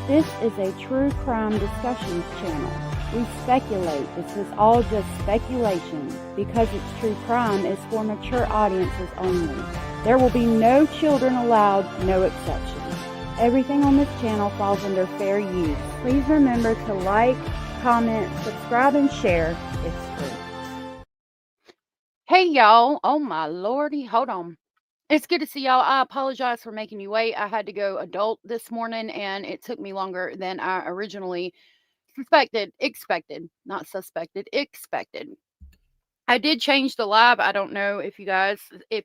This is a true crime discussions channel. We speculate. This is all just speculation. Because it's true crime, it's for mature audiences only. There will be no children allowed, no exceptions. Everything on this channel falls under fair use. Please remember to like, comment, subscribe, and share. It's free. Hey, y'all. Oh, my lordy. Hold on. It's good to see y'all. I apologize for making you wait. I had to go adult this morning, and it took me longer than I originally expected, not suspected, expected. I did change the live. I don't know if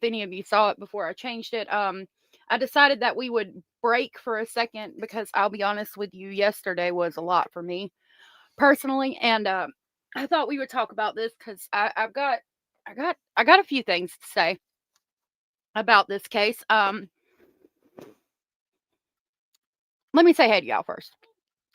any of you saw it before I changed it. I decided that we would break for a second because I'll be honest with you, yesterday was a lot for me personally, and I thought we would talk about this because I got a few things to say about this case. Let me say hey to y'all first.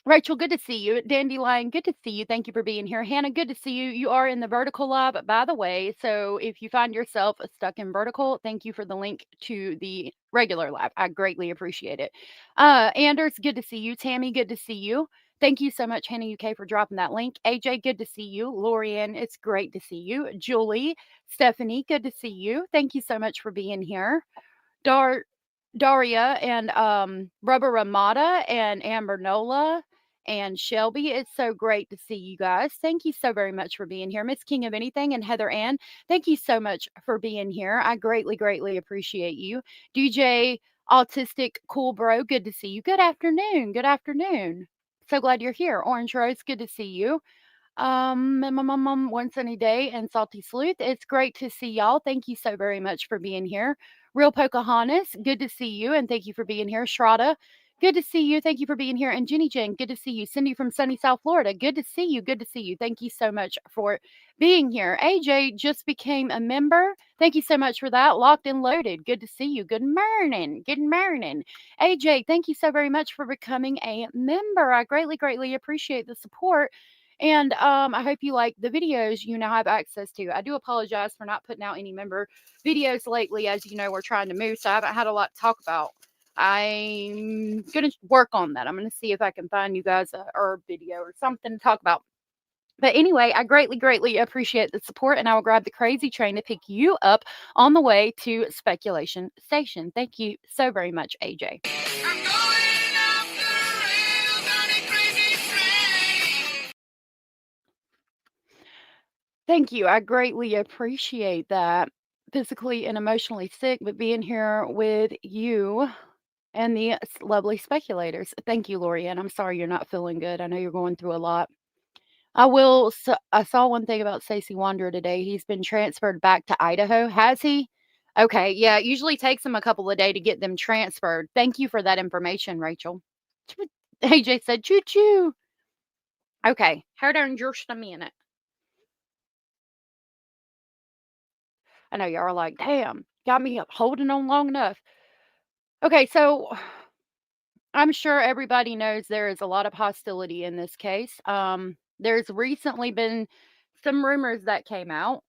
Rachel, good to see you. Dandelion, good to see you. Thank you for being here. Hannah, good to see you. You are in the vertical live, by the way. So if you find yourself stuck in vertical, thank you for the link to the regular live. I greatly appreciate it. Anders, good to see you. Tammy, good to see you. Thank you so much, Hannah UK, for dropping that link. AJ, good to see you. Lorianne, it's great to see you. Julie, Stephanie, good to see you. Thank you so much for being here. Daria and Rubber Ramada and Amber Nola and Shelby. It's so great to see you guys. Thank you so very much for being here. Miss King of Anything and Heather Ann, thank you so much for being here. I greatly, greatly appreciate you. DJ Autistic Cool Bro, good to see you. Good afternoon. Good afternoon. So glad you're here. Orange Rose, good to see you. One sunny day and Salty Sleuth. It's great to see y'all. Thank you so very much for being here. Real Pocahontas, good to see you and thank you for being here. Shraddha, good to see you. Thank you for being here. And Jenny Jane, good to see you. Cindy from sunny South Florida, good to see you. Good to see you. Thank you so much for being here. AJ just became a member. Thank you so much for that. Locked and Loaded, good to see you. Good morning. Good morning. AJ, thank you so very much for becoming a member. I greatly, greatly appreciate the support. And I hope you like the videos you now have access to. I do apologize for not putting out any member videos lately. As you know, we're trying to move, so I haven't had a lot to talk about. I'm going to work on that. I'm going to see if I can find you guys a video or something to talk about. But anyway, I greatly, greatly appreciate the support, and I will grab the crazy train to pick you up on the way to Speculation Station. Thank you so very much, AJ. Thank you. I greatly appreciate that. Physically and emotionally sick, but being here with you and the lovely speculators. Thank you, Lorianne. I'm sorry you're not feeling good. I know you're going through a lot. I saw one thing about Stacey Wanderer today. He's been transferred back to Idaho. Has he? Okay. Yeah. It usually takes him a couple of days to get them transferred. Thank you for that information, Rachel. AJ said, choo choo. Okay. Hold on just a minute. I know y'all are like, damn, got me up holding on long enough. Okay, so I'm sure everybody knows there is a lot of hostility in this case. There's recently been some rumors that came out.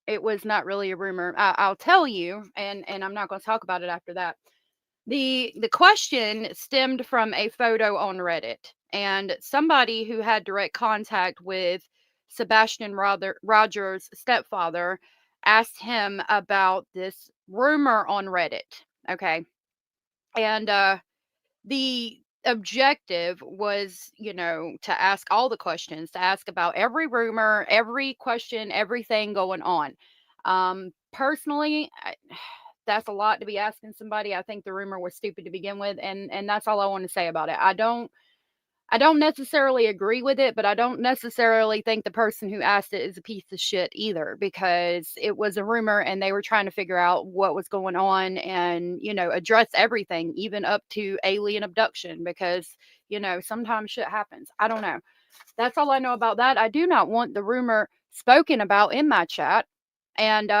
It was not really a rumor. I'll tell you, and I'm not going to talk about it after that. The question stemmed from a photo on Reddit, and somebody who had direct contact with Sebastian Rogers' stepfather asked him about this rumor on Reddit. Okay. And the objective was, to ask all the questions, to ask about every rumor, every question, everything going on. Personally, that's a lot to be asking somebody. I think the rumor was stupid to begin with, and that's all I want to say about it. I don't necessarily agree with it, but I don't necessarily think the person who asked it is a piece of shit either, because it was a rumor and they were trying to figure out what was going on and, address everything, even up to alien abduction, because, sometimes shit happens. I don't know. That's all I know about that. I do not want the rumor spoken about in my chat. And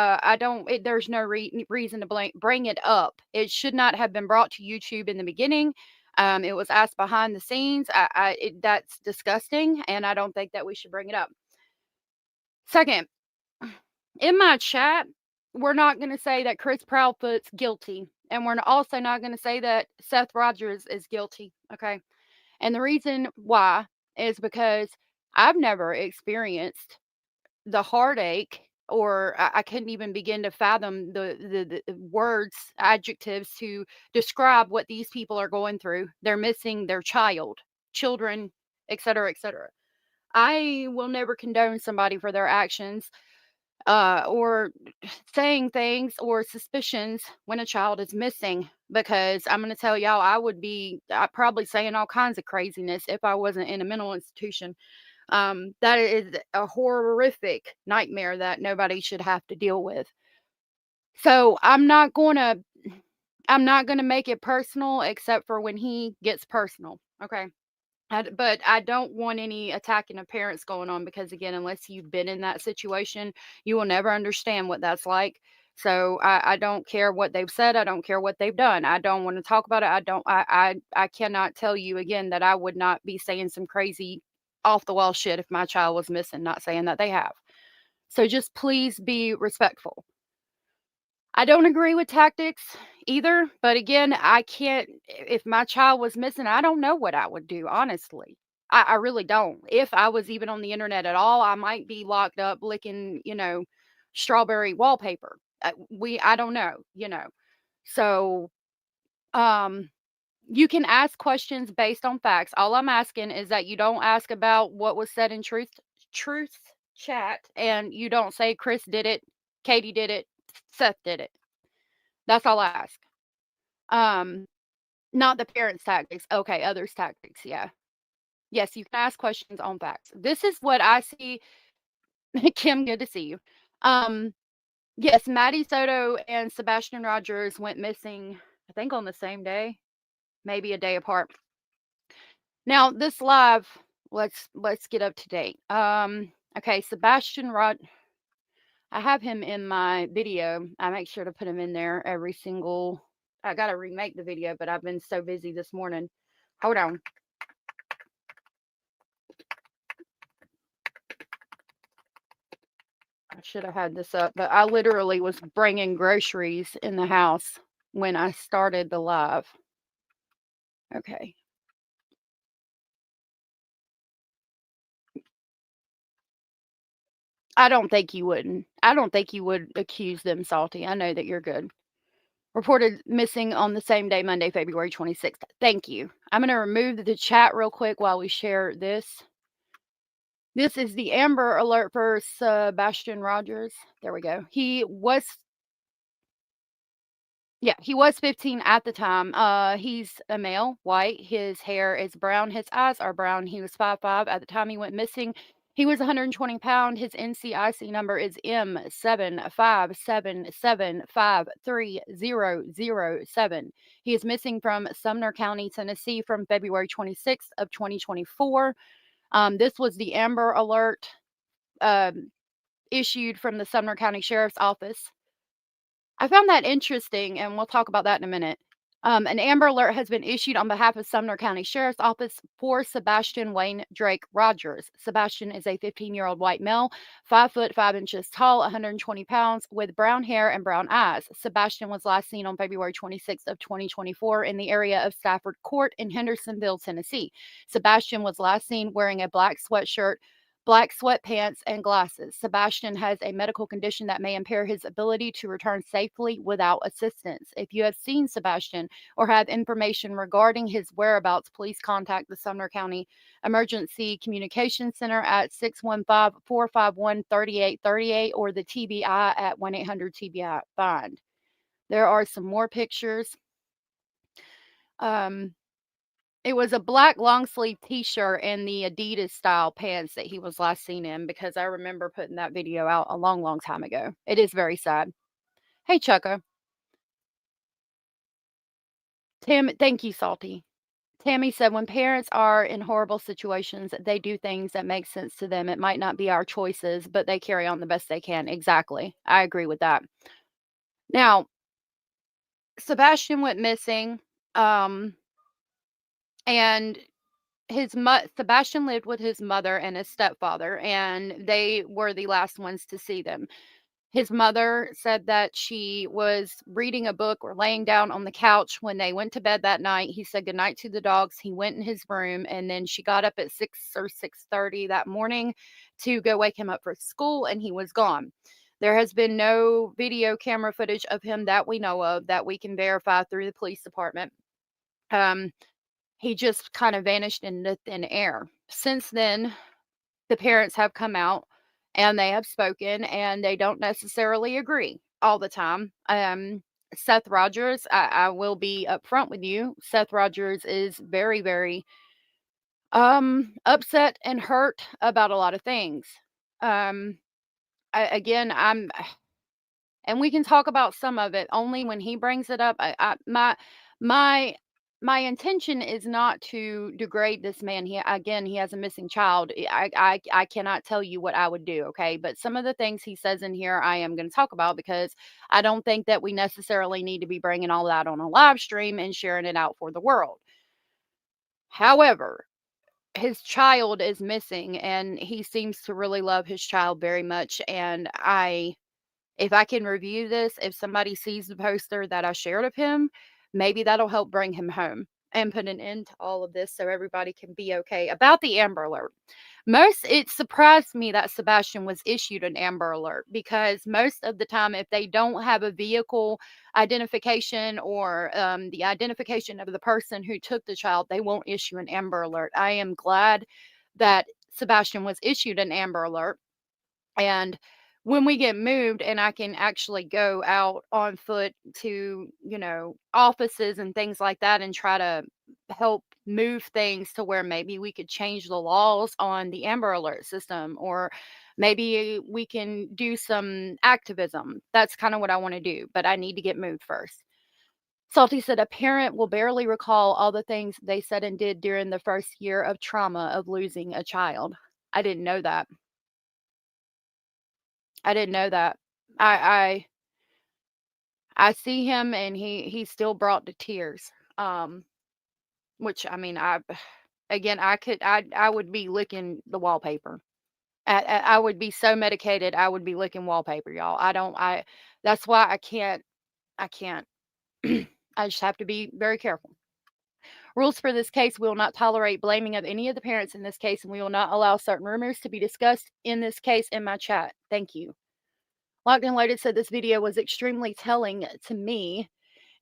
there's no reason to bring it up. It should not have been brought to YouTube in the beginning. It was asked behind the scenes. That's disgusting, and I don't think that we should bring it up. Second, in my chat, we're not going to say that Chris Proudfoot's guilty, and we're also not going to say that Seth Rogers is guilty. Okay, And the reason why is because I've never experienced the heartache, or I couldn't even begin to fathom the words, adjectives to describe what these people are going through. They're missing their children, et cetera, et cetera. I will never condone somebody for their actions, or saying things or suspicions when a child is missing, because I'm going to tell y'all, I would be probably saying all kinds of craziness if I wasn't in a mental institution. That is a horrific nightmare that nobody should have to deal with. So I'm not gonna make it personal, except for when he gets personal. Okay. But I don't want any attacking of parents going on, because, again, unless you've been in that situation, you will never understand what that's like. So I don't care what they've said. I don't care what they've done. I don't want to talk about it. I cannot tell you again that I would not be saying some crazy off the wall shit if my child was missing, not saying that they have. So just please be respectful. I don't agree with tactics either, but again, I can't. If my child was missing, I don't know what I would do, honestly. I really don't. If I was even on the internet at all, I might be locked up licking, strawberry wallpaper. I don't know. So, um, you can ask questions based on facts. All I'm asking is that you don't ask about what was said in truth chat, and you don't say Chris did it, Katie did it, Seth did it. That's all I ask. Um, Not the parents' tactics. Okay, others' tactics. Yeah. Yes, you can ask questions on facts. This is what I see. Kim, good to see you. Um, yes, Maddie Soto and Sebastian Rogers went missing, I think on the same day, maybe a day apart. Now, this live, let's get up to date. Okay, Sebastian Rod I have him in my video. I make sure to put him in there every single. I got to remake the video, but I've been so busy this morning. Hold on. I should have had this up, but I literally was bringing groceries in the house when I started the live. Okay. I don't think you wouldn't. I don't think you would accuse them, Salty. I know that you're good. Reported missing on the same day, Monday, February 26th. Thank you. I'm going to remove the chat real quick while we share this. This is the Amber Alert for Sebastian Rogers. There we go. He was 15 at the time. He's a male, white. His hair is brown. His eyes are brown. He was 5'5" at the time he went missing. He was 120 pounds. His NCIC number is M7577530007. He is missing from Sumner County, Tennessee, from February 26th of 2024. This was the Amber Alert issued from the Sumner County Sheriff's Office. I found that interesting, and we'll talk about that in a minute. An Amber Alert has been issued on behalf of Sumner County Sheriff's Office for Sebastian Wayne Drake Rogers. Sebastian is a 15-year-old white male, 5 foot 5 inches tall, 120 pounds, with brown hair and brown eyes. Sebastian was last seen on February 26th of 2024 in the area of Stafford Court in Hendersonville, Tennessee. Sebastian was last seen wearing a black sweatshirt, black sweatpants, and glasses. Sebastian has a medical condition that may impair his ability to return safely without assistance. If you have seen Sebastian or have information regarding his whereabouts, please contact the Sumner County Emergency Communications Center at 615-451-3838 or the TBI at 1-800-TBI-FIND. There are some more pictures. It was a black long sleeve t-shirt and the Adidas style pants that he was last seen in, because I remember putting that video out a long, long time ago. It is very sad. Hey, Chucka. Thank you, Salty. Tammy said, when parents are in horrible situations, they do things that make sense to them. It might not be our choices, but they carry on the best they can. Exactly. I agree with that. Now, Sebastian went missing, and Sebastian lived with his mother and his stepfather, and they were the last ones to see them. His mother said that she was reading a book or laying down on the couch when they went to bed that night. He said goodnight to the dogs. He went in his room, and then she got up at 6 or 6:30 that morning to go wake him up for school, and he was gone. There has been no video camera footage of him that we know of that we can verify through the police department. Um, he just kind of vanished into thin air. Since then, the parents have come out and they have spoken, and they don't necessarily agree all the time. Seth Rogers, I will be upfront with you. Seth Rogers is very, very upset and hurt about a lot of things. Um, again, and we can talk about some of it only when he brings it up. My my intention is not to degrade this man. He has a missing child. I cannot tell you what I would do, okay? But some of the things he says in here, I am going to talk about, because I don't think that we necessarily need to be bringing all that on a live stream and sharing it out for the world. However, his child is missing, and he seems to really love his child very much. And if I can review this, if somebody sees the poster that I shared of him, maybe that'll help bring him home and put an end to all of this so everybody can be okay. About the Amber Alert. It surprised me that Sebastian was issued an Amber Alert, because most of the time, if they don't have a vehicle identification or the identification of the person who took the child, they won't issue an Amber Alert. I am glad that Sebastian was issued an Amber Alert. And when we get moved and I can actually go out on foot to, offices and things like that, and try to help move things to where maybe we could change the laws on the Amber Alert system, or maybe we can do some activism. That's kind of what I want to do, but I need to get moved first. Salty said a parent will barely recall all the things they said and did during the first year of trauma of losing a child. I didn't know that. I didn't know that. I I see him, and he's still brought to tears. Um, which, I mean, again, I would be licking the wallpaper. I would be so medicated, I would be licking wallpaper, y'all. I that's why I can't. I just have to be very careful. Rules for this case: we will not tolerate blaming of any of the parents in this case, and we will not allow certain rumors to be discussed in this case in my chat. Thank you. Locked and Loaded said this video was extremely telling to me,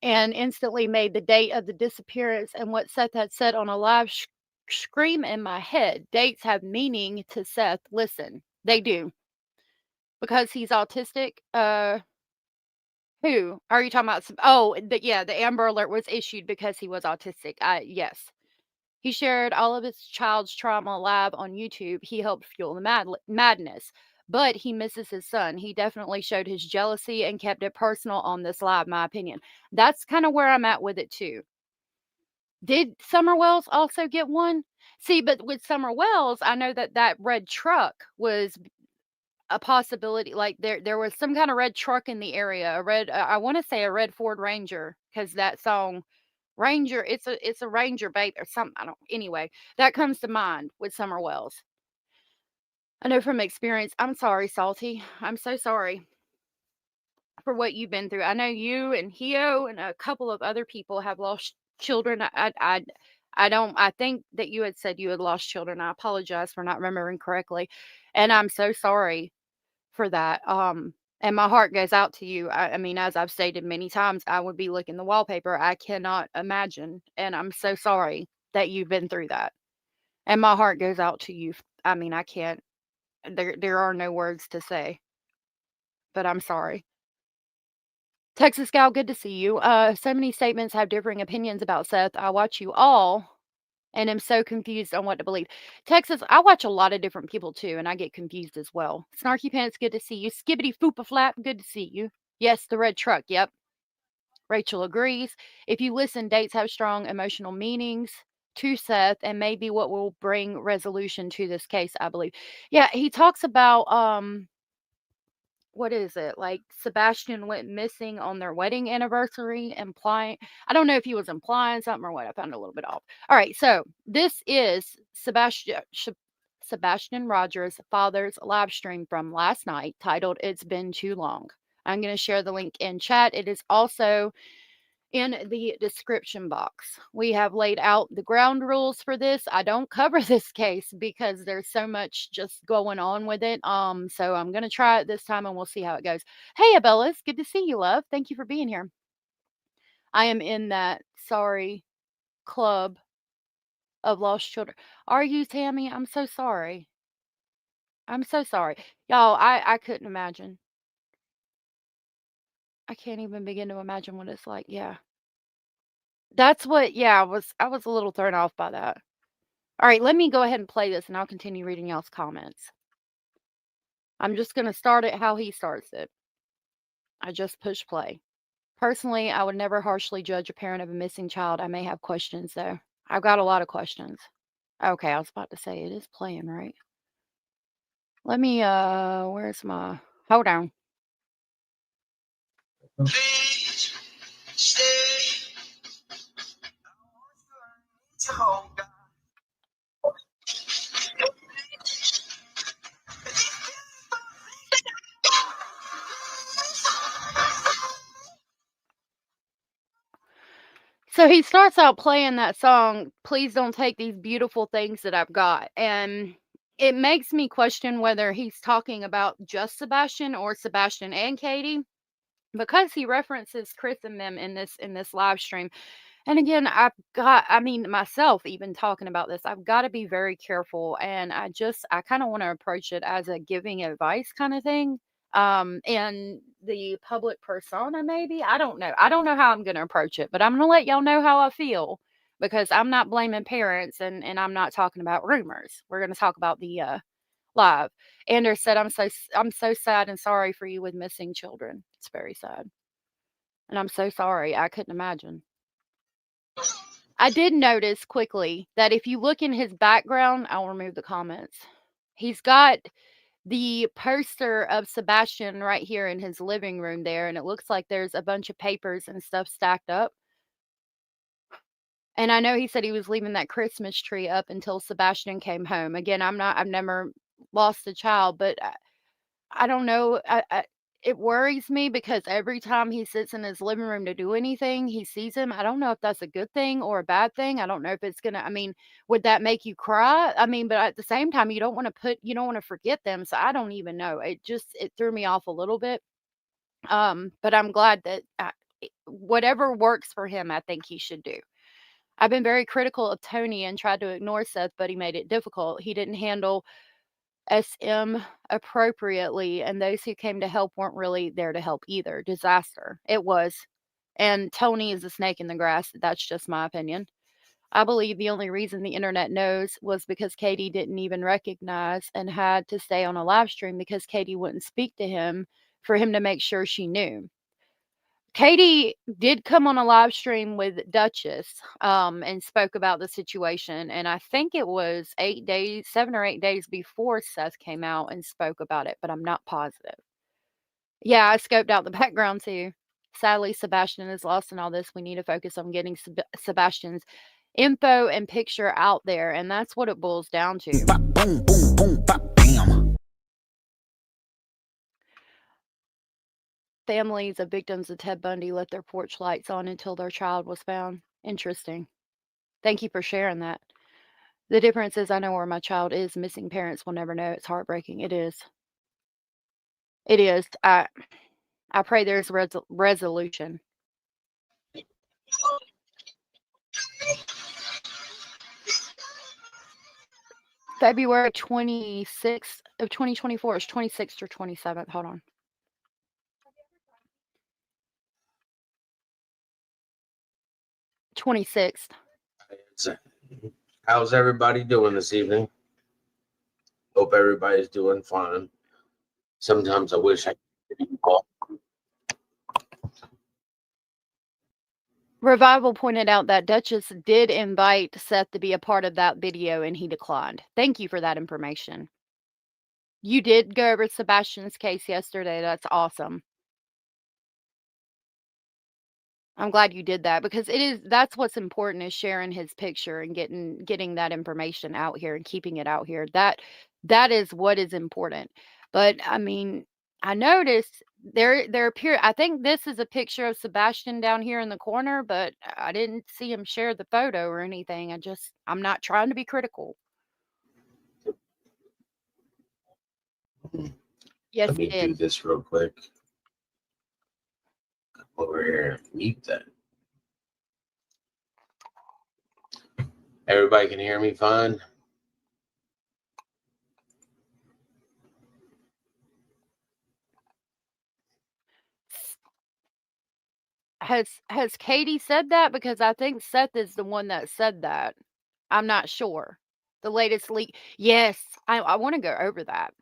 and instantly made the date of the disappearance and what Seth had said on a live scream in my head. Dates have meaning to Seth. Listen, they do, because he's autistic. Who are you talking about? Oh, yeah, the Amber Alert was issued because he was autistic. Yes. He shared all of his child's trauma live on YouTube. He helped fuel the madness, but he misses his son. He definitely showed his jealousy and kept it personal on this live, my opinion. That's kind of where I'm at with it too. Did Summer Wells also get one? See, but with Summer Wells, I know that red truck was a possibility. Like there was some kind of red truck in the area. I want to say a red Ford Ranger, because that song Ranger, it's a Ranger babe or something. I don't anyway. That comes to mind with Summer Wells. I know from experience. I'm sorry, Salty. I'm so sorry for what you've been through. I know you and Hio and a couple of other people have lost children. I don't. I think that you had said you had lost children. I apologize for not remembering correctly, and I'm so sorry for that. And my heart goes out to you. I mean, as I've stated many times, I would be licking the wallpaper. I cannot imagine, and I'm so sorry that you've been through that. And my heart goes out to you. I mean, I can't. There are no words to say, but I'm sorry. Texas Gal, good to see you. So many statements have differing opinions about Seth. I watch you all and am so confused on what to believe. Texas, I watch a lot of different people too, and I get confused as well. Snarky Pants, good to see you. Skibbity Foopa Flap, good to see you. Yes, the red truck, yep. Rachel agrees. If you listen, dates have strong emotional meanings to Seth, and maybe what will bring resolution to this case, I believe. Yeah, he talks about what is it? Like Sebastian went missing on their wedding anniversary, implying, I don't know if he was implying something or what. I found it a little bit off. All right, so this is Sebastian Rogers' father's live stream from last night titled It's Been Too Long. I'm going to share the link in chat. It is also in the description box. We have laid out the ground rules for this. I don't cover this case because there's so much just going on with it. So I'm going to try it this time and we'll see how it goes. Hey, Abella, it's good to see you, love. Thank you for being here. I am in that sorry club of lost children. Are you, Tammy? I'm so sorry. I'm so sorry. Y'all, I couldn't imagine. I can't even begin to imagine what it's like. Yeah. That's what yeah, I was a little thrown off by that. All right, let me go ahead and play this and I'll continue reading y'all's comments. I'm just going to start it how he starts it. I just push play. Personally, I would never harshly judge a parent of a missing child. I may have questions though. I've got a lot of questions. Okay, I was about to say it is playing, right? Let me where's my hold on. Please stay. So he starts out playing that song, Please Don't Take These Beautiful Things That I've Got. And it makes me question whether he's talking about just Sebastian or Sebastian and Katie because he references Chris and them in this live stream. And again, I mean, myself even talking about this, I've got to be very careful. And I kind of want to approach it as a giving advice kind of thing. And the public persona, maybe. I don't know. I don't know how I'm going to approach it, but I'm going to let y'all know how I feel because I'm not blaming parents and I'm not talking about rumors. We're going to talk about the live. Anders said, I'm so sad and sorry for you with missing children. It's very sad. And I'm so sorry. I couldn't imagine. I did notice quickly that if you look in his background, I'll remove the comments. He's got the poster of Sebastian right here in his living room there, and it looks like there's a bunch of papers and stuff stacked up. And I know he said he was leaving that Christmas tree up until Sebastian came home. Again, I've never lost a child, but I don't know. It worries me because every time he sits in his living room to do anything, he sees him. I don't know if that's a good thing or a bad thing. I don't know if it's gonna. I mean, would that make you cry? I mean, but at the same time, you don't want to forget them. So I don't even know. It threw me off a little bit. But I'm glad that whatever works for him, I think he should do. I've been very critical of Tony and tried to ignore Seth, but he made it difficult. He didn't handle SM appropriately, and those who came to help weren't really there to help either. Disaster. It was. And Tony is a snake in the grass. That's just my opinion. I believe the only reason the internet knows was because Katie didn't even recognize and had to stay on a live stream because Katie wouldn't speak to him for him to make sure she knew. Katie did come on a live stream with Duchess, and spoke about the situation, and I think it was 8 days 7 or 8 days before Seth came out and spoke about it, but I'm not positive. Yeah, I scoped out the background too. Sadly, Sebastian is lost in all this. We need to focus on getting Sebastian's info and picture out there, and that's what it boils down to. Bop, boom, boom, boom, bop, bam. Families of victims of Ted Bundy left their porch lights on until their child was found. Interesting. Thank you for sharing that. The difference is I know where my child is. Missing parents will never know. It's heartbreaking. It is. It is. I pray there's resolution. February 26th of 2024 is 26th or 27th. Hold on. 26th. How's everybody doing this evening? Hope everybody's doing fine. Sometimes I wish I could be involved. Revival pointed out that Duchess did invite Seth to be a part of that video and he declined. Thank you for that information. You did go over Sebastian's case yesterday. That's awesome. I'm glad you did that because that's what's important is sharing his picture and getting that information out here and keeping it out here. That is what is important. But I mean, I noticed there appear I think this is a picture of Sebastian down here in the corner, but I didn't see him share the photo or anything. I'm not trying to be critical. Yes, Let he me do did. this real quick. Over here, mute that. Everybody can hear me fine? Has Katie said that? Because I think Seth is the one that said that. I'm not sure. The latest leak. Yes, I want to go over that,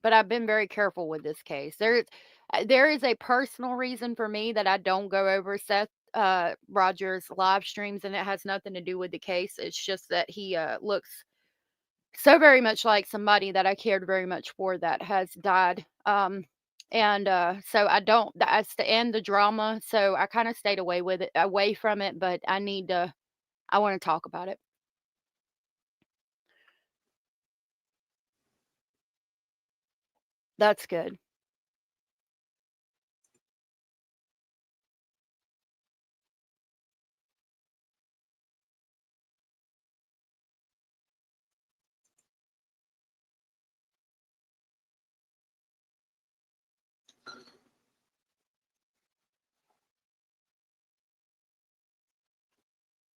but I've been very careful with this case. There is a personal reason for me that I don't go over Seth Rogers live streams, and it has nothing to do with the case. It's just that he looks so very much like somebody that I cared very much for that has died. And so I don't that's to end the drama. So I kind of stayed away from it, but I want to talk about it. That's good.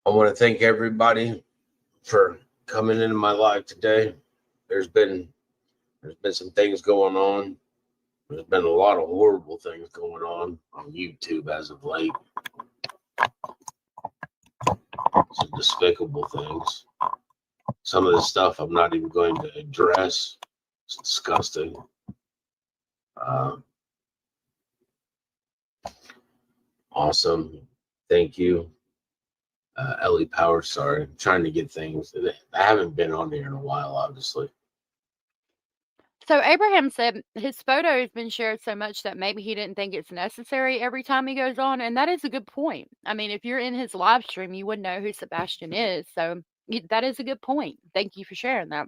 I want to thank everybody for coming into my life today. There's been some things going on. There's been a lot of horrible things going on YouTube as of late. Some despicable things. Some of the stuff I'm not even going to address. It's disgusting. Awesome. Thank you. Ellie Power, sorry. I'm trying to get things. I haven't been on here in a while, obviously. So Abraham said his photo has been shared so much that maybe he didn't think it's necessary every time he goes on, and that is a good point. I mean, if you're in his live stream, you would know who Sebastian is. So that is a good point. Thank you for sharing that.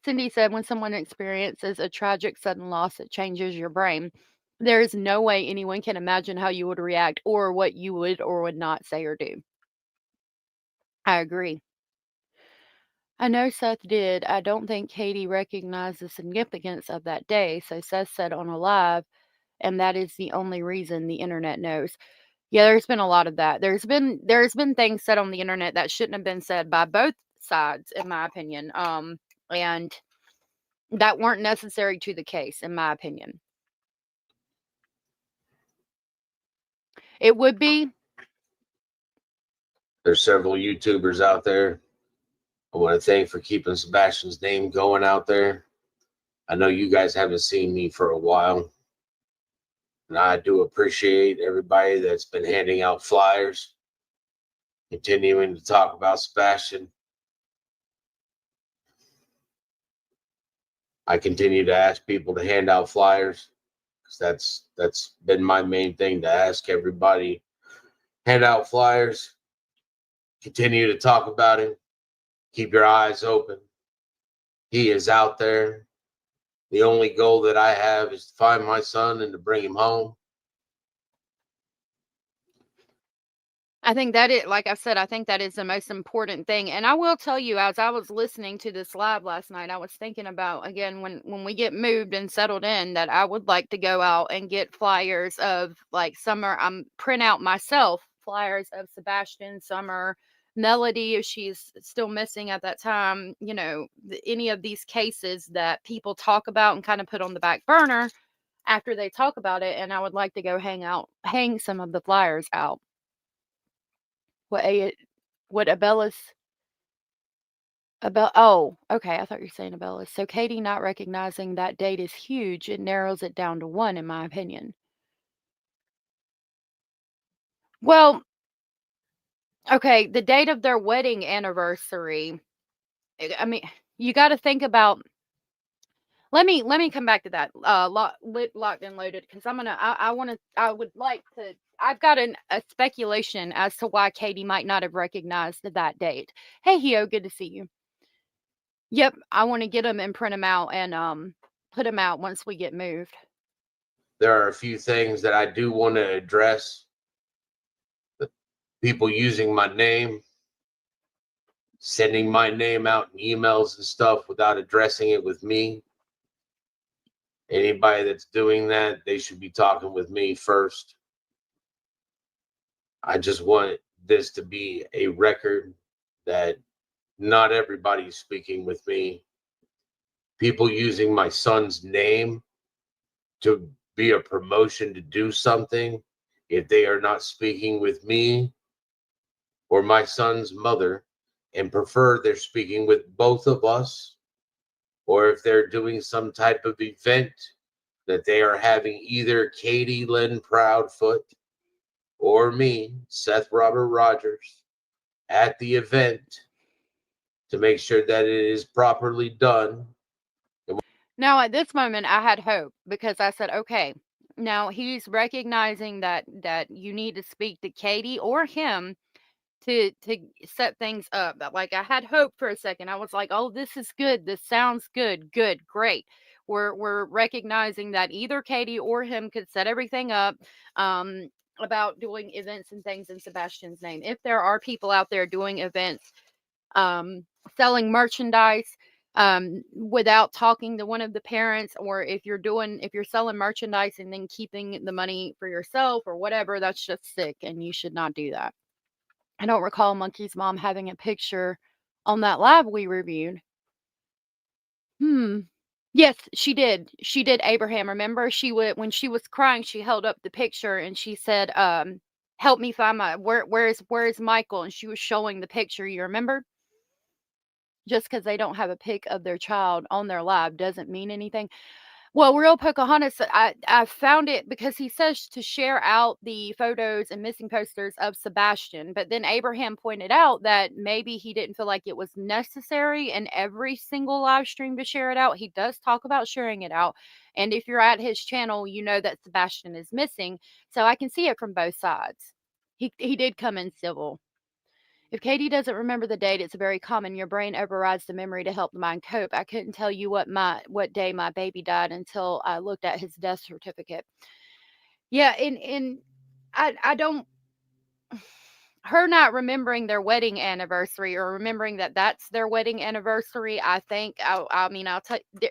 Cindy said, when someone experiences a tragic sudden loss, it changes your brain. There is no way anyone can imagine how you would react or what you would or would not say or do. I agree. I know Seth did. I don't think Katie recognized the significance of that day, so Seth said on a live, and that is the only reason the internet knows. Yeah, there's been a lot of that. There's been things said on the internet that shouldn't have been said by both sides, in my opinion. And that weren't necessary to the case, in my opinion. It would be. There's several YouTubers out there. I want to thank for keeping Sebastian's name going out there. I know you guys haven't seen me for a while. And I do appreciate everybody that's been handing out flyers, continuing to talk about Sebastian. I continue to ask people to hand out flyers because that's been my main thing, to ask everybody. Hand out flyers, continue to talk about him, keep your eyes open. He is out there. The only goal that I have is to find my son and to bring him home. I think that it, like I said, I think that is the most important thing. And I will tell you, as I was listening to this live last night, I was thinking about, again, when we get moved and settled in, that I would like to go out and get flyers of like summer. I'm print out myself flyers of Sebastian, Summer, Melody, if she's still missing at that time. Any of these cases that people talk about and kind of put on the back burner after they talk about it. And I would like to go hang some of the flyers out. What oh, okay, I thought you were saying Abellas. So Katie not recognizing that date is huge. It narrows it down to one, in my opinion. Well, okay, the date of their wedding anniversary. I mean, you got to think about Let me come back to that. Locked and loaded, because I would like to. I've got a speculation as to why Katie might not have recognized that date. Hey, Hio, good to see you. Yep, I want to get them and print them out and put them out once we get moved. There are a few things that I do want to address. The people using my name, sending my name out in emails and stuff without addressing it with me. Anybody that's doing that, they should be talking with me first. I just want this to be a record that not everybody's speaking with me. People using my son's name to be a promotion to do something, if they are not speaking with me or my son's mother, and prefer they're speaking with both of us, or if they're doing some type of event that they are having either Katie Lynn Proudfoot or me, Seth Rogers, at the event to make sure that it is properly done. Now, at this moment, I had hope because I said, okay, now he's recognizing that you need to speak to Katie or him to set things up. But, like, I had hope for a second. I was like, oh, this is good. This sounds good. Good, great. We're recognizing that either Katie or him could set everything up about doing events and things in Sebastian's name. If there are people out there doing events, selling merchandise without talking to one of the parents, or if you're selling merchandise and then keeping the money for yourself or whatever, that's just sick, and you should not do that. I don't recall Monkey's mom having a picture on that live we reviewed. Yes, she did. She did, Abraham. Remember, when she was crying, she held up the picture and she said, "Help me find my where's Michael?" And she was showing the picture. You remember? Just because they don't have a pic of their child on their live doesn't mean anything. Well, Real Pocahontas, I found it because he says to share out the photos and missing posters of Sebastian, but then Abraham pointed out that maybe he didn't feel like it was necessary in every single live stream to share it out. He does talk about sharing it out, and if you're at his channel, you know that Sebastian is missing, so I can see it from both sides. He did come in civil. If Katie doesn't remember the date, it's very common. Your brain overrides the memory to help the mind cope. I couldn't tell you what day my baby died until I looked at his death certificate. Yeah, and I don't her not remembering their wedding anniversary or remembering that that's their wedding anniversary. I think I mean I'll tell you,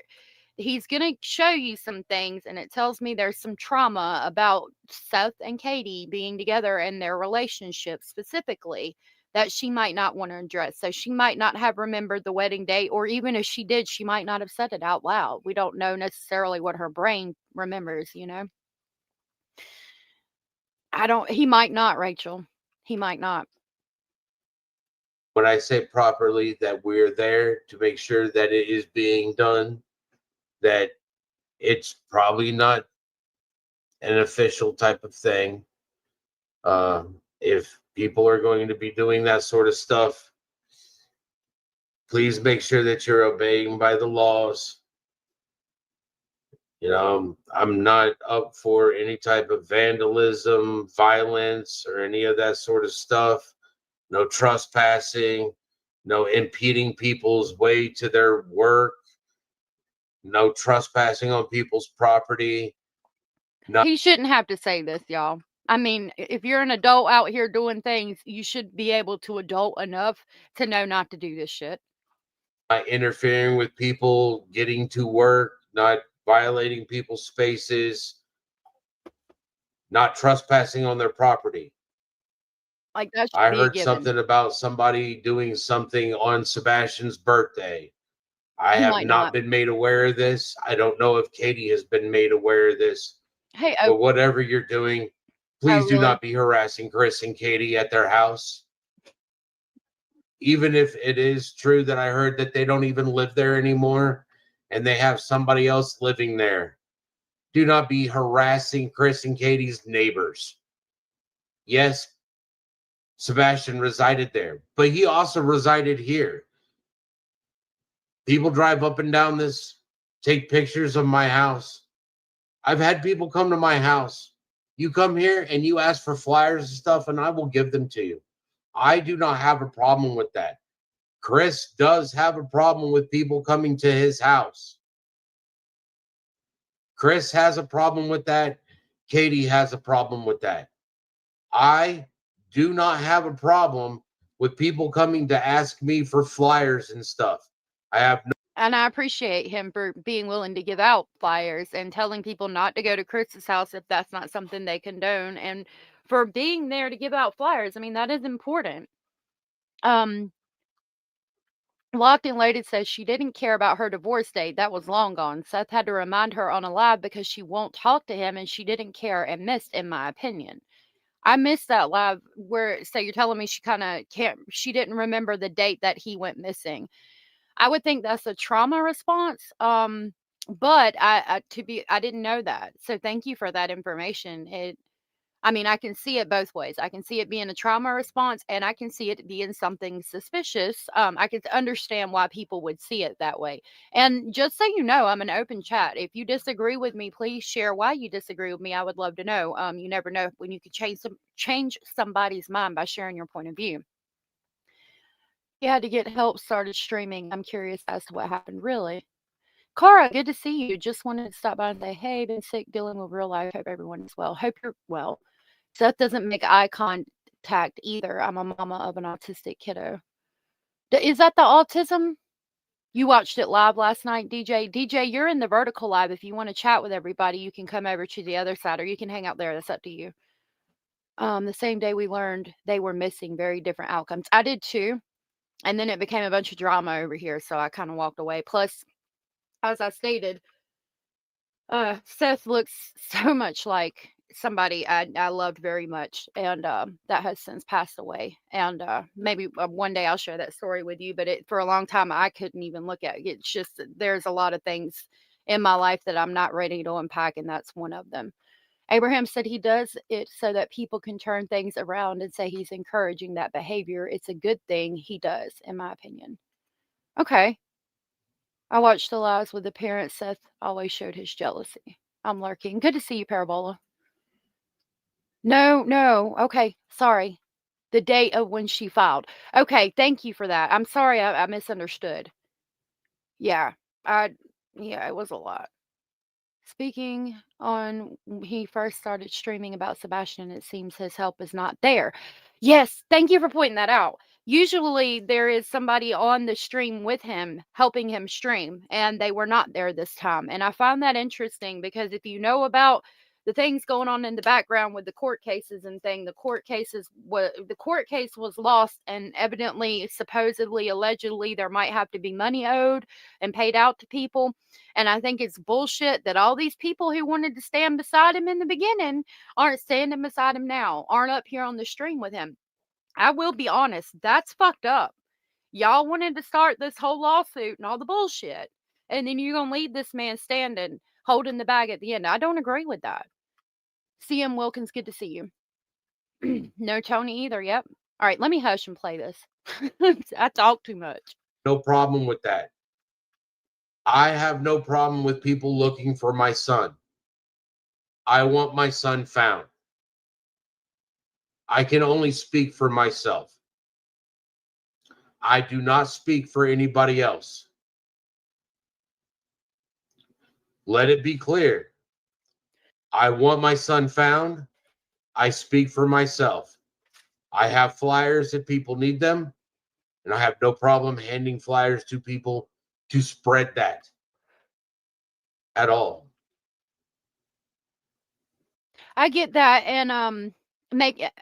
he's going to show you some things, and it tells me there's some trauma about Seth and Katie being together and their relationship specifically that she might not want to address. So she might not have remembered the wedding date, or even if she did, she might not have said it out loud. We don't know necessarily what her brain remembers, you know. He might not, Rachel. He might not. When I say properly, that we're there to make sure that it is being done, that it's probably not an official type of thing. If people are going to be doing that sort of stuff, please make sure that you're obeying by the laws. You know, I'm not up for any type of vandalism, violence, or any of that sort of stuff. No trespassing, no impeding people's way to their work, no trespassing on people's property. He shouldn't have to say this, y'all. I mean, if you're an adult out here doing things, you should be able to adult enough to know not to do this shit. Not interfering with people getting to work, not violating people's spaces, not trespassing on their property. Like, that should I be a heard given. something about somebody doing something on Sebastian's birthday. I He have might not not. been made aware of this. I don't know if Katie has been made aware of this. Hey, But whatever you're doing, please do really? not be harassing Chris and Katie at their house. Even if it is true that I heard that they don't even live there anymore and they have somebody else living there, do not be harassing Chris and Katie's neighbors. Yes, Sebastian resided there, but he also resided here. People drive up and down this take pictures of my house. I've had people come to my house. You come here and you ask for flyers and stuff, and I will give them to you. I do not have a problem with that. Chris does have a problem with people coming to his house. Chris has a problem with that. Katie has a problem with that. I do not have a problem with people coming to ask me for flyers and stuff. I have no. And I appreciate him for being willing to give out flyers and telling people not to go to Chris's house if that's not something they condone, and for being there to give out flyers. I mean, that is important. Locked and Loaded says she didn't care about her divorce date. That was long gone. Seth had to remind her on a live because she won't talk to him and she didn't care and missed, in my opinion. I missed that live where, so you're telling me she kind of can't, she didn't remember the date that he went missing. I would think that's a trauma response. But I didn't know that. So thank you for that information. I mean, I can see it both ways. I can see it being a trauma response and I can see it being something suspicious. I can understand why people would see it that way. And just so you know, I'm an open chat. If you disagree with me, please share why you disagree with me. I would love to know. You never know when you could change somebody's mind by sharing your point of view. You had to get help, started streaming. I'm curious as to what happened, really. Cara, good to see you. Just wanted to stop by and say, hey, been sick, dealing with real life. Hope everyone is well. Hope you're well. Seth doesn't make eye contact either. I'm a mama of an autistic kiddo. Is that the autism? You watched it live last night, DJ? DJ, you're in the vertical live. If you want to chat with everybody, you can come over to the other side or you can hang out there. That's up to you. The same day we learned they were missing, very different outcomes. I did too. And then it became a bunch of drama over here. So I kind of walked away. Plus, as I stated, Seth looks so much like somebody I loved very much, and that has since passed away. And maybe one day I'll share that story with you. But for a long time, I couldn't even look at it. It's just that there's a lot of things in my life that I'm not ready to unpack, and that's one of them. Abraham said he does it so that people can turn things around and say he's encouraging that behavior. It's a good thing he does, in my opinion. Okay. I watched the lives with the parents. Seth always showed his jealousy. I'm lurking. Good to see you, Parabola. No. Okay, sorry. The date of when she filed. Okay, thank you for that. I'm sorry I misunderstood. Yeah, it was a lot. Speaking on he first started streaming about Sebastian, it seems his help is not there. Yes, thank you for pointing that out. Usually there is somebody on the stream with him helping him stream, and they were not there this time. And I find that interesting because if you know about the things going on in the background with the court cases and the court case was lost, and evidently, supposedly, allegedly, there might have to be money owed and paid out to people. And I think it's bullshit that all these people who wanted to stand beside him in the beginning aren't standing beside him now, aren't up here on the stream with him. I will be honest, that's fucked up. Y'all wanted to start this whole lawsuit and all the bullshit, and then you're going to leave this man standing, holding the bag at the end. I don't agree with that. CM Wilkins, good to see you. No Tony either, yep. All right, let me hush and play this. I talk too much. No problem with that. I have no problem with people looking for my son. I want my son found. I can only speak for myself. I do not speak for anybody else. Let it be clear. I want my son found. I speak for myself. I have flyers if people need them, and I have no problem handing flyers to people to spread that at all. I get that. And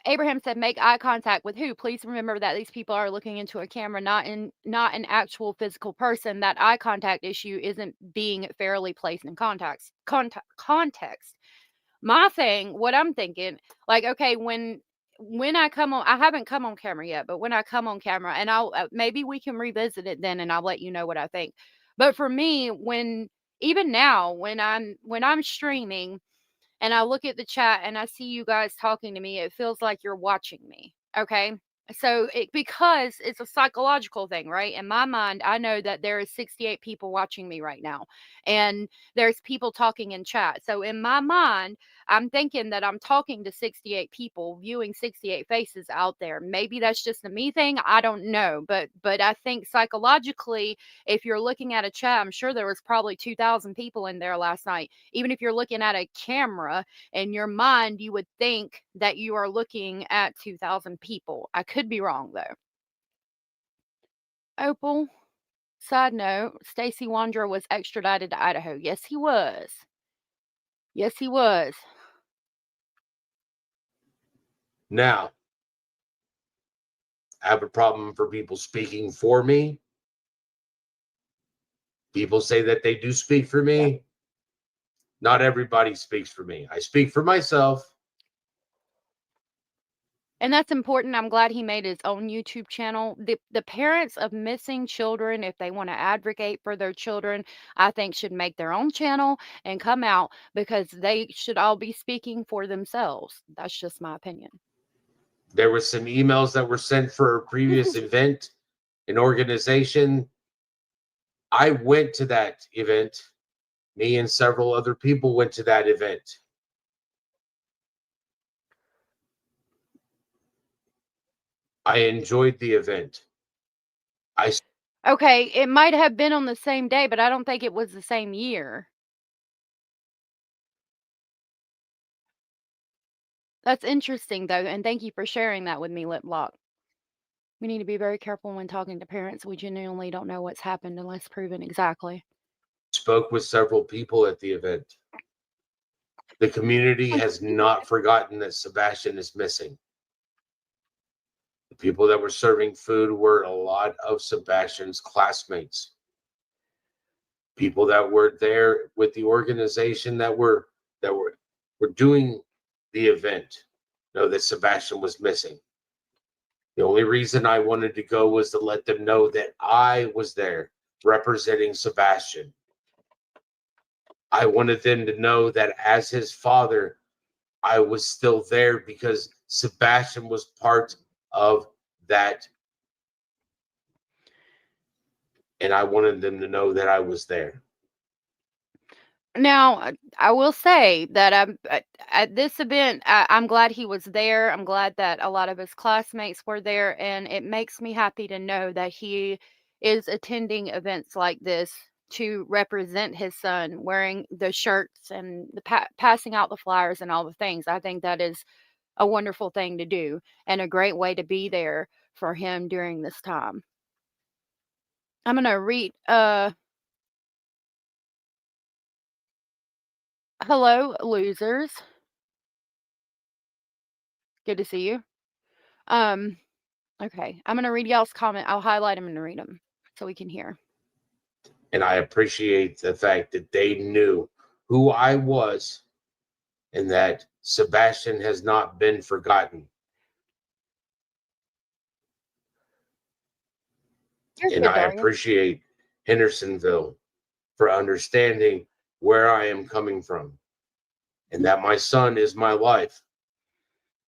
Abraham said make eye contact with who? Please remember that these people are looking into a camera, not an actual physical person. That eye contact issue isn't being fairly placed in context. My thing, what I'm thinking, like, okay, when I come on, I haven't come on camera yet, but when I come on camera, and I'll maybe we can revisit it then, and I'll let you know what I think. But for me, even now, when I'm streaming and I look at the chat and I see you guys talking to me, it feels like you're watching me. Okay. So because it's a psychological thing, right? In my mind, I know that there is 68 people watching me right now, and there's people talking in chat. So in my mind, I'm thinking that I'm talking to 68 people, viewing 68 faces out there. Maybe that's just a me thing. I don't know, but I think psychologically, if you're looking at a chat, I'm sure there was probably 2,000 people in there last night. Even if you're looking at a camera, in your mind, you would think that you are looking at 2,000 people. I could be wrong though. Opal, side note, Stacey Wanderer was extradited to Idaho. Yes, he was. Yes, he was. Now, I have a problem for people speaking for me. People say that they do speak for me. Not everybody speaks for me. I speak for myself. And that's important. I'm glad he made his own YouTube channel. The parents of missing children, if they want to advocate for their children, I think should make their own channel and come out, because they should all be speaking for themselves. That's just my opinion. There were some emails that were sent for a previous event, an organization. I went to that event. Me and several other people went to that event. I enjoyed the event. Okay, it might have been on the same day, but I don't think it was the same year. That's interesting, though, and thank you for sharing that with me, Liplock. We need to be very careful when talking to parents. We genuinely don't know what's happened unless proven exactly. Spoke with several people at the event. The community has not forgotten that Sebastian is missing. The people that were serving food were a lot of Sebastian's classmates. People that were there with the organization that were doing the event know that Sebastian was missing. The only reason I wanted to go was to let them know that I was there representing Sebastian. I wanted them to know that as his father, I was still there because Sebastian was part of that. And I wanted them to know that I was there. Now, I will say that at this event, I'm glad he was there. I'm glad that a lot of his classmates were there, and it makes me happy to know that he is attending events like this to represent his son, wearing the shirts and passing out the flyers and all the things. I think that is a wonderful thing to do and a great way to be there for him during this time. I'm going to read hello, losers. Good to see you. Okay. I'm gonna read y'all's comment. I'll highlight them and read them so we can hear. And I appreciate the fact that they knew who I was and that Sebastian has not been forgotten. And I appreciate Hendersonville for understanding where I am coming from and that my son is my life.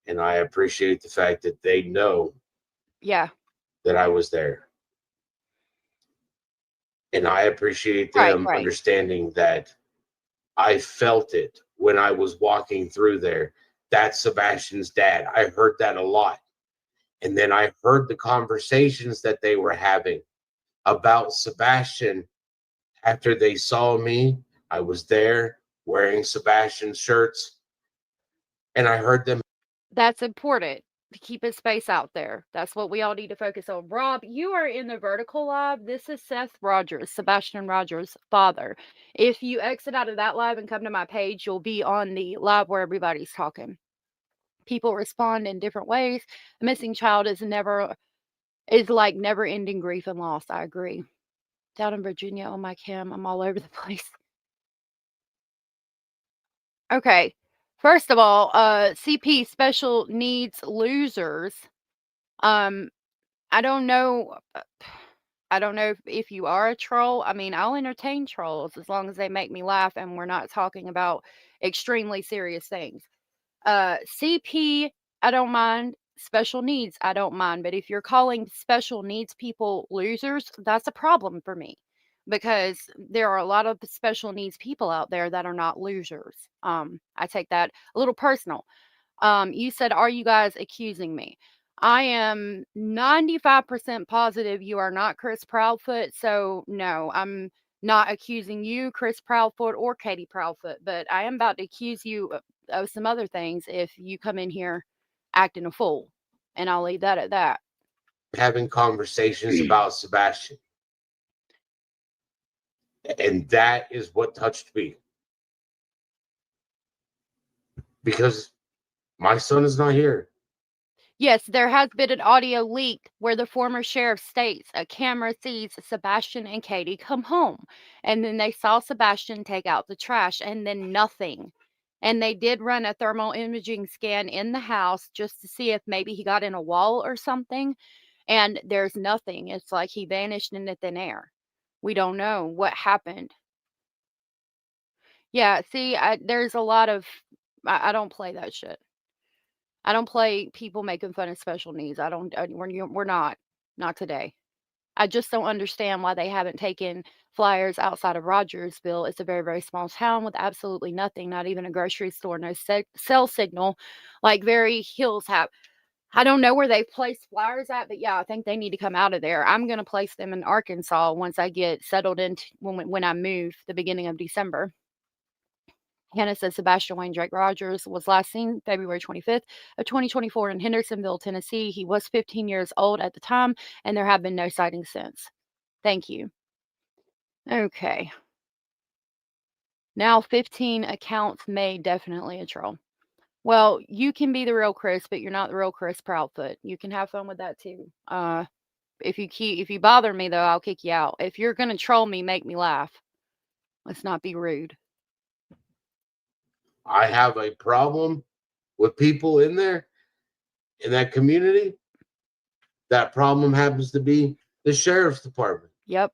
And I appreciate the fact that they know that I was there. And I appreciate them understanding that I felt it when I was walking through there. That's Sebastian's dad. I heard that a lot. And then I heard the conversations that they were having about Sebastian after they saw me. I was there wearing Sebastian's shirts. And I heard them. That's important to keep his face out there. That's what we all need to focus on. Rob, you are in the vertical live. This is Seth Rogers, Sebastian Rogers' father. If you exit out of that live and come to my page, you'll be on the live where everybody's talking. People respond in different ways. A missing child is like never ending grief and loss. I agree. Down in Virginia on my cam, I'm all over the place. Okay. First of all, CP special needs losers. I don't know. I don't know if you are a troll. I mean, I'll entertain trolls as long as they make me laugh and we're not talking about extremely serious things. CP, I don't mind. special needs, I don't mind. But if you're calling special needs people losers, that's a problem for me, because there are a lot of special needs people out there that are not losers. I take that a little personal. You said, "Are you guys accusing me?" I am 95% positive you are not Chris Proudfoot. So, no, I'm not accusing you, Chris Proudfoot, or Katie Proudfoot, but I am about to accuse you of some other things if you come in here acting a fool. And I'll leave that at that. Having conversations about Sebastian. And that is what touched me. Because my son is not here. Yes, there has been an audio leak where the former sheriff states a camera sees Sebastian and Katie come home, and then they saw Sebastian take out the trash, and then nothing. And they did run a thermal imaging scan in the house just to see if maybe he got in a wall or something, and there's nothing. It's like he vanished into thin air. We don't know what happened. Yeah, see, there's a lot of I don't play that shit. I don't play people making fun of special needs. I don't. We're not today. I just don't understand why they haven't taken flyers outside of Rogersville. It's a very, very small town with absolutely nothing, not even a grocery store, no cell signal, like very hills have. I don't know where they've placed flyers at, but yeah, I think they need to come out of there. I'm gonna place them in Arkansas once I get settled into when I move the beginning of December. Hannah says Sebastian Wayne Drake Rogers was last seen February 25th of 2024 in Hendersonville, Tennessee. He was 15 years old at the time, and there have been no sightings since. Thank you. Okay. Now 15 accounts made, definitely a troll. Well, you can be the real Chris, but you're not the real Chris Proudfoot. You can have fun with that too. If you bother me though, I'll kick you out. If you're gonna troll me, make me laugh. Let's not be rude. I have a problem with people in there, in that community. That problem happens to be the sheriff's department. Yep.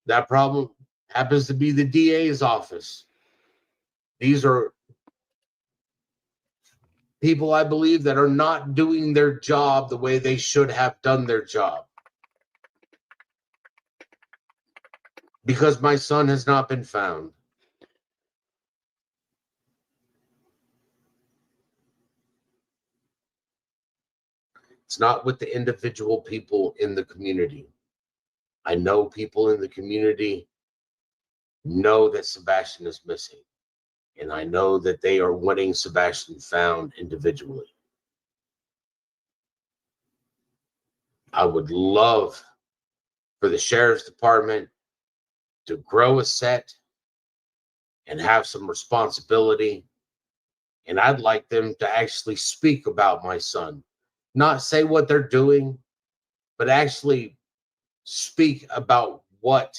That problem happens to be the DA's office. These are people, I believe, that are not doing their job the way they should have done their job. Because my son has not been found. It's not with the individual people in the community. I know people in the community know that Sebastian is missing. And I know that they are wanting Sebastian found individually. I would love for the sheriff's department to grow a set and have some responsibility. And I'd like them to actually speak about my son. Not say what they're doing, but actually speak about what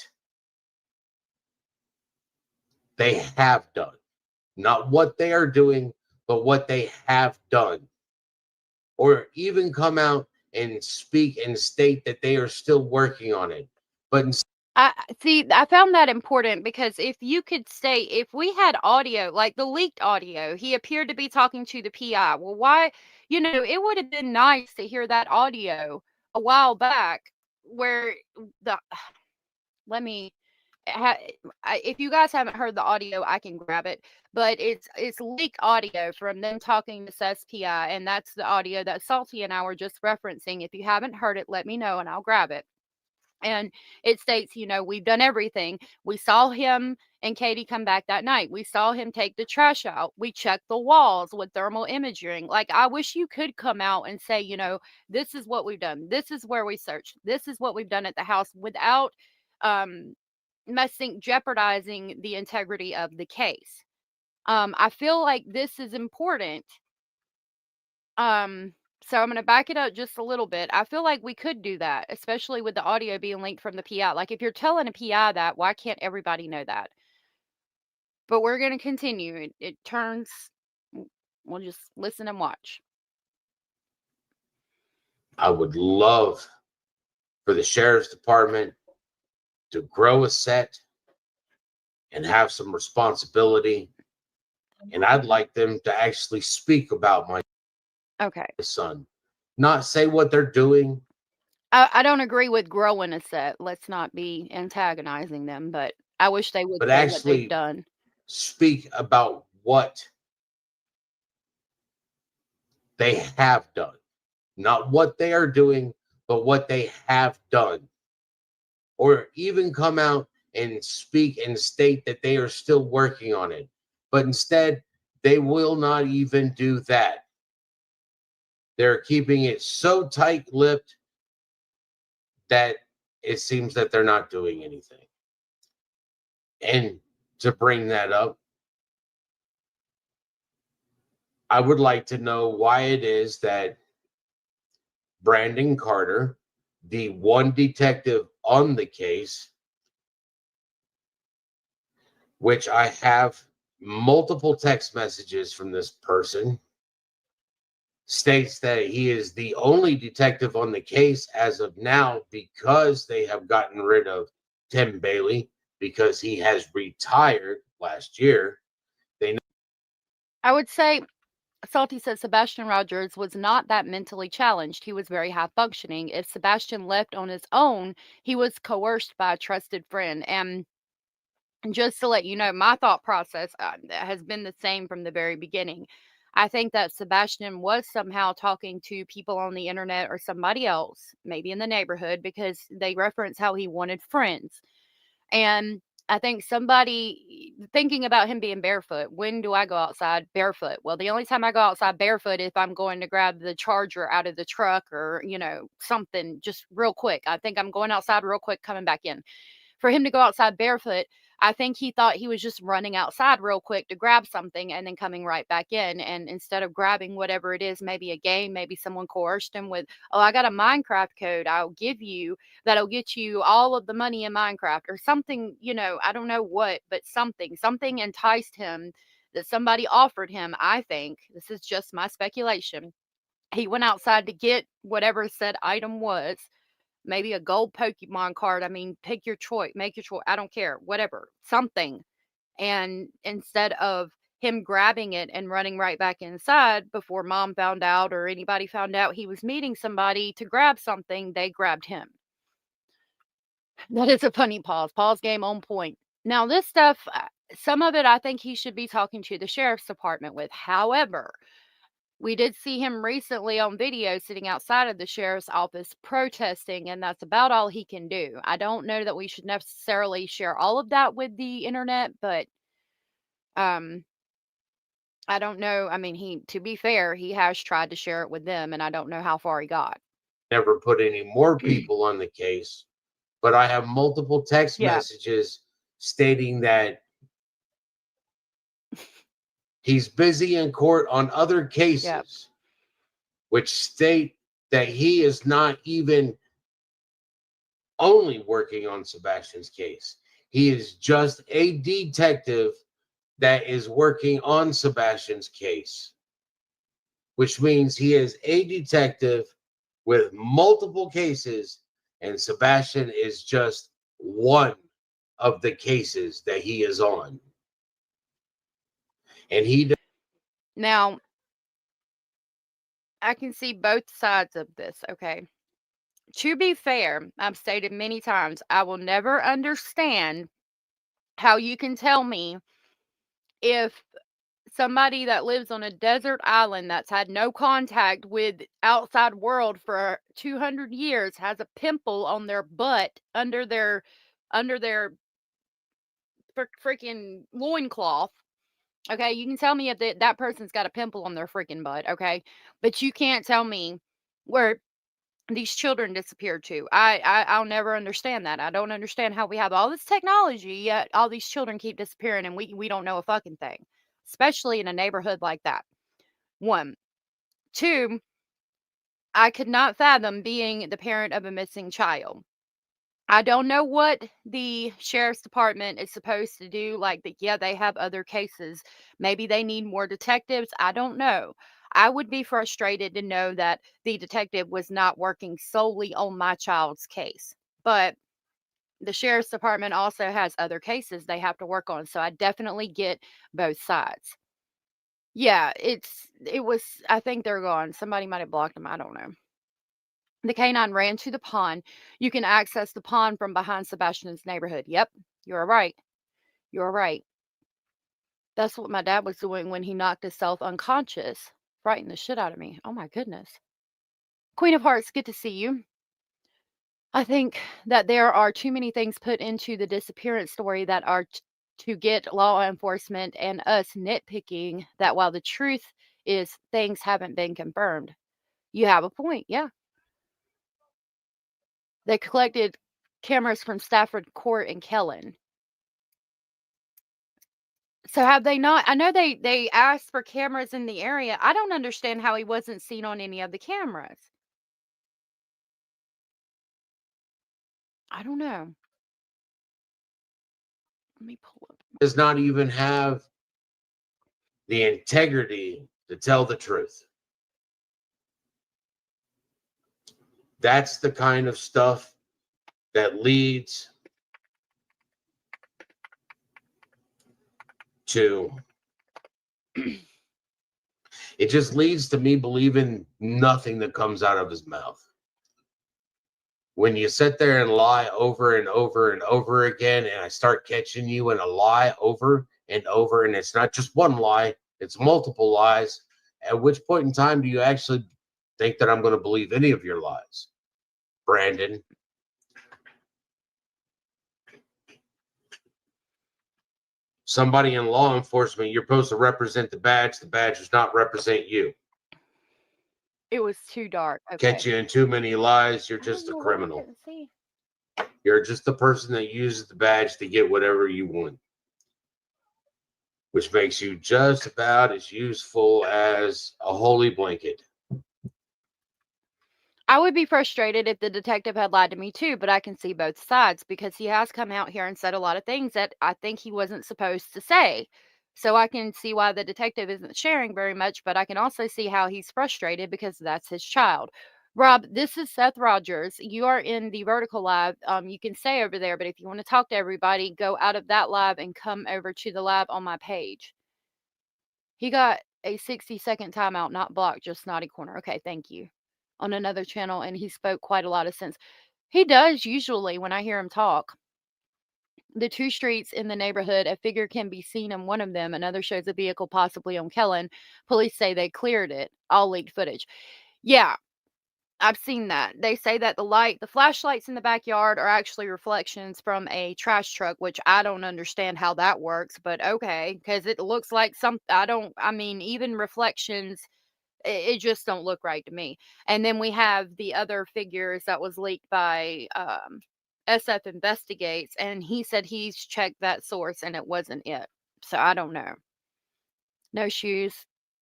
they have done. Not what they are doing, but what they have done. Or even come out and speak and state that they are still working on it. But I see, I found that important because if you could say, if we had audio, like the leaked audio, he appeared to be talking to the PI. Well, why, it would have been nice to hear that audio a while back where the, let me, if you guys haven't heard the audio, I can grab it, but it's leaked audio from them talking to Seth's PI, and that's the audio that Salty and I were just referencing. If you haven't heard it, let me know and I'll grab it. And it states, we've done everything. We saw him and Katie come back that night. We saw him take the trash out. We checked the walls with thermal imaging. Like, I wish you could come out and say, this is what we've done. This is where we searched. This is what we've done at the house without jeopardizing the integrity of the case. I feel like this is important. So I'm going to back it up just a little bit. I feel like we could do that, especially with the audio being linked from the PI. Like, if you're telling a PI that, why can't everybody know that? But we're going to continue. It turns, we'll just listen and watch. I would love for the sheriff's department to grow a set and have some responsibility. And I'd like them to actually speak about my Okay. son. not say what they're doing, I don't agree with growing a set. Let's not be antagonizing them, but I wish they would but say what they've actually done. speak about what they have done. Not what they are doing, but what they have done. Or even come out and speak and state that they are still working on it. But instead, they will not even do that. They're keeping it so tight-lipped that it seems that they're not doing anything. And to bring that up, I would like to know why it is that Brandon Carter, the one detective on the case, which I have multiple text messages from this person, states that he is the only detective on the case as of now because they have gotten rid of Tim Bailey because he has retired last year. I would say Salty says Sebastian Rogers was not that mentally challenged. He was very high functioning. If Sebastian left on his own, he was coerced by a trusted friend. And just to let you know, my thought process has been the same from the very beginning. I think that Sebastian was somehow talking to people on the internet or somebody else, maybe in the neighborhood, because they reference how he wanted friends. And I think somebody thinking about him being barefoot. When do I go outside barefoot? Well, the only time I go outside barefoot if I'm going to grab the charger out of the truck or, something just real quick. I think I'm going outside real quick, coming back in. For him to go outside barefoot, I think he thought he was just running outside real quick to grab something and then coming right back in. And instead of grabbing whatever it is, maybe a game, maybe someone coerced him with, oh, I got a Minecraft code I'll give you that'll get you all of the money in Minecraft or something, I don't know what, but something enticed him that somebody offered him. I think this is just my speculation. He went outside to get whatever said item was, maybe a gold Pokemon card. I mean, pick your choice, make your choice. I don't care, whatever, something. And instead of him grabbing it and running right back inside before mom found out or anybody found out he was meeting somebody to grab something, they grabbed him. That is a funny pause. Pause game on point. Now, this stuff, some of it I think he should be talking to the sheriff's department with. However, we did see him recently on video sitting outside of the sheriff's office protesting, and that's about all he can do. I don't know that we should necessarily share all of that with the internet, but um I don't know. I mean, to be fair, he has tried to share it with them, and I don't know how far he got. Never put any more people on the case, but I have multiple text Yeah. messages stating that he's busy in court on other cases, which state that he is not even only working on Sebastian's case. He is just a detective that is working on Sebastian's case, which means he is a detective with multiple cases, and Sebastian is just one of the cases that he is on. And Now, I can see both sides of this, okay? To be fair, I've stated many times, I will never understand how you can tell me if somebody that lives on a desert island that's had no contact with outside world for 200 years has a pimple on their butt under their freaking loincloth. Okay, you can tell me if that person's got a pimple on their freaking butt, okay? But you can't tell me where these children disappeared to. I'll never understand that. I don't understand how we have all this technology, yet all these children keep disappearing and we don't know a fucking thing, especially in a neighborhood like that. One. Two, I could not fathom being the parent of a missing child. I don't know what the sheriff's department is supposed to do. Like, yeah, they have other cases. Maybe they need more detectives. I don't know. I would be frustrated to know that the detective was not working solely on my child's case. But the sheriff's department also has other cases they have to work on. So I definitely get both sides. Yeah, it was, I think they're gone. Somebody might have blocked them. I don't know. The canine ran to the pond. You can access the pond from behind Sebastian's neighborhood. Yep, you're right. You're right. That's what my dad was doing when he knocked himself unconscious. Frightened the shit out of me. Oh my goodness. Queen of Hearts, good to see you. I think that there are too many things put into the disappearance story that are to get law enforcement and us nitpicking that while the truth is things haven't been confirmed. You have a point, yeah. They collected cameras from Stafford Court and Kellen. So have they not? I know they asked for cameras in the area. I don't understand how he wasn't seen on any of the cameras. I don't know. Let me pull up. Does not even have the integrity to tell the truth. That's the kind of stuff that leads to it just leads to me believing nothing that comes out of his mouth. When you sit there and lie over and over and over again, and I start catching you in a lie over and over, and it's not just one lie, it's multiple lies, at which point in time do you actually think that I'm going to believe any of your lies, Brandon? Somebody in law enforcement, you're supposed to represent the badge does not represent you. It was too dark. Catch Okay. you in too many lies, you're I just a don't know why I criminal. couldn't see. You're just the person that uses the badge to get whatever you want, which makes you just about as useful as a holy blanket. I would be frustrated if the detective had lied to me too, but I can see both sides because he has come out here and said a lot of things that I think he wasn't supposed to say. So I can see why the detective isn't sharing very much, but I can also see how he's frustrated because that's his child. Rob, this is Seth Rogers. You are in the vertical live. You can stay over there, but if you want to talk to everybody, go out of that live and come over to the live on my page. He got a 60-second timeout, not blocked, just naughty corner. Okay, thank you. On another channel, and he spoke quite a lot of sense. He does usually when I hear him talk. The two streets in the neighborhood, a figure can be seen in one of them. Another shows a vehicle possibly on Kellen. Police say they cleared it. All leaked footage. Yeah, I've seen that. They say that the flashlights in the backyard are actually reflections from a trash truck, which I don't understand how that works, but okay, because it looks like even reflections, it just don't look right to me. And then we have the other figures that was leaked by SF Investigates, and he said he's checked that source and it wasn't it. So I don't know. No shoes.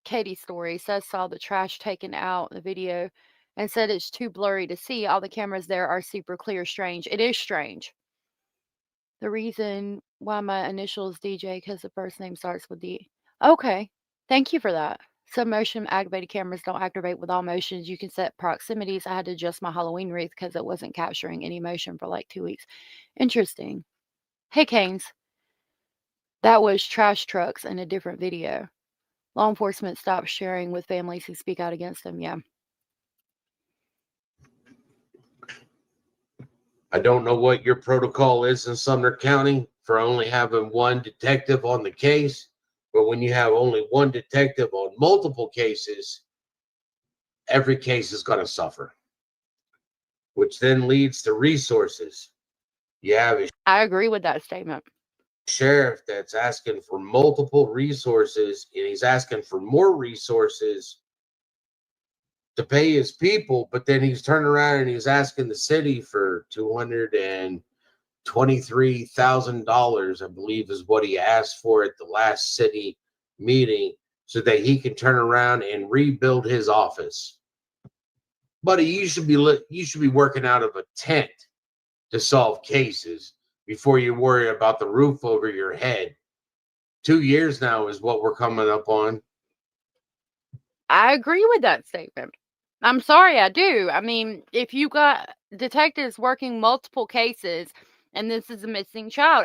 Katie's story says saw the trash taken out in the video and said it's too blurry to see. All the cameras there are super clear. Strange. It is strange. The reason why my initial is DJ because the first name starts with D. Okay. Thank you for that. Some motion activated cameras don't activate with all motions. You can set proximities. I had to adjust my Halloween wreath because it wasn't capturing any motion for like 2 weeks. Interesting. Hey, Canes. That was trash trucks in a different video. Law enforcement stopped sharing with families who speak out against them. Yeah. I don't know what your protocol is in Sumner County for only having one detective on the case, but when you have only one detective on multiple cases, every case is going to suffer, which then leads to resources. You have a I agree with that statement. sheriff that's asking for multiple resources, and he's asking for more resources to pay his people, but then he's turning around and he's asking the city for $223,000, I believe is what he asked for at the last city meeting, so that he can turn around and rebuild his office. Buddy, you should be working out of a tent to solve cases before you worry about the roof over your head. 2 years now is what we're coming up on. I agree with that statement. I'm sorry, I do. I mean, if you got detectives working multiple cases and this is a missing child,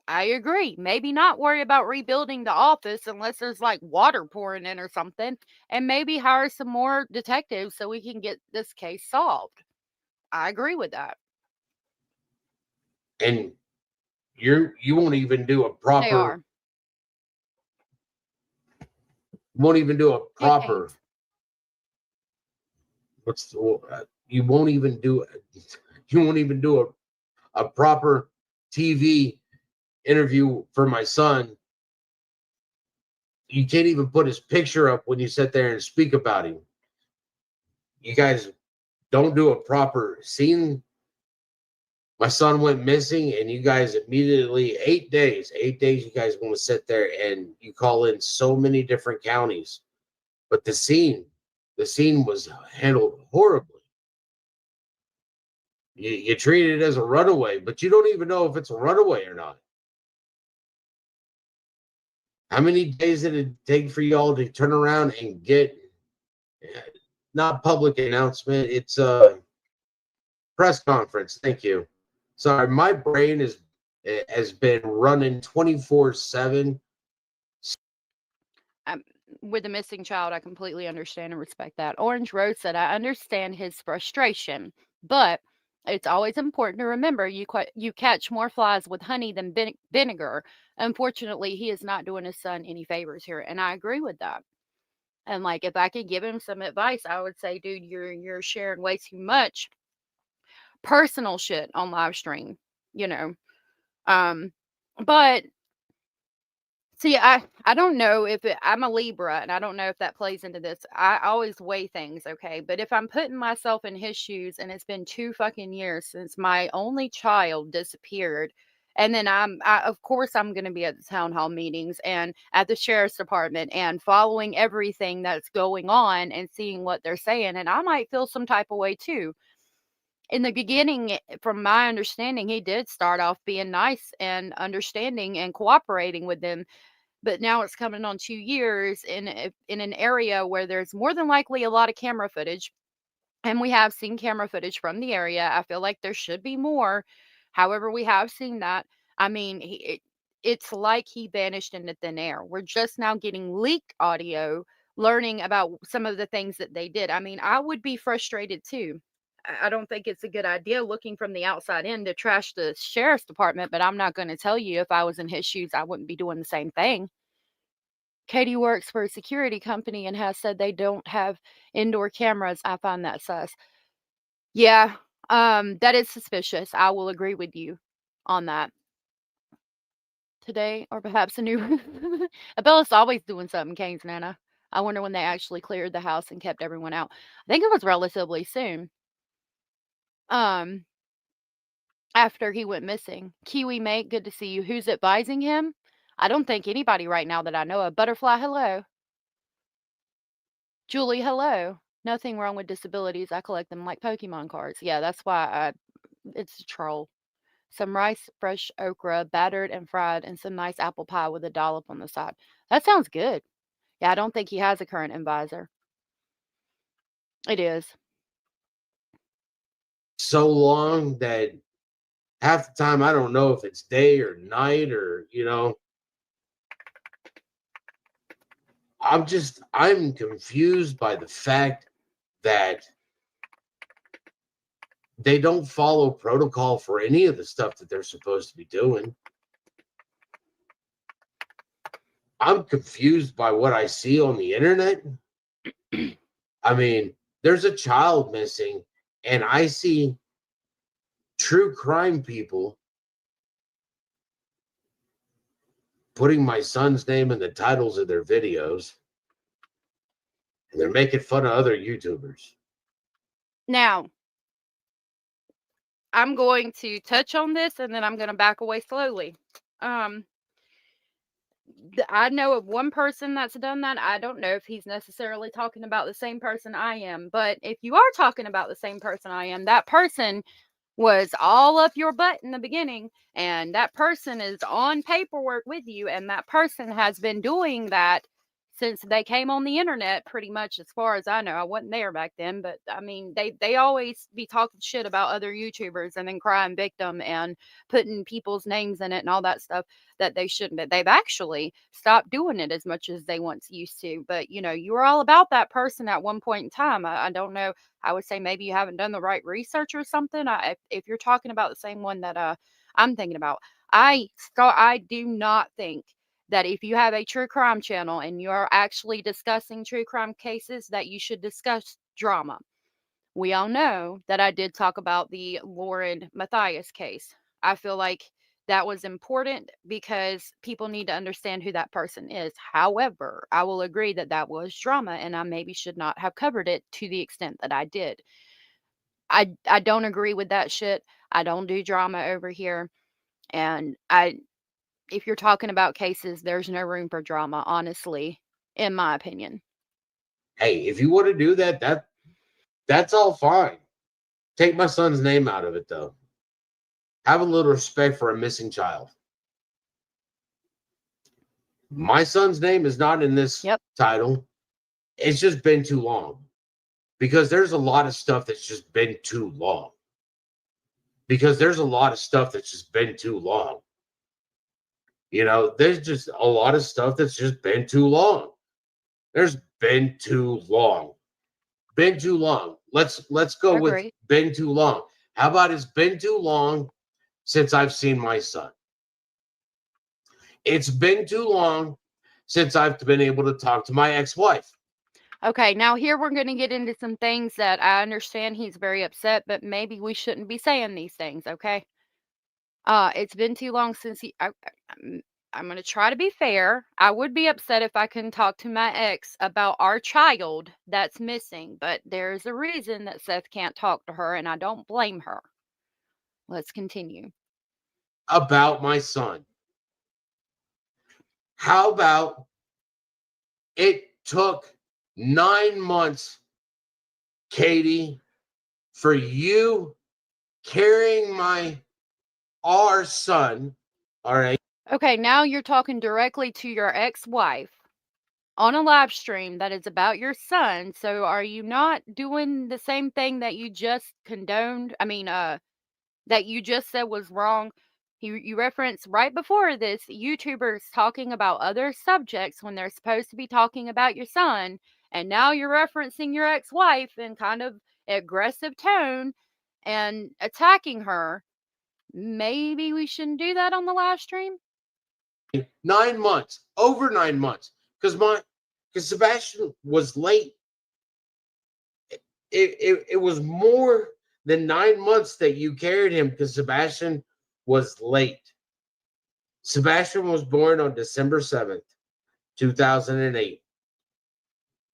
I agree. Maybe not worry about rebuilding the office unless there's like water pouring in or something, and maybe hire some more detectives so we can get this case solved. I agree with that. And you won't even do a They proper are. won't even do a Hey, proper Kate. what's the, you won't even do a proper TV interview for my son. You can't even put his picture up when you sit there and speak about him. You guys don't do a proper scene. My son went missing, and you guys immediately 8 days. 8 days, you guys want to sit there and you call in so many different counties, but the scene was handled horribly. You treat it as a runaway, but you don't even know if it's a runaway or not. How many days did it take for y'all to turn around and get not public announcement? It's a press conference. Thank you. Sorry, my brain has been running 24/7. With the missing child, I completely understand and respect that. Orange Rose said, I understand his frustration, but it's always important to remember you catch more flies with honey than vinegar. Unfortunately, he is not doing his son any favors here, and I agree with that. And like, if I could give him some advice, I would say, dude, you're sharing way too much personal shit on live stream, you know. But see, I don't know if I'm a Libra, and I don't know if that plays into this. I always weigh things, okay? But if I'm putting myself in his shoes, and it's been 2 fucking years since my only child disappeared, and then of course I'm gonna be at the town hall meetings and at the sheriff's department and following everything that's going on and seeing what they're saying, and I might feel some type of way too. In the beginning, from my understanding, he did start off being nice and understanding and cooperating with them, but now it's coming on 2 years in an area where there's more than likely a lot of camera footage, and we have seen camera footage from the area. I feel like there should be more. However, we have seen that. I mean, it's like he vanished into thin air. We're just now getting leaked audio, learning about some of the things that they did. I mean, I would be frustrated too. I don't think it's a good idea looking from the outside in to trash the sheriff's department, but I'm not going to tell you if I was in his shoes, I wouldn't be doing the same thing. Katie works for a security company and has said they don't have indoor cameras. I find that sus. Yeah, that is suspicious. I will agree with you on that. Today, or perhaps a new Abella's always doing something, Kane's Nana. I wonder when they actually cleared the house and kept everyone out. I think it was relatively soon. Um, after he went missing. Kiwi mate, good to see you. Who's advising him? I don't think anybody right now that I know of. Butterfly, hello. Julie, hello. Nothing wrong with disabilities. I collect them like Pokemon cards. Yeah, that's why it's a troll. Some rice, fresh okra, battered and fried, and some nice apple pie with a dollop on the side. That sounds good. Yeah, I don't think he has a current advisor. It is. So long that half the time I don't know if it's day or night or I'm confused by the fact that they don't follow protocol for any of the stuff that they're supposed to be doing. I'm confused by what I see on the internet. I mean, there's a child missing, and I see true crime people putting my son's name in the titles of their videos, and they're making fun of other YouTubers. Now, I'm going to touch on this and then I'm going to back away slowly. I know of one person that's done that. I don't know if he's necessarily talking about the same person I am, but if you are talking about the same person I am, that person was all up your butt in the beginning, and that person is on paperwork with you, and that person has been doing that since they came on the internet, pretty much as far as I know. I wasn't there back then, but I mean, they always be talking shit about other YouTubers and then crying victim and putting people's names in it and all that stuff that they shouldn't. They've actually stopped doing it as much as they once used to. But you were all about that person at one point in time. I don't know. I would say maybe you haven't done the right research or something. If you're talking about the same one that I'm thinking about, I do not think that if you have a true crime channel and you're actually discussing true crime cases, that you should discuss drama. We all know that I did talk about the Lauren Matthias case. I feel like that was important because people need to understand who that person is. However, I will agree that that was drama and I maybe should not have covered it to the extent that I did. I don't agree with that shit. I don't do drama over here. And if you're talking about cases, there's no room for drama, honestly, in my opinion. Hey, if you want to do that's all fine. Take my son's name out of it, though. Have a little respect for a missing child. My son's name is not in this title. It's just been too long. Because there's a lot of stuff that's just been too long. There's just a lot of stuff that's just been too long. There's been too long. Been too long. Let's go with been too long. How about it's been too long since I've seen my son? It's been too long since I've been able to talk to my ex-wife. Okay, now here we're going to get into some things that I understand he's very upset, but maybe we shouldn't be saying these things, okay? It's been too long since I'm going to try to be fair. I would be upset if I couldn't talk to my ex about our child that's missing, but there's a reason that Seth can't talk to her, and I don't blame her. Let's continue. About my son. How about it took 9 months, Katie, for you carrying our son, all right? Okay, now you're talking directly to your ex-wife on a live stream that is about your son. So are you not doing the same thing that you just condoned? I mean, that you just said was wrong. You referenced right before this YouTubers talking about other subjects when they're supposed to be talking about your son, and now you're referencing your ex-wife in kind of aggressive tone and attacking her. Maybe we shouldn't do that on the live stream. 9 months, over 9 months, because Sebastian was late. It was more than 9 months that you carried him because Sebastian was late. Sebastian was born on December 7th, 2008.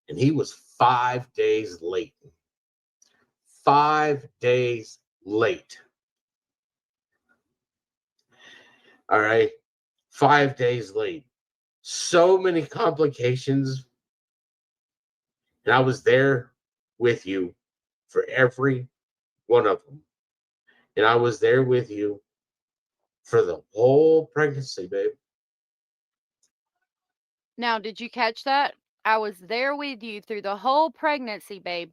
And he was 5 days late. 5 days late. All right. 5 days late. So many complications. And I was there with you for every one of them. And I was there with you for the whole pregnancy, babe. Now, did you catch that? I was there with you through the whole pregnancy, babe.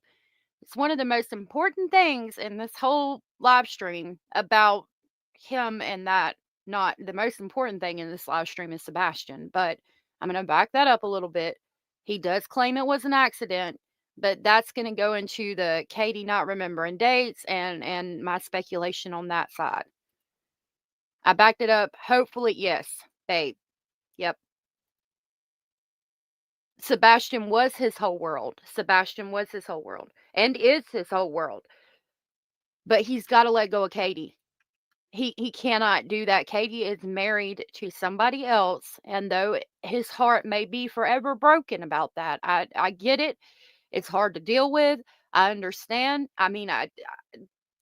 It's one of the most important things in this whole live stream about him, and that not the most important thing in this live stream is Sebastian, but I'm going to back that up a little bit. He does claim it was an accident, but that's going to go into the Katie not remembering dates and my speculation on that side. I backed it up. Hopefully, yes, babe. Yep. Sebastian was his whole world. Sebastian was his whole world and is his whole world. But he's got to let go of Katie. He cannot do that. Katie is married to somebody else, and though his heart may be forever broken about that, I get it. It's hard to deal with. I understand. I mean, I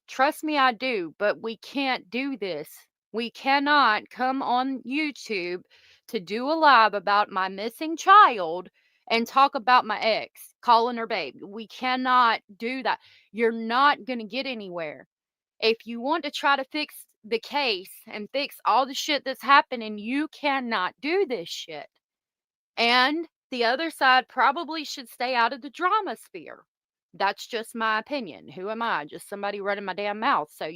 trust me, I do, but we can't do this. We cannot come on YouTube to do a live about my missing child and talk about my ex, calling her babe. We cannot do that. You're not going to get anywhere. If you want to try to fix the case and fix all the shit that's happening, you cannot do this shit. And The other side probably should stay out of the drama sphere. That's just my opinion. Who am I? Just somebody running my damn mouth. So,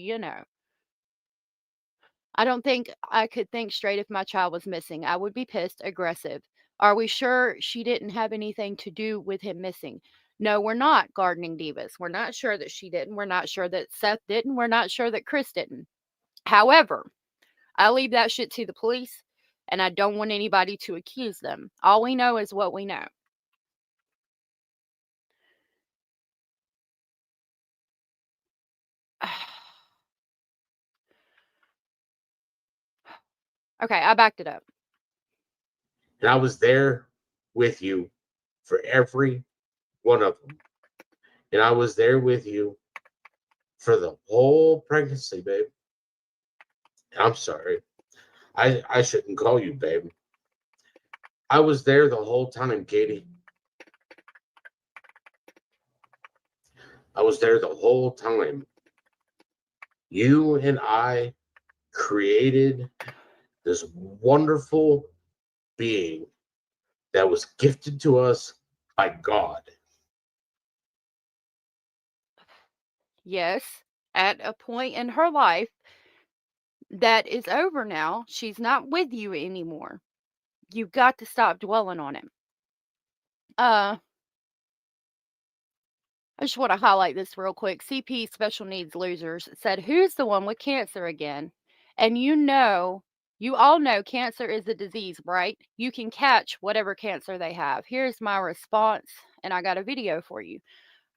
I don't think I could think straight if my child was missing. I would be pissed, aggressive. Are we sure she didn't have anything to do with him missing? No, we're not, gardening divas. We're not sure that she didn't. We're not sure that Seth didn't. We're not sure that Chris didn't. However, I leave that shit to the police, and I don't want anybody to accuse them. All we know is what we know. Okay, I backed it up. And I was there with you for every one of them. And I was there with you for the whole pregnancy, babe. And I'm sorry. I shouldn't call you babe. I was there the whole time, Katie. I was there the whole time. You and I created this wonderful being that was gifted to us by God. Yes, at a point in her life that is over now, she's not with you anymore. You've got to stop dwelling on it. I just want to highlight this real quick. CP Special Needs Losers said, "Who's the one with cancer again?" And you all know cancer is a disease, right? You can catch whatever cancer they have. Here's my response, and I got a video for you.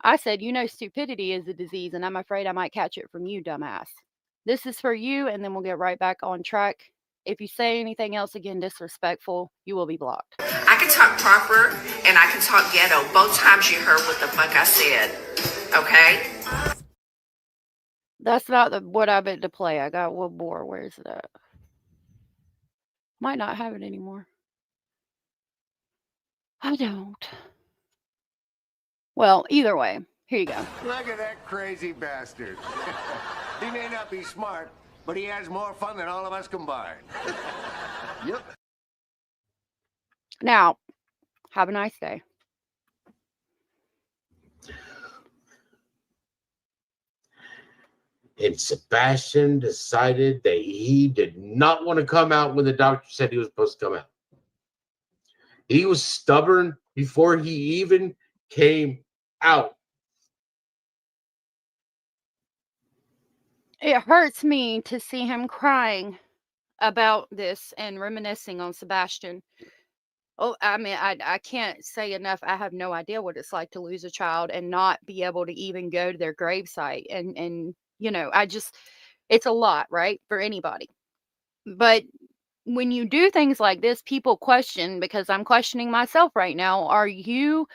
I said, stupidity is a disease, and I'm afraid I might catch it from you, dumbass. This is for you, and then we'll get right back on track. If you say anything else again disrespectful, you will be blocked. I can talk proper and I can talk ghetto. Both times you heard what the fuck I said. Okay? That's not what I meant to play. I got one more. Where is it at? Might not have it anymore. I don't. Well, either way, here you go. Look at that crazy bastard. He may not be smart, but he has more fun than all of us combined. Yep. Now, have a nice day. And Sebastian decided that he did not want to come out when the doctor said he was supposed to come out. He was stubborn before he even came out. It hurts me to see him crying about this and reminiscing on Sebastian. Oh, I mean, I can't say enough. I have no idea what it's like to lose a child and not be able to even go to their gravesite. And it's a lot, right? For anybody. But when you do things like this, people question, because I'm questioning myself right now. Are you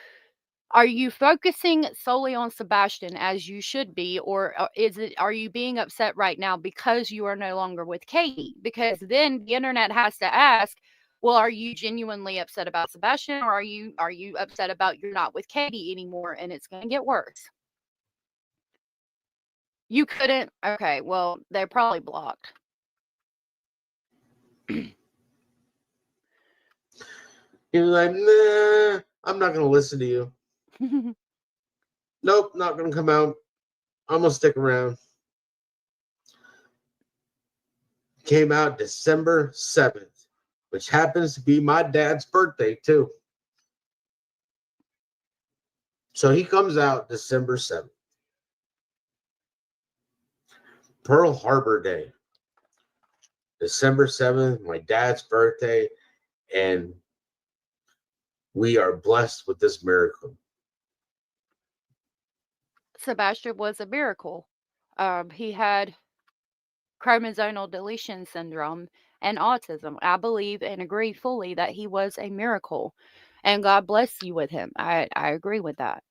focusing solely on Sebastian, as you should be, or are you being upset right now because you are no longer with Katie? Because then the internet has to ask, well, are you genuinely upset about Sebastian, or are you upset about you're not with Katie anymore and it's going to get worse? You couldn't. Okay, well, they're probably blocked. He was like, nah, I'm not going to listen to you. Nope, not going to come out. I'm going to stick around. Came out December 7th, which happens to be my dad's birthday, too. So he comes out December 7th. Pearl Harbor Day. December 7th, my dad's birthday, and we are blessed with this miracle. Sebastian was a miracle. He had chromosomal deletion syndrome and autism. I believe and agree fully that he was a miracle, and God bless you with him. I agree with that.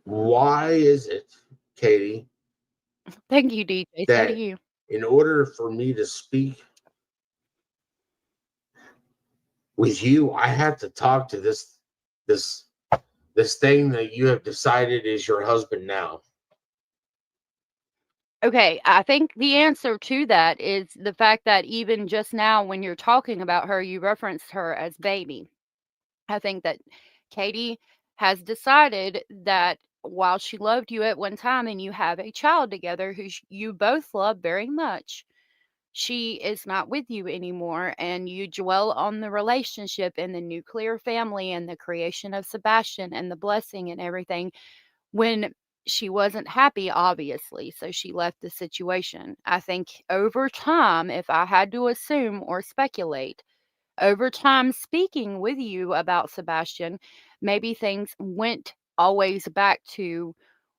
Why is it, Katie? Thank you, DJ. So do you. In order for me to speak with you, I have to talk to this this thing that you have decided is your husband now. Okay, I think the answer to that is the fact that even just now, when you're talking about her, you referenced her as baby. I think that Katie has decided that while she loved you at one time and you have a child together who you both love very much, she is not with you anymore. And you dwell on the relationship and the nuclear family and the creation of Sebastian and the blessing and everything when she wasn't happy, obviously. So she left the situation. I think over time, if I had to assume or speculate, over time speaking with you about Sebastian, maybe things went always back to,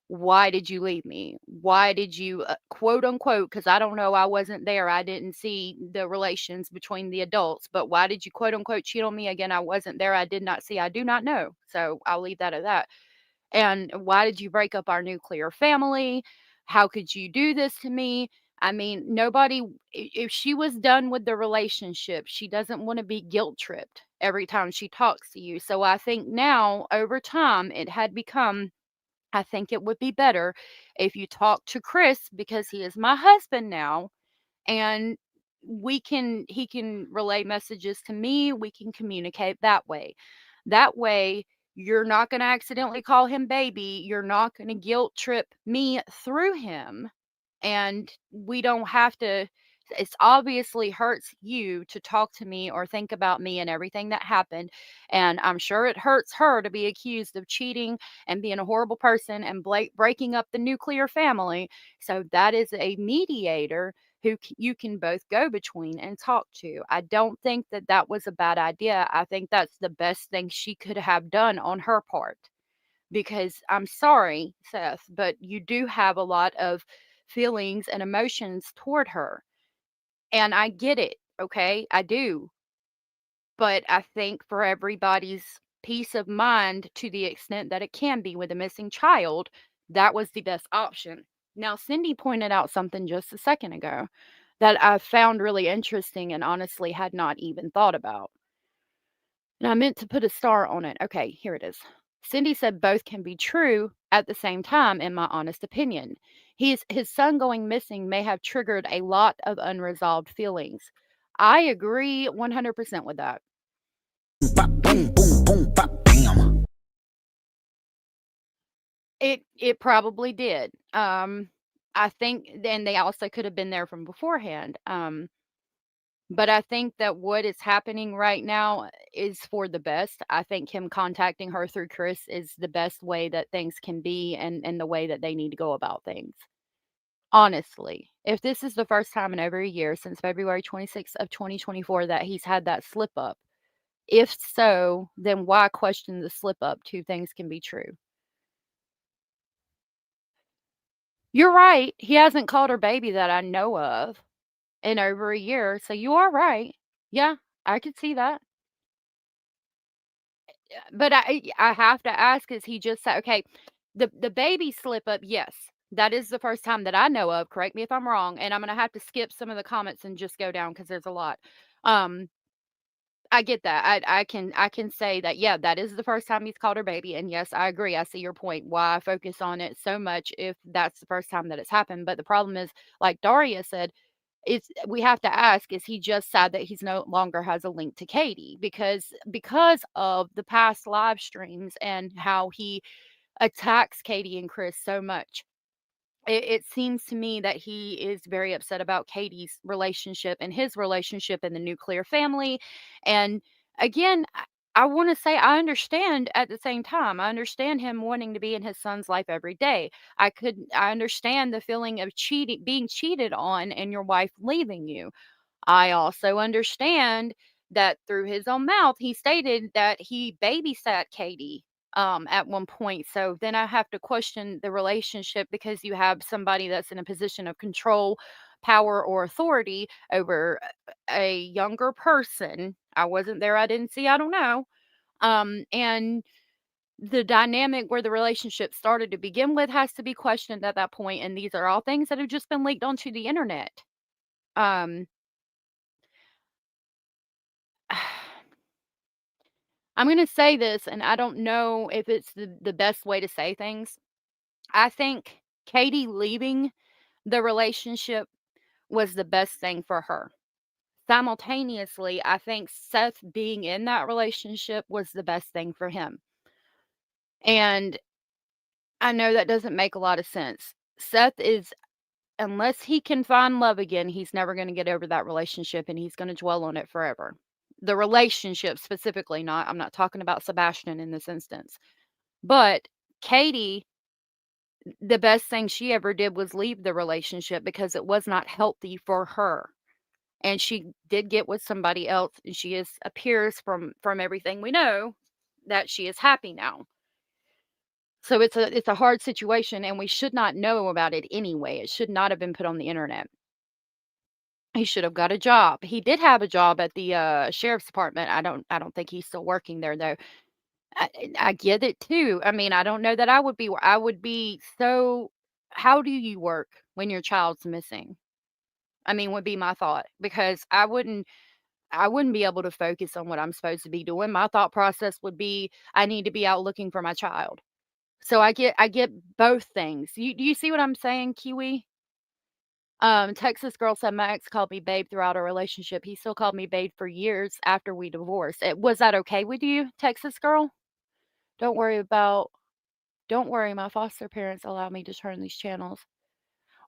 why did you leave me? Why did you, quote unquote, because I don't know, I wasn't there. I didn't see the relations between the adults, but why did you, quote unquote, cheat on me? Again, I wasn't there. I did not see. I do not know. So I'll leave that at that. And why did you break up our nuclear family? How could you do this to me? I mean, nobody, if she was done with the relationship, she doesn't want to be guilt tripped every time she talks to you. So I think now, over time, it had become, I think it would be better if you talk to Chris because he is my husband now, and he can relay messages to me. We can communicate that way. That way, you're not going to accidentally call him baby. You're not going to guilt trip me through him. And we don't have to, it's obviously hurts you to talk to me or think about me and everything that happened. And I'm sure it hurts her to be accused of cheating and being a horrible person and breaking up the nuclear family. So that is a mediator who you can both go between and talk to. I don't think that that was a bad idea. I think that's the best thing she could have done on her part, because I'm sorry, Seth, but you do have a lot of feelings and emotions toward her. And I get it, okay? I do. But I think for everybody's peace of mind, to the extent that it can be with a missing child, that was the best option. Now, Cindy pointed out something just a second ago that I found really interesting and honestly had not even thought about. And I meant to put a star on it. Okay, here it is. Cindy said both can be true at the same time, in my honest opinion. His son going missing may have triggered a lot of unresolved feelings. I agree 100% with that. Bop, boom, boom, boom, bop, bam. It probably did. I think then they also could have been there from beforehand. But I think that what is happening right now is for the best. I think him contacting her through Chris is the best way that things can be, and the way that they need to go about things. Honestly, if this is the first time in over a year since February 26th of 2024 that he's had that slip up, if so, then why question the slip up? Two things can be true. You're right. He hasn't called her baby that I know of in over a year. So you are right. Yeah, I could see that. But I have to ask, is he just said, okay, the baby slip up, yes. That is the first time that I know of. Correct me if I'm wrong. And I'm gonna have to skip some of the comments and just go down because there's a lot. Um, I get that. I can say that, yeah, that is the first time he's called her baby. And yes, I agree. I see your point. Why focus on it so much if that's the first time that it's happened? But the problem is, like Daria said, it's we have to ask, is he just sad that he's no longer has a link to Katie? Because of the past live streams and how he attacks Katie and Chris so much. It seems to me that he is very upset about Katie's relationship and his relationship in the nuclear family. And again, I want to say I understand at the same time. I understand him wanting to be in his son's life every day. I understand the feeling of being cheated on and your wife leaving you. I also understand that through his own mouth, he stated that he babysat Katie at one point. So then I have to question the relationship because you have somebody that's in a position of control, power, or authority over a younger person. I wasn't there. I didn't see. I don't know. And the dynamic where the relationship started to begin with has to be questioned at that point. And these are all things that have just been leaked onto the internet. Um, I'm going to say this, and I don't know if it's the best way to say things. I think Katie leaving the relationship was the best thing for her. Simultaneously, I think Seth being in that relationship was the best thing for him. And I know that doesn't make a lot of sense. Seth is, unless he can find love again, he's never going to get over that relationship and he's going to dwell on it forever. The relationship specifically, I'm not talking about Sebastian in this instance. But Katie, the best thing she ever did was leave the relationship because it was not healthy for her. And she did get with somebody else, and she appears from everything we know that she is happy now. So it's a hard situation, and we should not know about it anyway. It should not have been put on the internet. He should have got a job. He did have a job at the sheriff's department. I don't think he's still working there though. I get it too. I mean, I don't know that I would be. I would be so. How do you work when your child's missing? I mean, would be my thought, because I wouldn't be able to focus on what I'm supposed to be doing. My thought process would be, I need to be out looking for my child. So I get both things. Do you see what I'm saying, Kiwi? Texas girl said my ex called me babe throughout our relationship. He still called me babe for years after we divorced. Was that okay with you, Texas girl? Don't worry about don't worry, my foster parents allow me to turn these channels.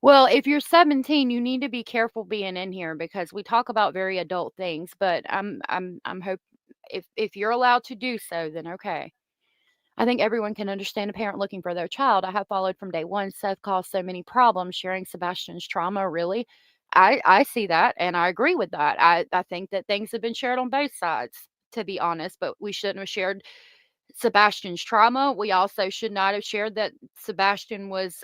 Well, if you're 17, you need to be careful being in here because we talk about very adult things, but I'm hope if you're allowed to do so, then okay. I think everyone can understand a parent looking for their child. I have followed from day one. Seth caused so many problems sharing Sebastian's trauma. Really, I see that and I agree with that. I think that things have been shared on both sides, to be honest, but we shouldn't have shared Sebastian's trauma. We also should not have shared that Sebastian was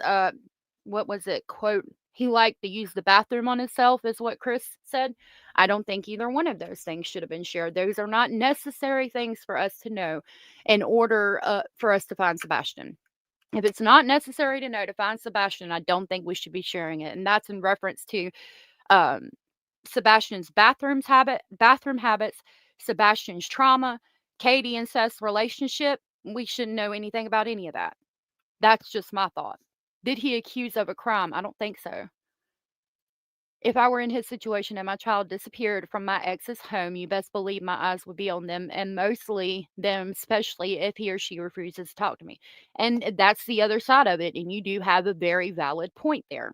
what was it? Quote, he liked to use the bathroom on himself, is what Chris said. I don't think either one of those things should have been shared. Those are not necessary things for us to know in order for us to find Sebastian. If it's not necessary to know to find Sebastian, I don't think we should be sharing it. And that's in reference to um, Sebastian's bathroom habits, Sebastian's trauma, Katie and Seth's relationship. We shouldn't know anything about any of that. That's just my thought. Did he accuse of a crime? I don't think so. If I were in his situation and my child disappeared from my ex's home, you best believe my eyes would be on them, and mostly them, especially if he or she refuses to talk to me. And that's the other side of it. And you do have a very valid point there.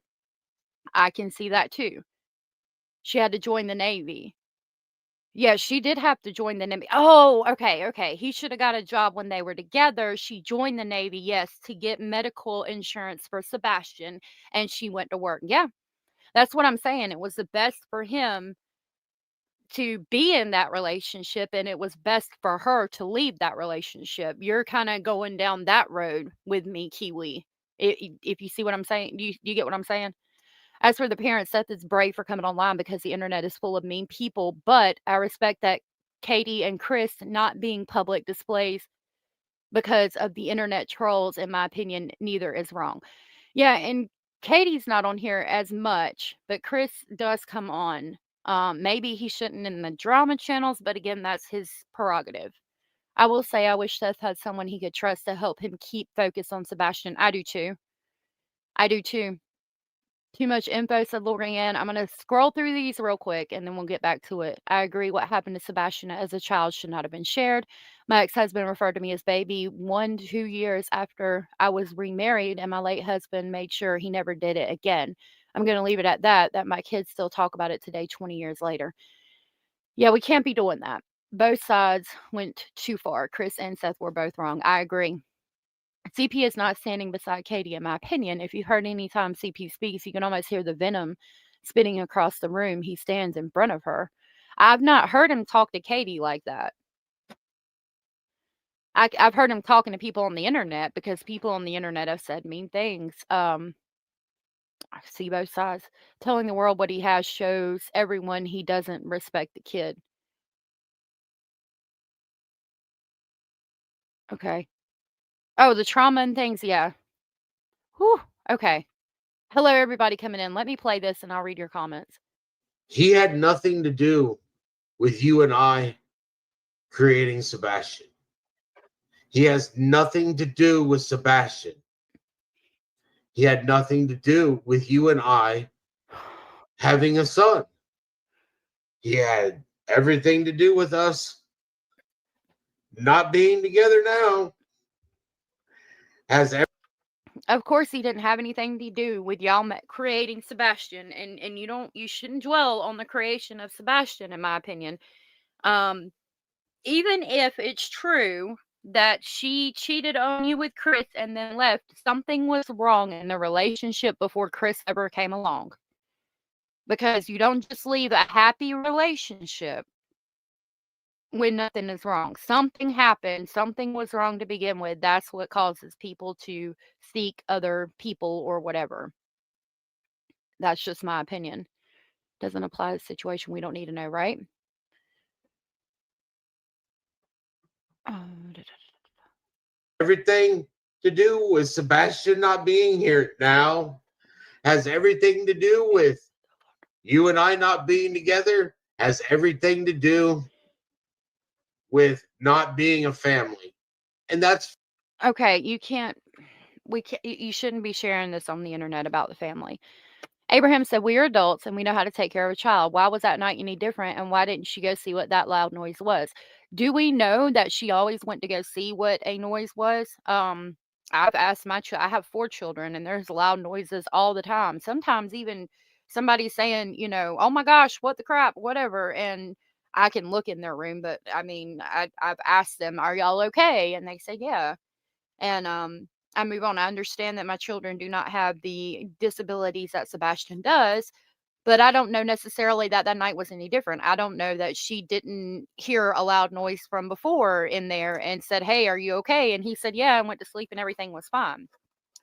I can see that too. She had to join the Navy. Yeah, she did have to join the Navy. Oh, okay. He should have got a job when they were together. She joined the Navy, yes, to get medical insurance for Sebastian, and she went to work. Yeah, that's what I'm saying. It was the best for him to be in that relationship, and it was best for her to leave that relationship. You're kind of going down that road with me, Kiwi. If you see what I'm saying, do you get what I'm saying? As for the parents, Seth is brave for coming online because the internet is full of mean people, but I respect that Katie and Chris not being public displays because of the internet trolls. In my opinion, neither is wrong. Yeah, and Katie's not on here as much, but Chris does come on. Maybe he shouldn't in the drama channels, but again, that's his prerogative. I will say I wish Seth had someone he could trust to help him keep focus on Sebastian. I do too. I do too. Too much info, said Lorianne. I'm going to scroll through these real quick and then we'll get back to it. I agree. What happened to Sebastian as a child should not have been shared. My ex-husband referred to me as baby 1-2 years after I was remarried, and my late husband made sure he never did it again. I'm going to leave it at that my kids still talk about it today, 20 years later. Yeah, we can't be doing that. Both sides went too far. Chris and Seth were both wrong. I agree. CP is not standing beside Katie, in my opinion. If you heard any time CP speaks, you can almost hear the venom spitting across the room. He stands in front of her. I've not heard him talk to Katie like that. I've heard him talking to people on the internet because people on the internet have said mean things. I see both sides. Telling the world what he has shows everyone he doesn't respect the kid. Okay. Oh, the trauma and things. Yeah. Whew. Okay. Hello, everybody coming in. Let me play this and I'll read your comments. He had nothing to do with you and I creating Sebastian. He has nothing to do with Sebastian. He had nothing to do with you and I having a son. He had everything to do with us not being together now. Of course, he didn't have anything to do with y'all creating Sebastian, and you shouldn't dwell on the creation of Sebastian, in my opinion. Um, Even if it's true that she cheated on you with Chris and then left, something was wrong in the relationship before Chris ever came along. Because you don't just leave a happy relationship when nothing is wrong. Something happened, something was wrong to begin with. That's what causes people to seek other people or whatever. That's just my opinion. Doesn't apply to the situation. We don't need to know, right? Oh, Everything to do with Sebastian not being here now. Has everything to do with you and I not being together. Has everything to do with not being a family. And that's okay, you can't. You shouldn't be sharing this on the internet about the family. Abraham said, "We are adults and we know how to take care of a child. Why was that night any different? And why didn't she go see what that loud noise was?" Do we know that she always went to go see what a noise was? I've asked I have 4 children and there's loud noises all the time. Sometimes even somebody saying, "Oh my gosh, what the crap," whatever. And I can look in their room, but I mean, I've asked them, "Are y'all okay?" And they say, "Yeah." And I move on. I understand that my children do not have the disabilities that Sebastian does, but I don't know necessarily that that night was any different. I don't know that she didn't hear a loud noise from before in there and said, "Hey, are you okay?" And he said, "Yeah," and went to sleep and everything was fine.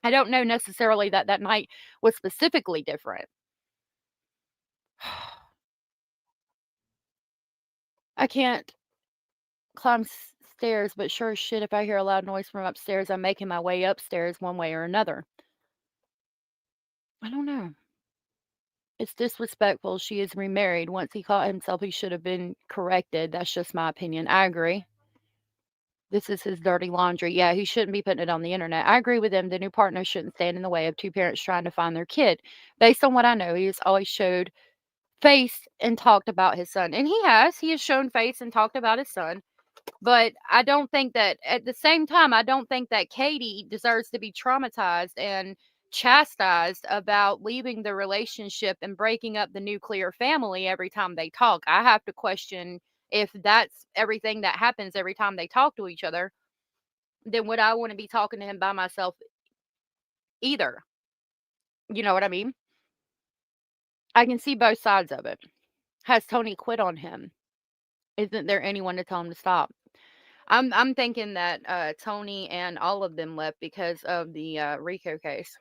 I don't know necessarily that that night was specifically different. I can't climb stairs, but sure as shit, if I hear a loud noise from upstairs, I'm making my way upstairs one way or another. I don't know. It's disrespectful. She is remarried. Once he caught himself, he should have been corrected. That's just my opinion. I agree. This is his dirty laundry. Yeah, he shouldn't be putting it on the internet. I agree with him. The new partner shouldn't stand in the way of 2 parents trying to find their kid. Based on what I know, he has always showed face and talked about his son. And he has. He has shown face and talked about his son. But I don't think that at the same time, I don't think that Katie deserves to be traumatized and chastised about leaving the relationship and breaking up the nuclear family every time they talk. I have to question if that's everything that happens every time they talk to each other, then would I want to be talking to him by myself either? You know what I mean? I can see both sides of it. Has Tony quit on him? Isn't there anyone to tell him to stop? I'm thinking that Tony and all of them left because of the Rico case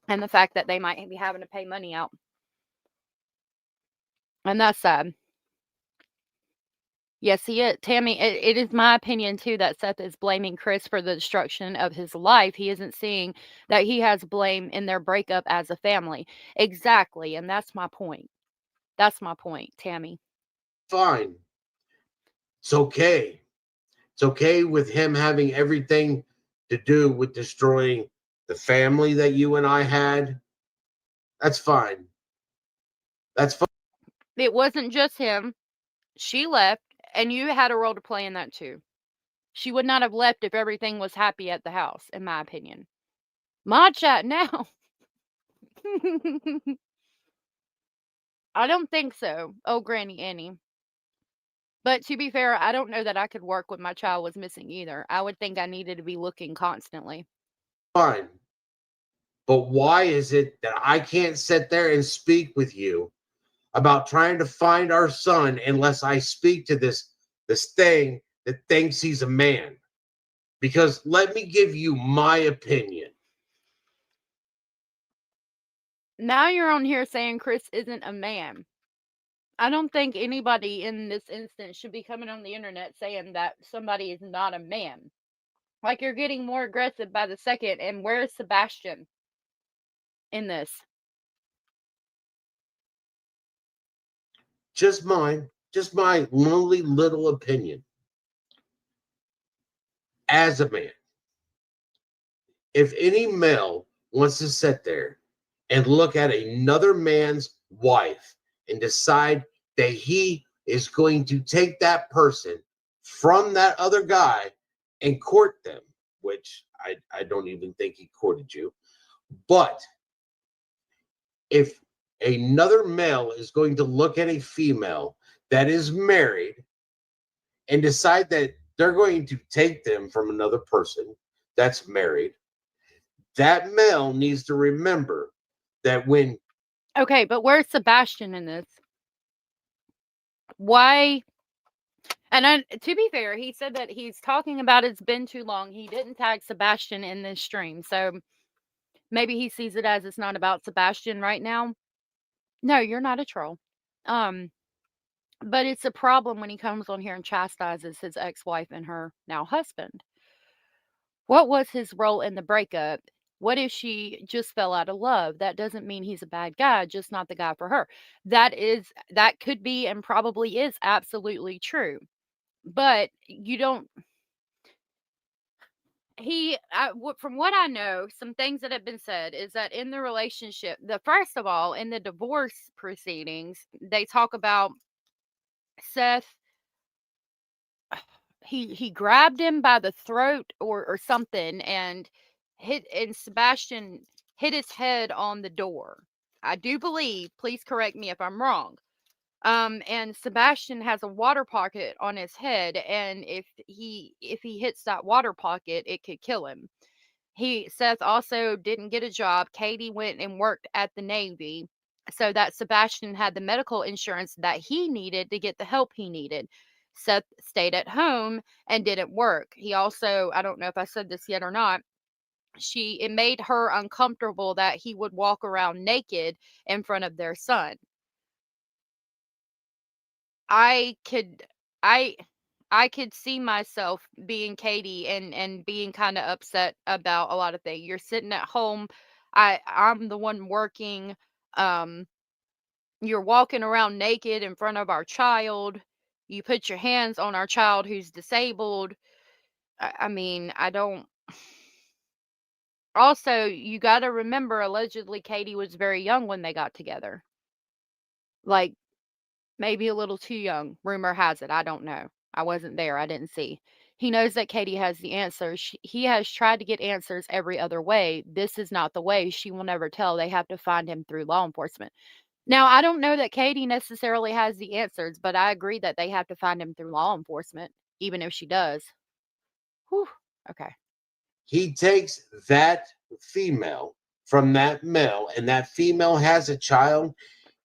and the fact that they might be having to pay money out, and that's sad. Yes, he is. Tammy, it is my opinion too that Seth is blaming Chris for the destruction of his life. He isn't seeing that he has blame in their breakup as a family. Exactly, and that's my point. That's my point, Tammy. fine. It's okay. It's okay with him having everything to do with destroying the family that you and I had. That's fine. That's fine. It wasn't just him. She left, and you had a role to play in that too. She would not have left if everything was happy at the house, in my opinion. Mod chat now. I don't think so. Oh, Granny Annie. But to be fair, I don't know that I could work when my child was missing either. I would think I needed to be looking constantly. Fine. But why is it that I can't sit there and speak with you about trying to find our son unless I speak to this thing that thinks he's a man? Because let me give you my opinion. Now you're on here saying Chris isn't a man. I don't think anybody in this instance should be coming on the internet saying that somebody is not a man. Like, you're getting more aggressive by the second, and where's Sebastian in this? Just my lonely little opinion. as a man, if any male wants to sit there and look at another man's wife and decide that he is going to take that person from that other guy and court them, which I don't even think he courted you. But if another male is going to look at a female that is married and decide that they're going to take them from another person that's married, that male needs to remember that when Okay, but where's Sebastian in this? Why? And to be fair, he said that he's talking about it's been too long. He didn't tag Sebastian in this stream. So maybe he sees it as it's not about Sebastian right now. No, you're not a troll. But it's a problem when he comes on here and chastises his ex-wife and her now husband. What was his role in the breakup? What if she just fell out of love? That doesn't mean he's a bad guy, just not the guy for her. That could be and probably is absolutely true. But you don't from what I know, some things that have been said is that in the relationship, first of all, in the divorce proceedings, they talk about Seth. He grabbed him by the throat or something and Sebastian hit his head on the door. I do believe, please correct me if I'm wrong. And Sebastian has a water pocket on his head, and if he hits that water pocket, it could kill him. Seth also didn't get a job. Katie went and worked at the Navy so that Sebastian had the medical insurance that he needed to get the help he needed. Seth stayed at home and didn't work. He also, I don't know if I said this yet or not, it made her uncomfortable that he would walk around naked in front of their son. I could see myself being Katie and being kind of upset about a lot of things. You're sitting at home. I'm the one working. You're walking around naked in front of our child. You put your hands on our child who's disabled. I mean, I don't. Also, you got to remember, allegedly, Katie was very young when they got together. Like, maybe a little too young. Rumor has it. I don't know. I wasn't there. I didn't see. He knows that Katie has the answers. He has tried to get answers every other way. This is not the way. She will never tell. They have to find him through law enforcement. Now, I don't know that Katie necessarily has the answers, but I agree that they have to find him through law enforcement, even if she does. Whew. Okay. he takes that female from that male and that female has a child,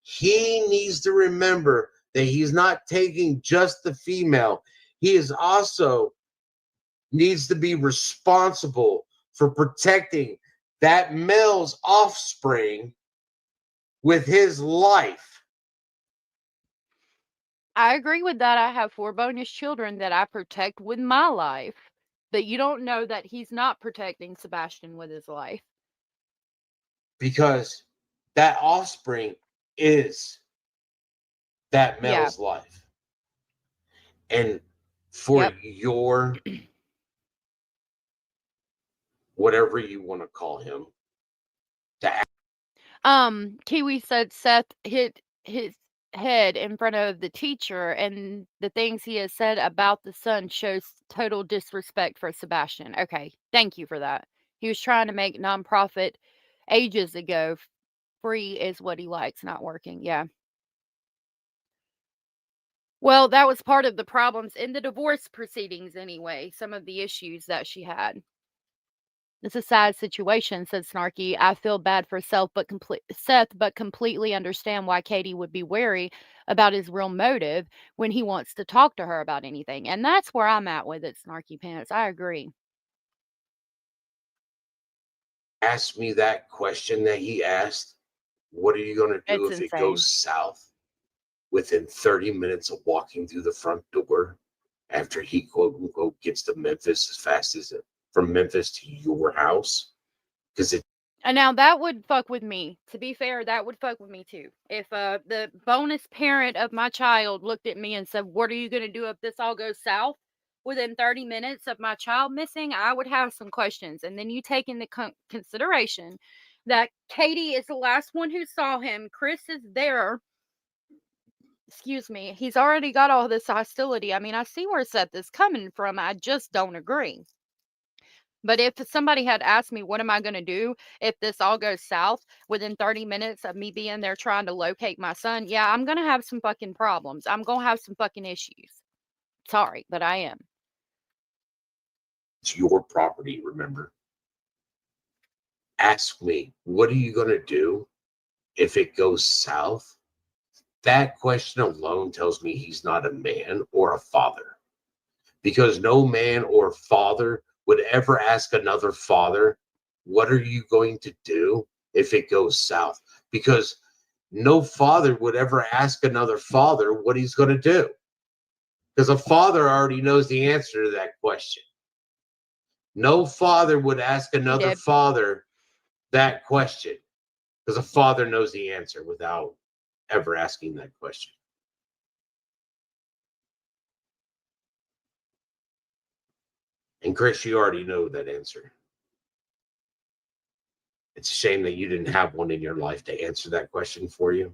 he needs to remember that he's not taking just the female. He is also needs to be responsible for protecting that male's offspring with his life. I agree with that. I have 4 bonus children that I protect with my life. But you don't know that he's not protecting Sebastian with his life. Because that offspring is that male's life. And for your whatever you want to call him, Kiwi said Seth hit his head in front of the teacher, and the things he has said about the son shows total disrespect for Sebastian. Okay, thank you for that. He was trying to make nonprofit ages ago. Free is what he likes, not working. Yeah. Well, that was part of the problems in the divorce proceedings anyway, some of the issues that she had. It's a sad situation, said Snarky. I feel bad for Seth, but completely understand why Katie would be wary about his real motive when he wants to talk to her about anything. And that's where I'm at with it, Snarky Pants. I agree. ask me that question that he asked, what are you going to do It's if insane. it goes south within 30 minutes of walking through the front door after he quote unquote gets to Memphis as fast as from Memphis to your house? Because And now that would fuck with me. To be fair, that would fuck with me too. If the bonus parent of my child looked at me and said, "What are you going to do if this all goes south?" within 30 minutes of my child missing, I would have some questions. And then you take into consideration that Katie is the last one who saw him. Chris is there. Excuse me. He's already got all this hostility. I mean, I see where Seth is coming from. I just don't agree. But if somebody had asked me, what am I going to do if this all goes south within 30 minutes of me being there trying to locate my son? Yeah, I'm going to have some fucking problems. I'm going to have some fucking issues. Sorry, but I am. It's your property, remember? Ask me, what are you going to do if it goes south? That question alone tells me he's not a man or a father. Because no man or father would ever ask another father, what are you going to do if it goes south? Because no father would ever ask another father what he's going to do. Because a father already knows the answer to that question. No father would ask another father that question because a father knows the answer without ever asking that question. And Chris, you already know that answer. It's a shame that you didn't have one in your life to answer that question for you.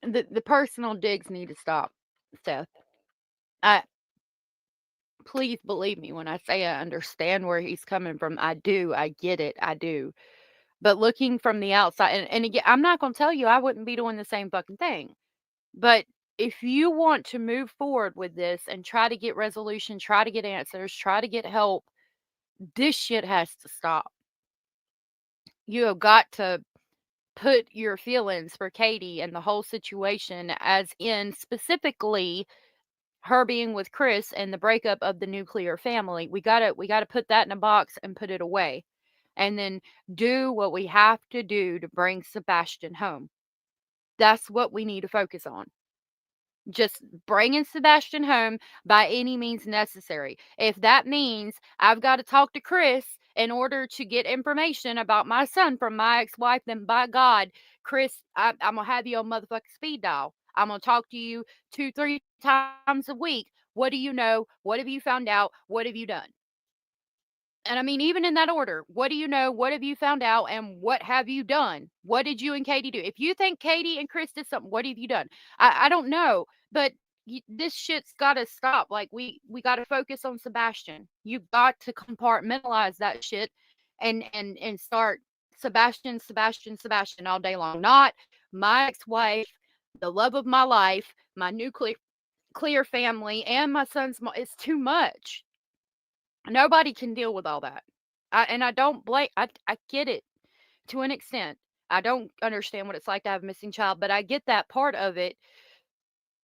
The personal digs need to stop, Seth. Please believe me when I say I understand where he's coming from. I do. I get it. I do. But looking from the outside, and again, I'm not going to tell you I wouldn't be doing the same fucking thing. But if you want to move forward with this and try to get resolution, try to get answers, try to get help, this shit has to stop. You have got to put your feelings for Katie and the whole situation as in specifically her being with Chris and the breakup of the nuclear family. We gotta put that in a box and put it away. And then do what we have to do to bring Sebastian home. That's what we need to focus on. Just bringing Sebastian home by any means necessary. If that means I've got to talk to Chris in order to get information about my son from my ex-wife, then by God, Chris, I'm going to have you on motherfucking speed dial. I'm going to talk to you 2-3 times a week. What do you know? What have you found out? What have you done? And I mean, even in that order, what do you know? What have you found out? And what have you done? What did you and Katie do? If you think Katie and Chris did something, what have you done? I don't know, but this shit's got to stop. Like we got to focus on Sebastian. You got to compartmentalize that shit and start Sebastian, Sebastian, Sebastian all day long. Not my ex-wife, the love of my life, my nuclear clear family, and my son's mom. It's too much. Nobody can deal with all that. I don't blame, I get it to an extent. I don't understand what it's like to have a missing child, but I get that part of it,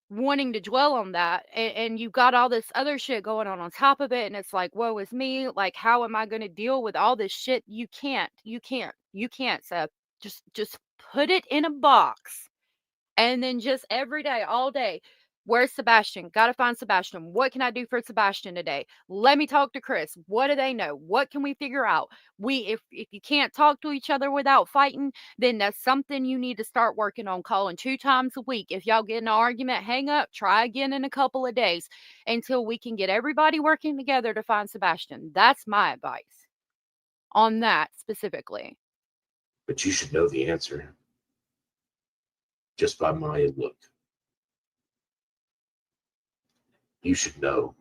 wanting to dwell on that. And you've got all this other shit going on top of it. And it's like, woe is me. Like, how am I going to deal with all this shit? You can't, Seth. Just put it in a box. And then just every day, all day, where's Sebastian? Got to find Sebastian. What can I do for Sebastian today? Let me talk to Chris. What do they know? What can we figure out? If you can't talk to each other without fighting, then that's something you need to start working on. Calling 2 times a week. If y'all get in an argument, hang up. Try again in a couple of days until we can get everybody working together to find Sebastian. That's my advice on that specifically. But you should know the answer just by my look. You should know.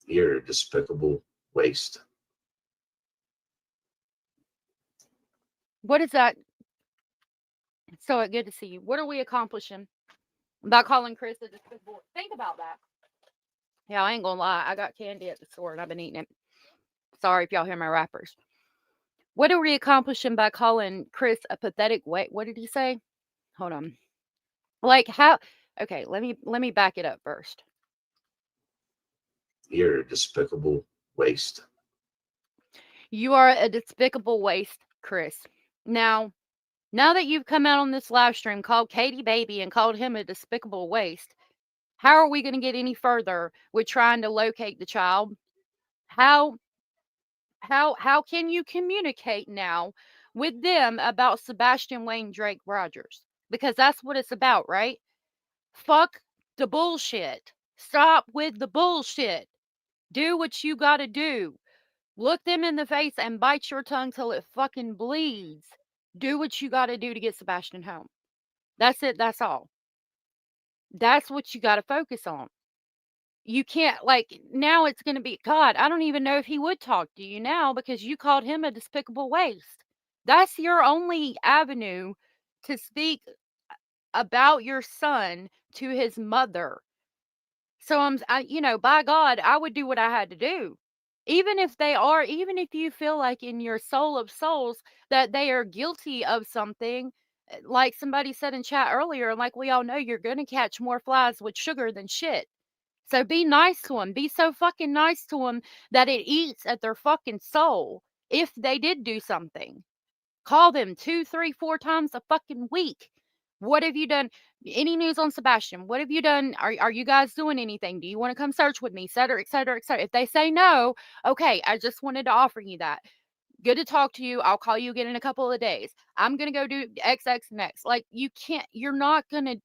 You're a despicable waste. What is that? So good to see you. What are we accomplishing by calling Chris a despicable? Think about that. Yeah, I ain't gonna lie. I got candy at the store and I've been eating it. Sorry if y'all hear my wrappers. What are we accomplishing by calling Chris a pathetic wait? What did he say? Hold on. Like how? Okay, let me back it up first. You're a despicable waste. You are a despicable waste, Chris. Now that you've come out on this live stream, called Katie baby and called him a despicable waste, how are we going to get any further with trying to locate the child? How can you communicate now with them about Sebastian Wayne Drake Rogers? Because that's what it's about, right? Fuck the bullshit. Stop with the bullshit. Do what you gotta do. Look them in the face and bite your tongue till it fucking bleeds. Do what you gotta do to get Sebastian home. That's it. That's all. That's what you gotta focus on. You can't, like, now it's gonna be, God, I don't even know if he would talk to you now because you called him a despicable waste. That's your only avenue to speak about your son to his mother. So by God, I would do what I had to do. Even if you feel like in your soul of souls that they are guilty of something, like somebody said in chat earlier, and like we all know, you're going to catch more flies with sugar than shit. So be nice to them. Be so fucking nice to them that it eats at their fucking soul if they did do something. Call them 2, 3, 4 times a fucking week. What have you done? Any news on Sebastian? What have you done? Are you guys doing anything? Do you want to come search with me? Et cetera, et cetera, et cetera. If they say no, okay, I just wanted to offer you that. Good to talk to you. I'll call you again in a couple of days. I'm gonna go do XX next. Like, you can't. You're not gonna.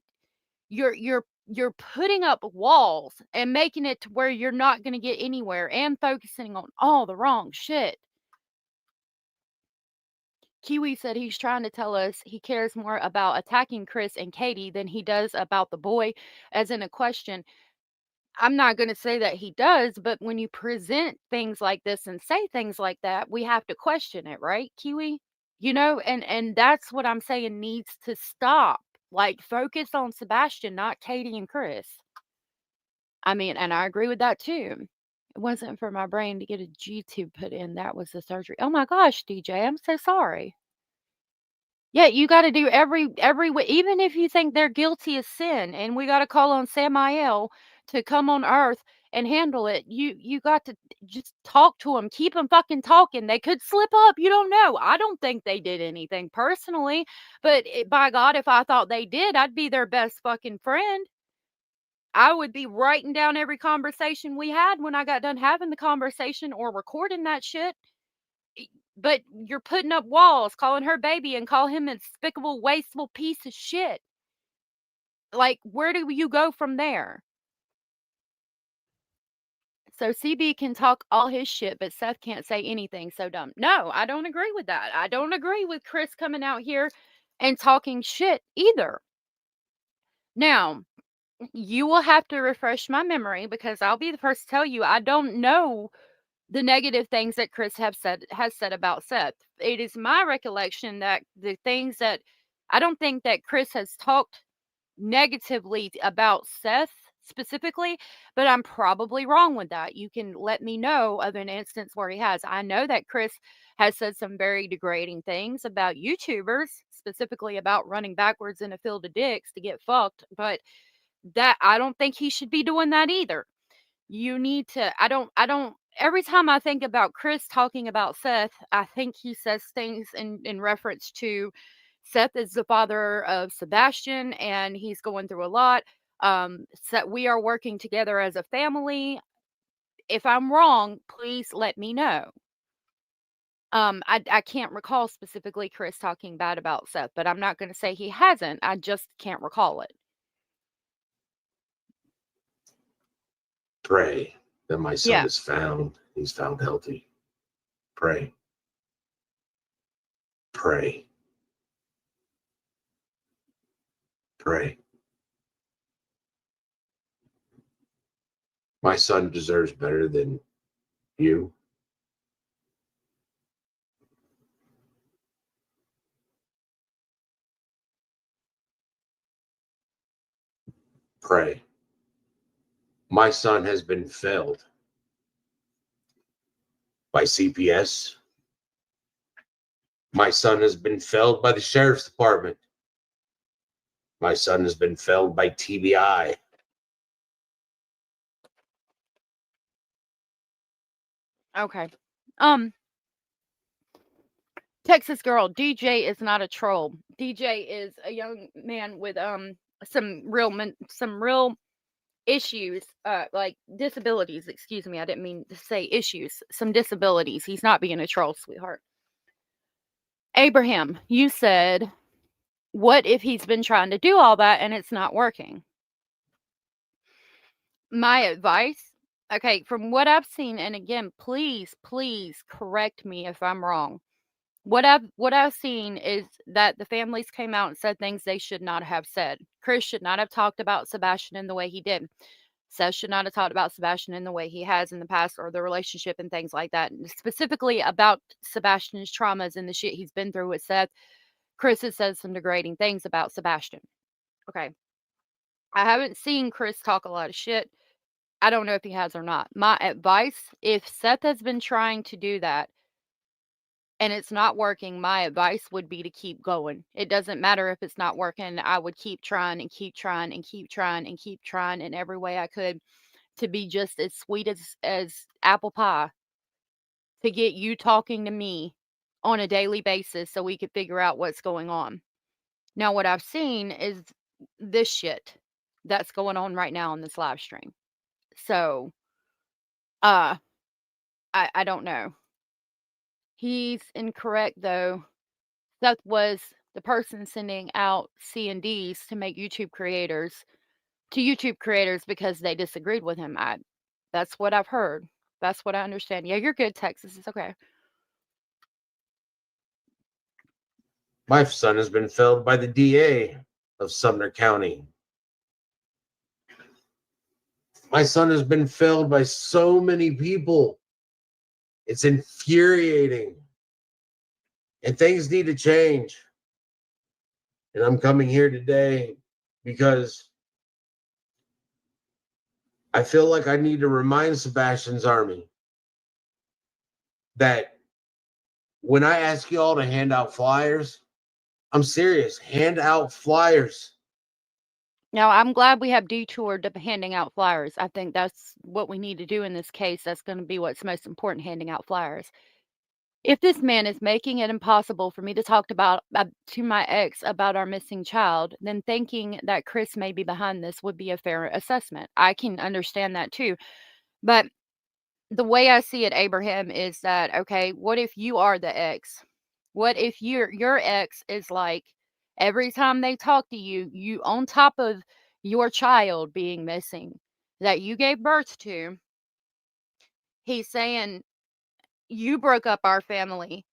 You're putting up walls and making it to where you're not gonna get anywhere and focusing on all the wrong shit. Kiwi said he's trying to tell us he cares more about attacking Chris and Katie than he does about the boy, as in a question. I'm not going to say that he does, but when you present things like this and say things like that, we have to question it, right, Kiwi? And that's what I'm saying needs to stop. Like, focus on Sebastian, not Katie and Chris. I mean, and I agree with that too. It wasn't for my brain to get a G tube put in. That was the surgery. Oh my gosh, DJ, I'm so sorry. Yeah, you gotta do every way, even if you think they're guilty of sin, and we gotta call on Samael to come on earth and handle it. You got to just talk to them, keep them fucking talking. They could slip up. You don't know. I don't think they did anything personally, but by God, if I thought they did, I'd be their best fucking friend. I would be writing down every conversation we had when I got done having the conversation or recording that shit. But you're putting up walls, calling her baby and call him a despicable, wasteful piece of shit. Like, where do you go from there? So CB can talk all his shit, but Seth can't say anything so dumb. No, I don't agree with that. I don't agree with Chris coming out here and talking shit either. Now, you will have to refresh my memory because I'll be the first to tell you I don't know the negative things that Chris has said about Seth. It is my recollection that the things that I don't think that Chris has talked negatively about Seth specifically, but I'm probably wrong with that. You can let me know of an instance where he has. I know that Chris has said some very degrading things about YouTubers, specifically about running backwards in a field of dicks to get fucked, but that I don't think he should be doing that either. You need to I don't every time I think about Chris talking about Seth, I think he says things in reference to Seth is the father of Sebastian and he's going through a lot. So we are working together as a family. If I'm wrong, please let me know. I can't recall specifically Chris talking bad about Seth, but I'm not going to say he hasn't. I just can't recall it. Pray that my son Yeah. is found. He's found healthy. Pray. Pray. Pray. My son deserves better than you. Pray. My son has been failed by CPS. My son has been failed by the sheriff's department. My son has been failed by TBI. Okay. Texas girl, DJ is not a troll. DJ is a young man with some real issues, like disabilities. Excuse me, I didn't mean to say issues. Some disabilities. He's not being a troll, sweetheart. Abraham, you said, what if he's been trying to do all that and it's not working? My advice, okay, from what I've seen, and again, please, please correct me if I'm wrong. What I've seen is that the families came out and said things they should not have said. Chris should not have talked about Sebastian in the way he did. Seth should not have talked about Sebastian in the way he has in the past, or the relationship and things like that. And specifically about Sebastian's traumas and the shit he's been through with Seth. Chris has said some degrading things about Sebastian. Okay. I haven't seen Chris talk a lot of shit. I don't know if he has or not. My advice, if Seth has been trying to do that and it's not working, my advice would be to keep going. It doesn't matter if it's not working. I would keep trying and keep trying and keep trying and keep trying in every way I could to be just as sweet as apple pie, to get you talking to me on a daily basis so we could figure out what's going on. Now, what I've seen is this shit that's going on right now on this live stream. So, uh, I don't know. He's incorrect though. Seth was the person sending out C&Ds to make YouTube creators to YouTube creators because they disagreed with him. That's what I've heard. That's what I understand. Yeah, you're good, Texas. It's okay. My son has been felled by the DA of Sumner County. My son has been felled by so many people. It's infuriating. And things need to change. And I'm coming here today because I feel like I need to remind Sebastian's army that when I ask you all to hand out flyers, I'm serious. Hand out flyers. Now, I'm glad we have detoured to handing out flyers. I think that's what we need to do in this case. That's going to be what's most important, handing out flyers. If this man is making it impossible for me to talk to my ex about our missing child, then thinking that Chris may be behind this would be a fair assessment. I can understand that too. But the way I see it, Abraham, is that okay, what if you are the ex? What if your ex is like every time they talk to you, you on top of your child being missing that you gave birth to, he's saying you broke up our family.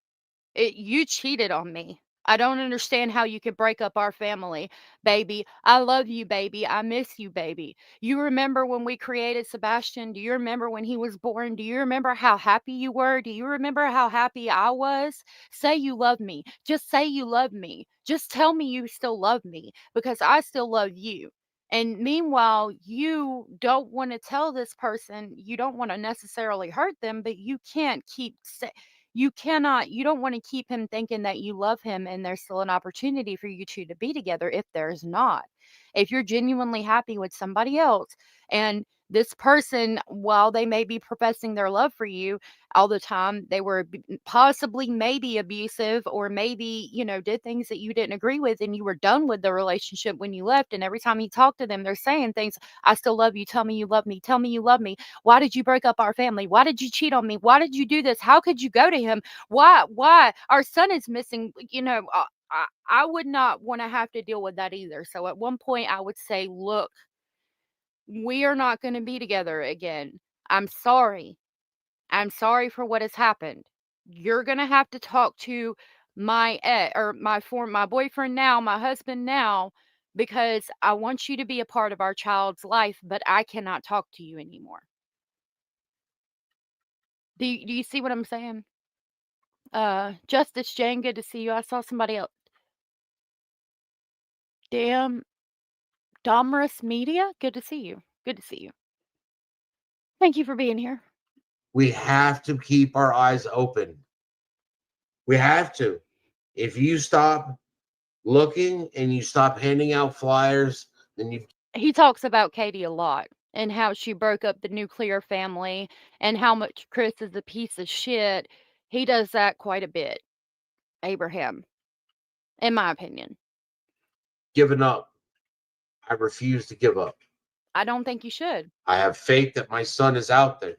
You cheated on me. I don't understand how you could break up our family, baby. I love you, baby. I miss you, baby. You remember when we created Sebastian? Do you remember when he was born? Do you remember how happy you were? Do you remember how happy I was? Say you love me. Just say you love me. Just tell me you still love me because I still love you. And meanwhile, you don't want to tell this person, you don't want to necessarily hurt them, but you can't keep you don't want to keep him thinking that you love him and there's still an opportunity for you two to be together if there's not. If you're genuinely happy with somebody else and this person, while they may be professing their love for you all the time, they were possibly maybe abusive or maybe, did things that you didn't agree with and you were done with the relationship when you left. And every time you talk to them, they're saying things, I still love you. Tell me you love me. Tell me you love me. Why did you break up our family? Why did you cheat on me? Why did you do this? How could you go to him? Why? Our son is missing. I would not want to have to deal with that either. So at one point, I would say, look, we are not going to be together again. I'm sorry. I'm sorry for what has happened. You're going to have to talk to my boyfriend now, my husband now, because I want you to be a part of our child's life, but I cannot talk to you anymore. Do you see what I'm saying? Justice Jane, good to see you. I saw somebody else. Damn, Domrus Media, good to see you. Good to see you. Thank you for being here. We have to keep our eyes open. We have to. If you stop looking and you stop handing out flyers, then He talks about Katie a lot and how she broke up the nuclear family and how much Chris is a piece of shit. He does that quite a bit, Abraham, in my opinion. given up. I refuse to give up. I don't think you should. I have faith that my son is out there.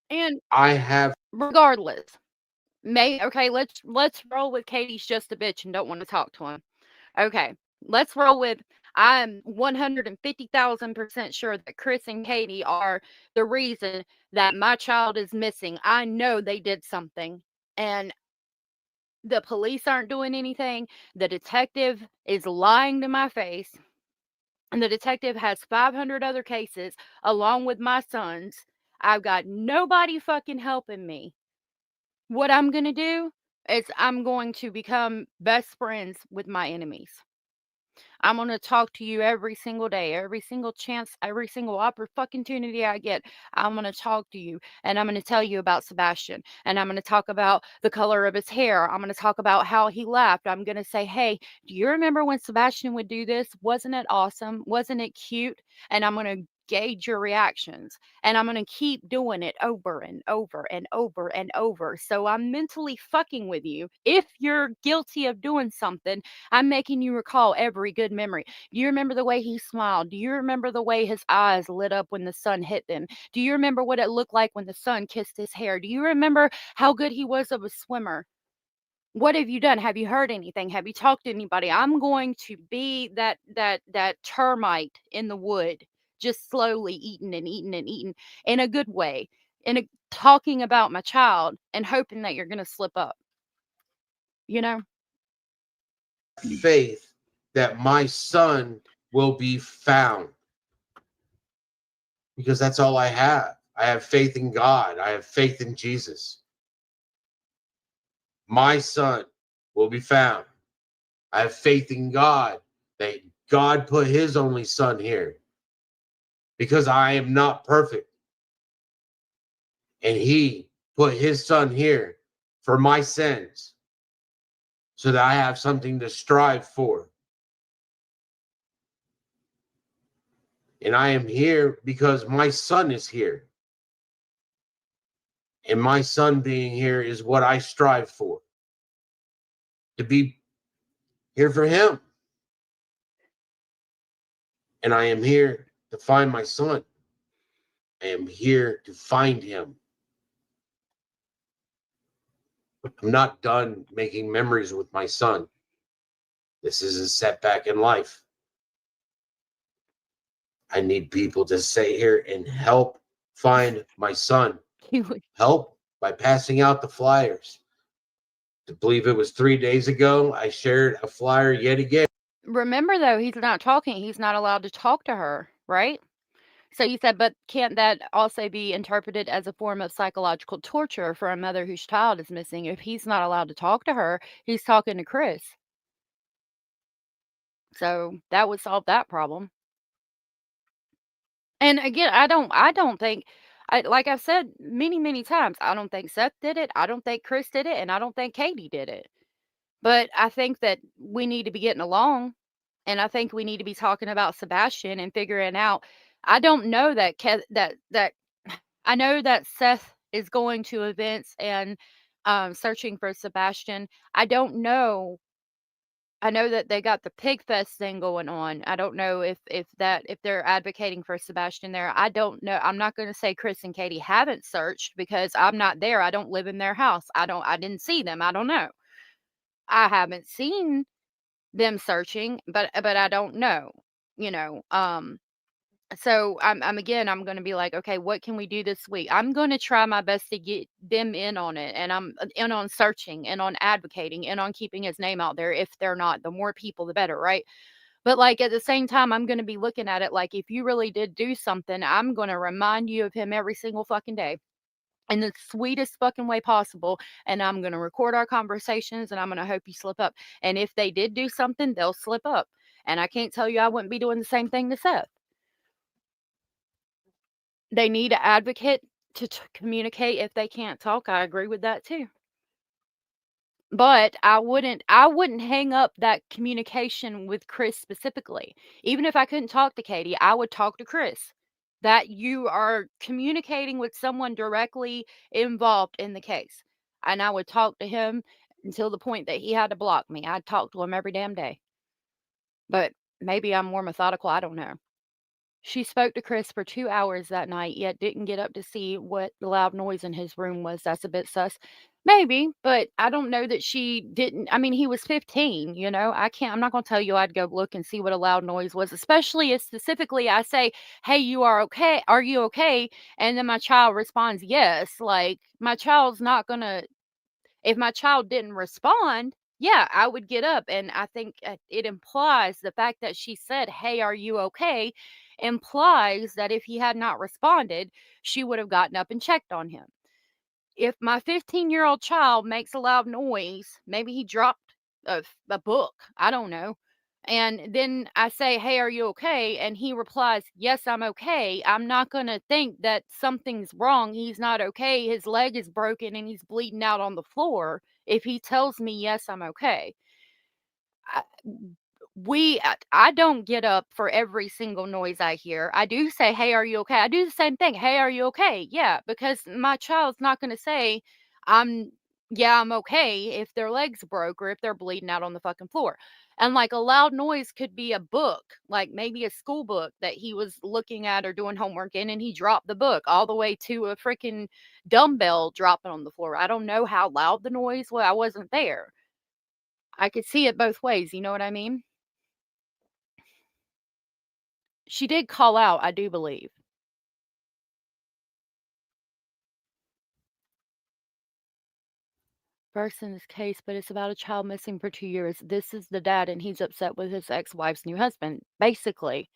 And I have regardless, okay, let's roll with Katie's just a bitch and don't want to talk to him. Okay, let's roll with I'm 150,000% sure that Chris and Katie are the reason that my child is missing. I know they did something. And the police aren't doing anything. The detective is lying to my face. And the detective has 500 other cases along with my son's. I've got nobody fucking helping me. What I'm going to do is I'm going to become best friends with my enemies. I'm going to talk to you every single day, every single chance, every single opportunity I get. I'm going to talk to you and I'm going to tell you about Sebastian and I'm going to talk about the color of his hair. I'm going to talk about how he laughed. I'm going to say, hey, do you remember when Sebastian would do this? Wasn't it awesome? Wasn't it cute? And I'm going to gauge your reactions and I'm going to keep doing it over and over and over and over. So I'm mentally fucking with you. If you're guilty of doing something, I'm making you recall every good memory. Do you remember the way he smiled? Do you remember the way his eyes lit up when the sun hit them? Do you remember what it looked like when the sun kissed his hair? Do you remember how good he was of a swimmer? What have you done? Have you heard anything? Have you talked to anybody? I'm going to be that termite in the wood, just slowly eating and eating and eating in a good way, talking about my child and hoping that you're going to slip up. You know? Faith that my son will be found, because that's all I have. I have faith in God. I have faith in Jesus. My son will be found. I have faith in God that God put his only son here because I am not perfect. And he put his son here for my sins so that I have something to strive for. And I am here because my son is here. And my son being here is what I strive for. To be here for him. And I am here to find my son. I am here to find him. I'm not done making memories with my son. This is a setback in life. I need people to stay here and help find my son. Help by passing out the flyers. I believe it was 3 days ago, I shared a flyer yet again. Remember, though, he's not talking. He's not allowed to talk to her, right? So you said, but can't that also be interpreted as a form of psychological torture for a mother whose child is missing? If he's not allowed to talk to her, he's talking to Chris. So that would solve that problem. And again, I don't think, like I've said many, many times, I don't think Seth did it. I don't think Chris did it. And I don't think Katie did it. But I think that we need to be getting along. And I think we need to be talking about Sebastian and figuring out. I don't know that that I know that Seth is going to events and searching for Sebastian. I don't know. I know that they got the Pig Fest thing going on. I don't know if they're advocating for Sebastian there. I don't know. I'm not going to say Chris and Katie haven't searched because I'm not there. I don't live in their house. I didn't see them. I don't know. I haven't seen them searching, but I don't know. You know, so I'm gonna be like, okay, what can we do this week? I'm gonna try my best to get them in on it, and I'm in on searching and on advocating and on keeping his name out there. If they're not, the more people, the better, right? But like at the same time, I'm gonna be looking at it like if you really did do something, I'm gonna remind you of him every single fucking day in the sweetest fucking way possible. And I'm gonna record our conversations and I'm gonna hope you slip up. And if they did do something, they'll slip up. And I can't tell you I wouldn't be doing the same thing to Seth. They need an advocate to communicate if they can't talk. I agree with that too. But I wouldn't hang up that communication with Chris specifically. Even if I couldn't talk to Katie, I would talk to Chris. That you are communicating with someone directly involved in the case. And I would talk to him until the point that he had to block me. I'd talk to him every damn day. But maybe I'm more methodical, I don't know. She spoke to Chris for 2 hours that night, yet didn't get up to see what the loud noise in his room was. That's a bit sus. Maybe, but I don't know that she didn't. I mean, he was 15, you know. I'm not going to tell you I'd go look and see what a loud noise was, especially if specifically I say, "Hey, you are okay? Are you okay?" And then my child responds, "Yes." Like, my child's not going to, if my child didn't respond, yeah, I would get up. And I think it implies the fact that she said, "Hey, are you okay?" implies that if he had not responded, she would have gotten up and checked on him. If my 15-year-old child makes a loud noise, maybe he dropped a book, I don't know. And then I say, "Hey, are you okay?" And he replies, "Yes, I'm okay." I'm not going to think that something's wrong. He's not okay. His leg is broken and he's bleeding out on the floor. If he tells me, "Yes, I'm okay." I, I don't get up for every single noise I hear. I do say, "Hey, are you okay?" I do the same thing. "Hey, are you okay?" Yeah, because my child's not going to say, "I'm yeah, I'm okay," if their legs broke or if they're bleeding out on the fucking floor. And like a loud noise could be a book, like maybe a school book that he was looking at or doing homework in, and he dropped the book all the way to a freaking dumbbell dropping on the floor. I don't know how loud the noise was. I wasn't there. I could see it both ways. You know what I mean? She did call out, I do believe. First in this case, but it's about a child missing for 2 years. This is the dad, and he's upset with his ex-wife's new husband, basically.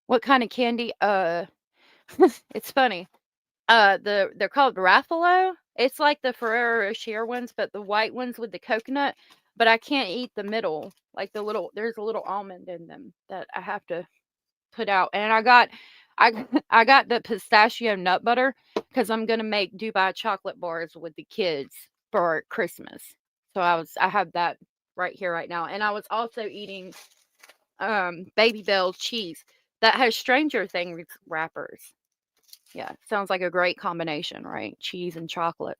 What kind of candy? It's funny. They're called Raffalo. It's like the Ferrero Rocher ones, but the white ones with the coconut. But I can't eat the middle, like there's a little almond in them that I have to put out. And I I got the pistachio nut butter because I'm gonna make Dubai chocolate bars with the kids for Christmas. So I have that right here right now. And I was also eating Baby Bell cheese that has Stranger Things wrappers. Yeah, sounds like a great combination, right? Cheese and chocolate.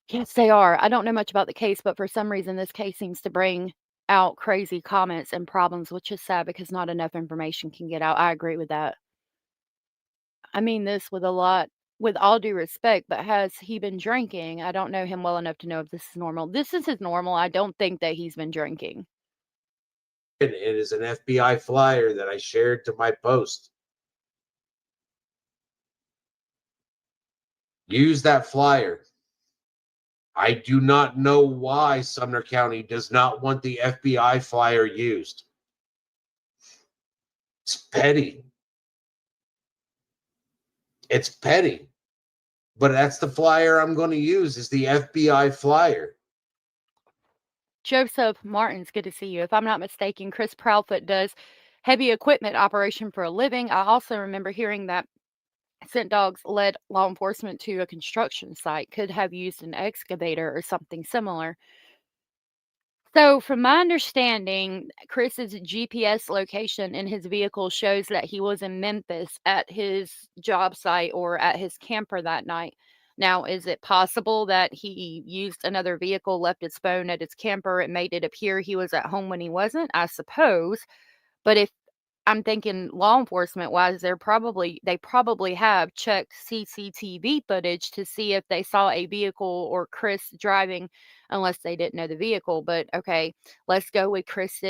Yes, they are. I don't know much about the case, but for some reason, this case seems to bring out crazy comments and problems, which is sad because not enough information can get out. I agree with that. I mean this with all due respect, but has he been drinking? I don't know him well enough to know if this is normal. This is his normal. I don't think that he's been drinking. It is an FBI flyer that I shared to my post. Use that flyer. I do not know why Sumner County does not want the FBI flyer used. It's petty. It's petty. But that's the flyer I'm going to use is the FBI flyer. Joseph Martin's good to see you. If I'm not mistaken, Chris Proudfoot does heavy equipment operation for a living. I also remember hearing that scent dogs led law enforcement to a construction site, could have used an excavator or something similar. So, from my understanding, Chris's GPS location in his vehicle shows that he was in Memphis at his job site or at his camper that night. Now, is it possible that he used another vehicle, left his phone at his camper, and made it appear he was at home when he wasn't? I suppose. But if I'm thinking law enforcement wise, they probably have checked CCTV footage to see if they saw a vehicle or Chris driving, unless they didn't know the vehicle. But okay, let's go with Chris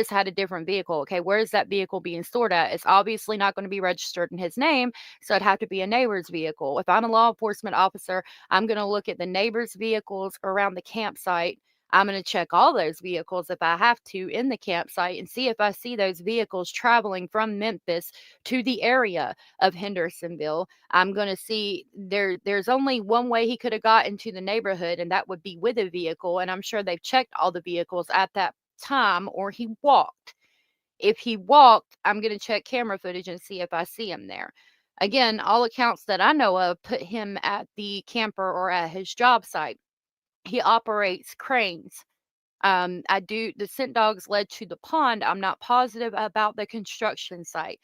had a different vehicle. Okay, where is that vehicle being stored at? It's obviously not going to be registered in his name, so it'd have to be a neighbor's vehicle. If I'm a law enforcement officer, I'm going to look at the neighbor's vehicles around the campsite. I'm going to check all those vehicles if I have to in the campsite and see if I see those vehicles traveling from Memphis to the area of Hendersonville. I'm going to see there's only one way he could have got into the neighborhood, and that would be with a vehicle. And I'm sure they've checked all the vehicles at that time, or he walked. If he walked, I'm going to check camera footage and see if I see him there. Again, all accounts that I know of put him at the camper or at his job site. He operates cranes. The scent dogs led to the pond. I'm not positive about the construction site,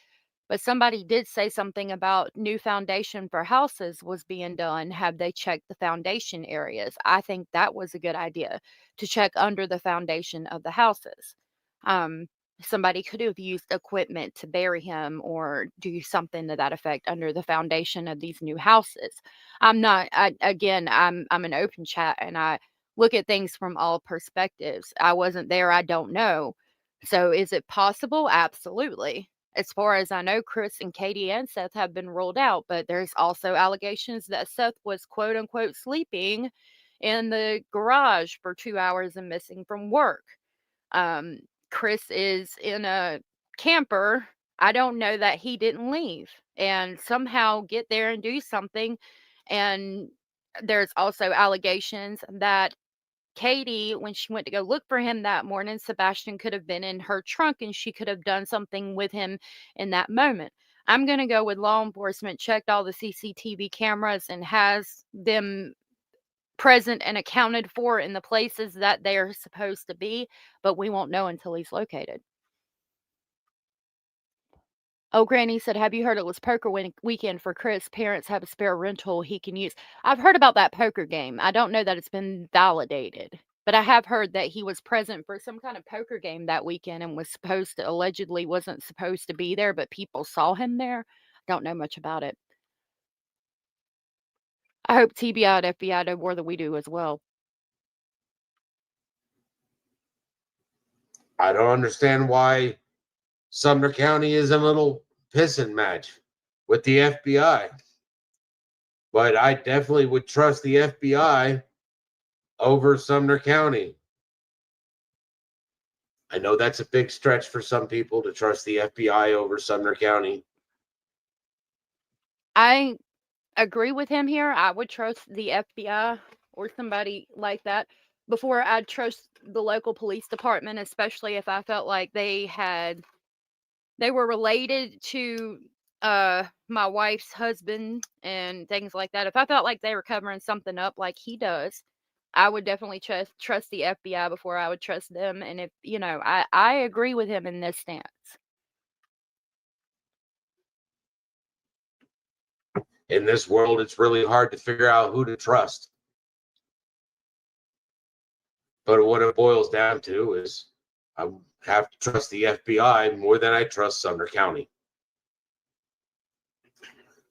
but somebody did say something about new foundation for houses was being done. Have they checked the foundation areas? I think that was a good idea to check under the foundation of the houses. Um, Somebody could have used equipment to bury him or do something to that effect under the foundation of these new houses. I'm an open chat and I look at things from all perspectives. I wasn't there, I don't know. So is it possible? Absolutely. As far as I know, Chris and Katie and Seth have been ruled out, but there's also allegations that Seth was quote unquote sleeping in the garage for 2 hours and missing from work. Um, Chris is in a camper. I don't know that he didn't leave and somehow get there and do something. And there's also allegations that Katie, when she went to go look for him that morning, Sebastian could have been in her trunk and she could have done something with him in that moment. I'm going to go with law enforcement checked all the CCTV cameras and has them present and accounted for in the places that they're supposed to be, but we won't know until he's located. Oh, Granny said, have you heard it was poker weekend for Chris? Parents have a spare rental he can use. I've heard about that poker game. I don't know that it's been validated, but I have heard that he was present for some kind of poker game that weekend and was allegedly wasn't supposed to be there, but people saw him there. Don't know much about it. I hope TBI and FBI know more than we do as well. I don't understand why Sumner County is a little pissing match with the FBI. But I definitely would trust the FBI over Sumner County. I know that's a big stretch for some people to trust the FBI over Sumner County. I agree with him here. I would trust the FBI or somebody like that before I'd trust the local police department, especially if I felt like they were related to my wife's husband and things like that. If I felt like they were covering something up like he does, I would definitely trust the FBI before I would trust them. And if I agree with him in this stance. In this world, it's really hard to figure out who to trust. But what it boils down to is I have to trust the FBI more than I trust Sumner County.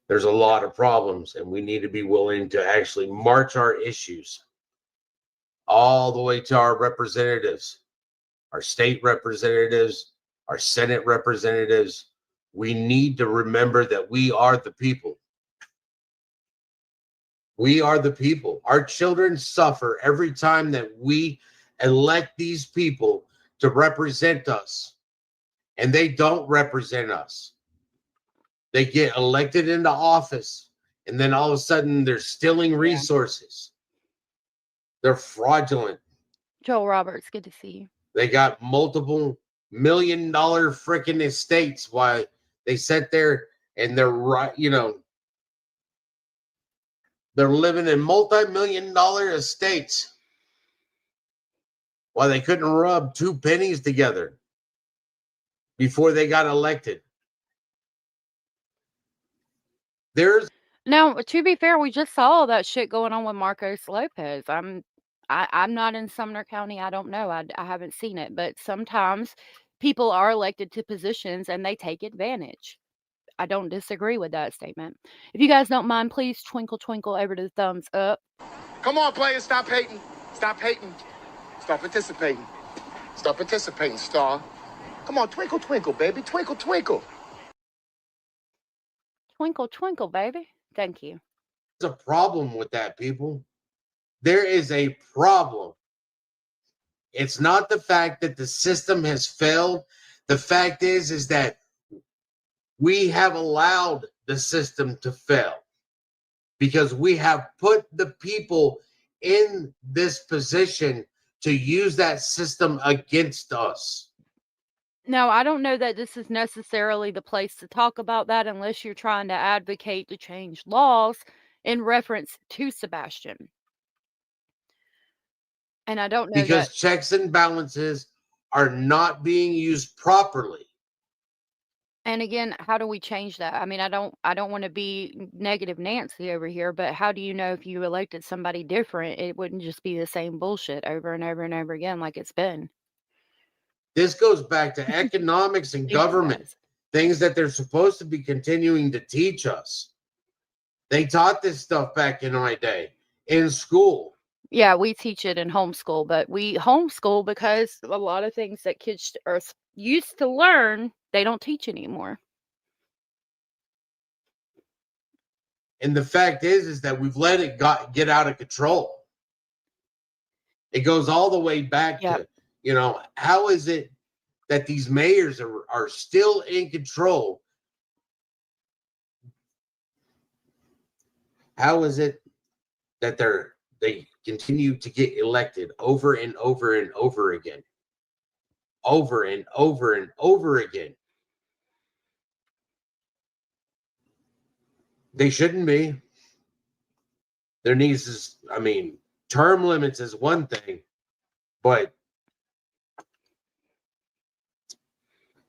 There's a lot of problems, and we need to be willing to actually march our issues all the way to our representatives, our state representatives, our Senate representatives. We need to remember that we are the people. We are the people. Our children suffer every time that we elect these people to represent us, and they don't represent us. They get elected into office, and then all of a sudden they're stealing resources. They're fraudulent. Joel Roberts, good to see you. They got multiple $1-million freaking estates while they sit there and they're they're living in multi-million-dollar estates while they couldn't rub 2 pennies together before they got elected. Now, to be fair, we just saw all that shit going on with Marcos Lopez. I'm not in Sumner County. I don't know. I haven't seen it, but sometimes people are elected to positions and they take advantage. I don't disagree with that statement. If you guys don't mind, please twinkle twinkle over to the thumbs up. Come on, players, stop hating. Stop hating. Start participating. Start participating, Star. Come on, twinkle, twinkle, baby. Twinkle, twinkle. Twinkle twinkle, baby. Thank you. There's a problem with that, people. There is a problem. It's not the fact that the system has failed. The fact is that we have allowed the system to fail because we have put the people in this position to use that system against us. No, I don't know that this is necessarily the place to talk about that unless you're trying to advocate to change laws in reference to Sebastian. And I don't know because checks and balances are not being used properly. And again, how do we change that? I mean, I don't want to be negative Nancy over here, but how do you know if you elected somebody different, it wouldn't just be the same bullshit over and over and over again like it's been? This goes back to economics and government, things that they're supposed to be continuing to teach us. They taught this stuff back in my day in school. Yeah, we teach it in homeschool, but we homeschool because a lot of things that kids are used to learn, they don't teach anymore. And the fact is that we've let it get out of control. It goes all the way back to, how is it that these mayors are still in control? How is it that they continue to get elected over and over and over again? Over and over and over again. They shouldn't be. There needs to, term limits is one thing, but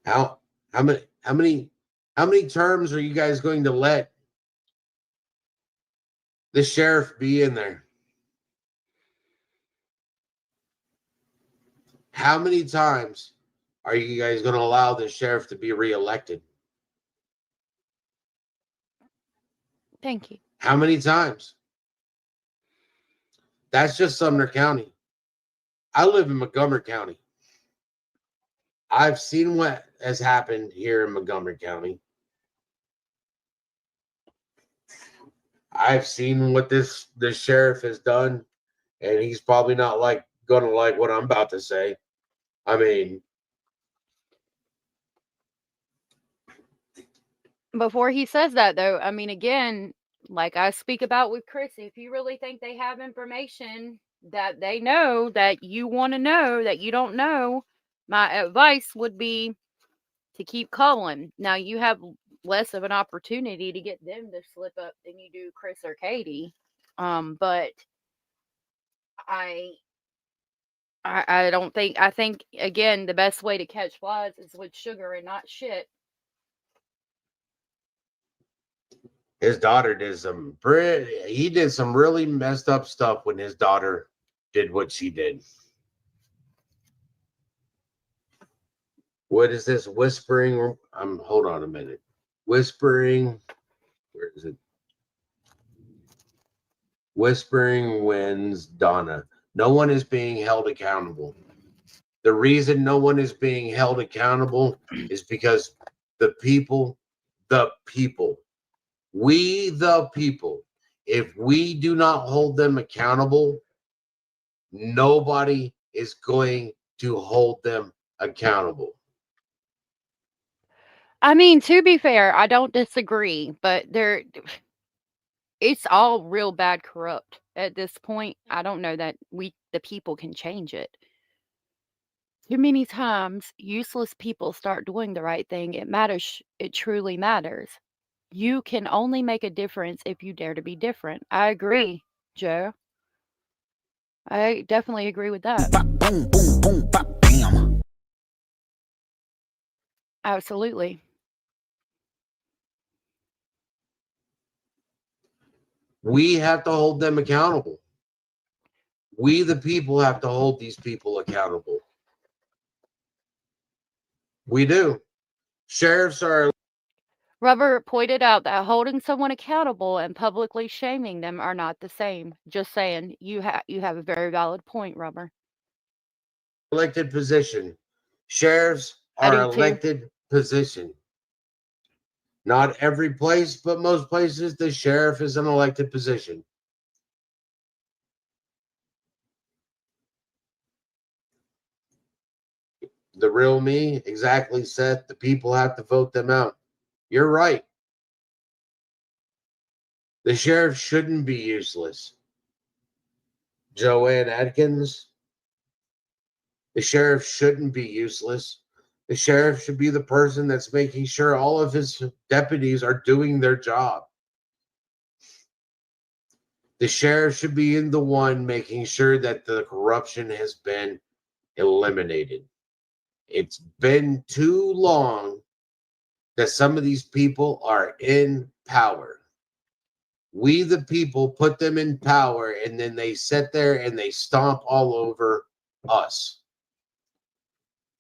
how many terms are you guys going to let the sheriff be in there? How many times are you guys going to allow the sheriff to be reelected? Thank you. How many times? That's just Sumner County. I live in Montgomery County. I've seen what has happened here in Montgomery County. I've seen what this sheriff has done, and he's probably not gonna like what I'm about to say. Before he says that, though, again, like I speak about with Chris, if you really think they have information that they know that you want to know that you don't know, my advice would be to keep calling. Now, you have less of an opportunity to get them to slip up than you do Chris or Katie. But I don't think, I think, again, the best way to catch flies is with sugar and not shit. His daughter did some really messed up stuff when his daughter did what she did. What is this whispering? Hold on a minute. Whispering. Where is it? Whispering Winds, Donna. No one is being held accountable. The reason no one is being held accountable is because we the people, if we do not hold them accountable, nobody is going to hold them accountable. To be fair, I don't disagree, but it's all real bad corrupt at this point. I don't know that the people, can change it. Too many times, useless people start doing the right thing. It matters. It truly matters. You can only make a difference if you dare to be different. I agree, Joe. I definitely agree with that. Bop, boom, boom, boom, bop, bam. Absolutely. We have to hold them accountable. We, the people, have to hold these people accountable. We do. Sheriffs are. Rubber pointed out that holding someone accountable and publicly shaming them are not the same. Just saying, you have a very valid point, Rubber. Elected position. Sheriffs are elected position. Not every place, but most places, the sheriff is an elected position. The real me, exactly, Seth. The people have to vote them out. You're right. The sheriff shouldn't be useless. Joanne Atkins, the sheriff shouldn't be useless. The sheriff should be the person that's making sure all of his deputies are doing their job. The sheriff should be the one making sure that the corruption has been eliminated. It's been too long that some of these people are in power. We, the people, put them in power, and then they sit there and they stomp all over us.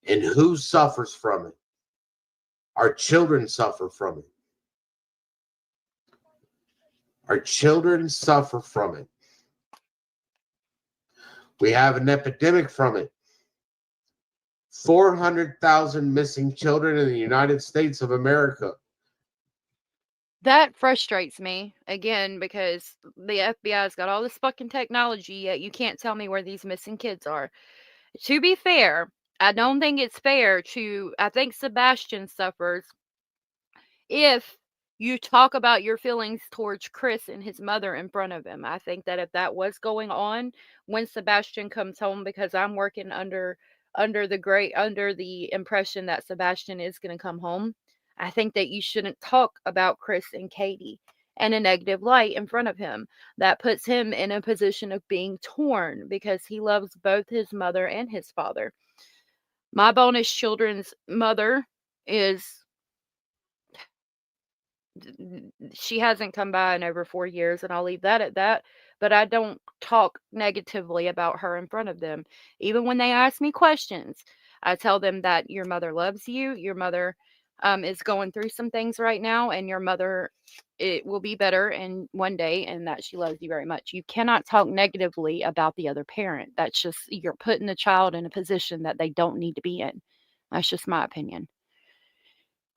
And who suffers from it? Our children suffer from it. Our children suffer from it. We have an epidemic from it. 400,000 missing children in the United States of America. That frustrates me, again, because the FBI's got all this fucking technology, yet you can't tell me where these missing kids are. To be fair, I don't think it's fair I think Sebastian suffers if you talk about your feelings towards Chris and his mother in front of him. I think that if that was going on when Sebastian comes home, because I'm working under the impression that Sebastian is going to come home, I think that you shouldn't talk about Chris and Katie in a negative light in front of him. That puts him in a position of being torn because he loves both his mother and his father. My bonus children's mother is she hasn't come by in over 4 years, and I'll leave that at that. But I don't talk negatively about her in front of them. Even when they ask me questions, I tell them that your mother loves you. Your mother is going through some things right now, and your mother, it will be better and one day, and that she loves you very much. You cannot talk negatively about the other parent. That's just, you're putting the child in a position that they don't need to be in. That's just my opinion.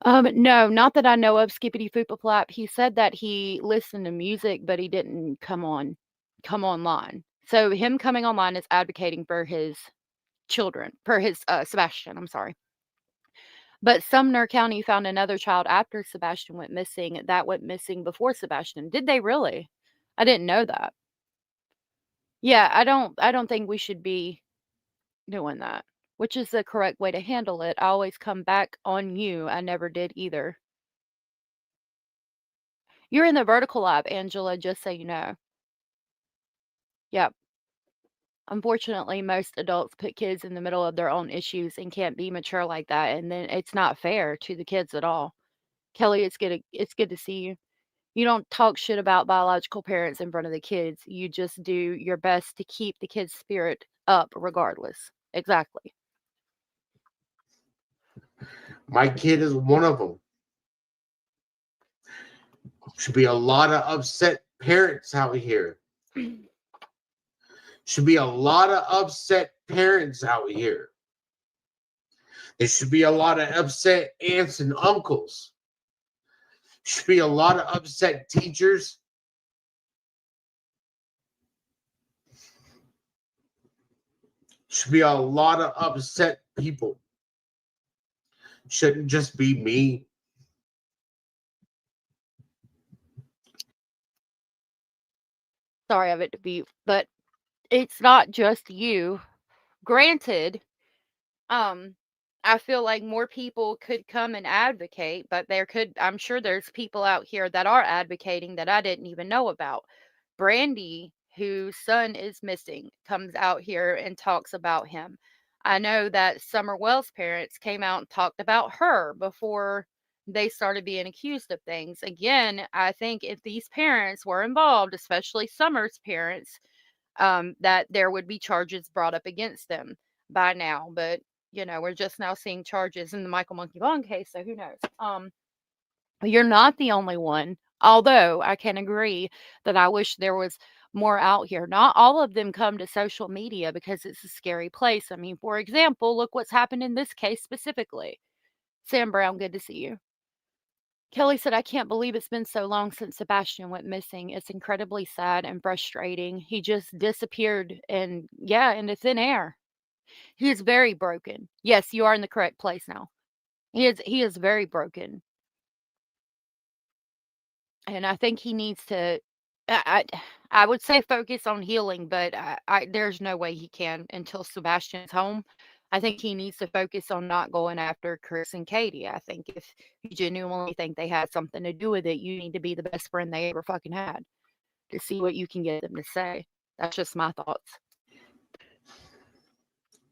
No, not that I know of, Skippity Foopa Flap. He said that he listened to music, but he didn't come online. So him coming online is advocating for his children, for his Sebastian, I'm sorry. But Sumner County found another child after Sebastian went missing that went missing before Sebastian. Did they really? I didn't know that. Yeah, I don't think we should be doing that. Which is the correct way to handle it. I always come back on you. I never did either. You're in the vertical lab, Angela, just so you know. Yep. Unfortunately, most adults put kids in the middle of their own issues and can't be mature like that, and then it's not fair to the kids at all. Kelly, it's good to see you. You don't talk shit about biological parents in front of the kids. You just do your best to keep the kid's spirit up regardless. Exactly. My kid is one of them. Should be a lot of upset parents out here. Should be a lot of upset parents out here. There should be a lot of upset aunts and uncles. Should be a lot of upset teachers. Should be a lot of upset people. Shouldn't just be me. Sorry of it to be, but it's not just you. Granted, I feel like more people could come and advocate, but I'm sure there's people out here that are advocating that I didn't even know about. Brandy, whose son is missing, comes out here and talks about him. I know that Summer Wells' parents came out and talked about her before they started being accused of things. Again, I think if these parents were involved, especially Summer's parents, that there would be charges brought up against them by now. But we're just now seeing charges in the Michael Monkey Bond case, so who knows? You're not the only one. Although I can agree that I wish there was more out here. Not all of them come to social media because it's a scary place. I mean, for example, look what's happened in this case specifically. Sam Brown, good to see you. Kelly said, I can't believe it's been so long since Sebastian went missing. It's incredibly sad and frustrating. He just disappeared into thin air. He is very broken. Yes, you are in the correct place now. He is very broken. And I think he needs to I would say focus on healing, but there's no way he can until Sebastian's home. I think he needs to focus on not going after Chris and Katie. I think if you genuinely think they had something to do with it, you need to be the best friend they ever fucking had to see what you can get them to say. That's just my thoughts.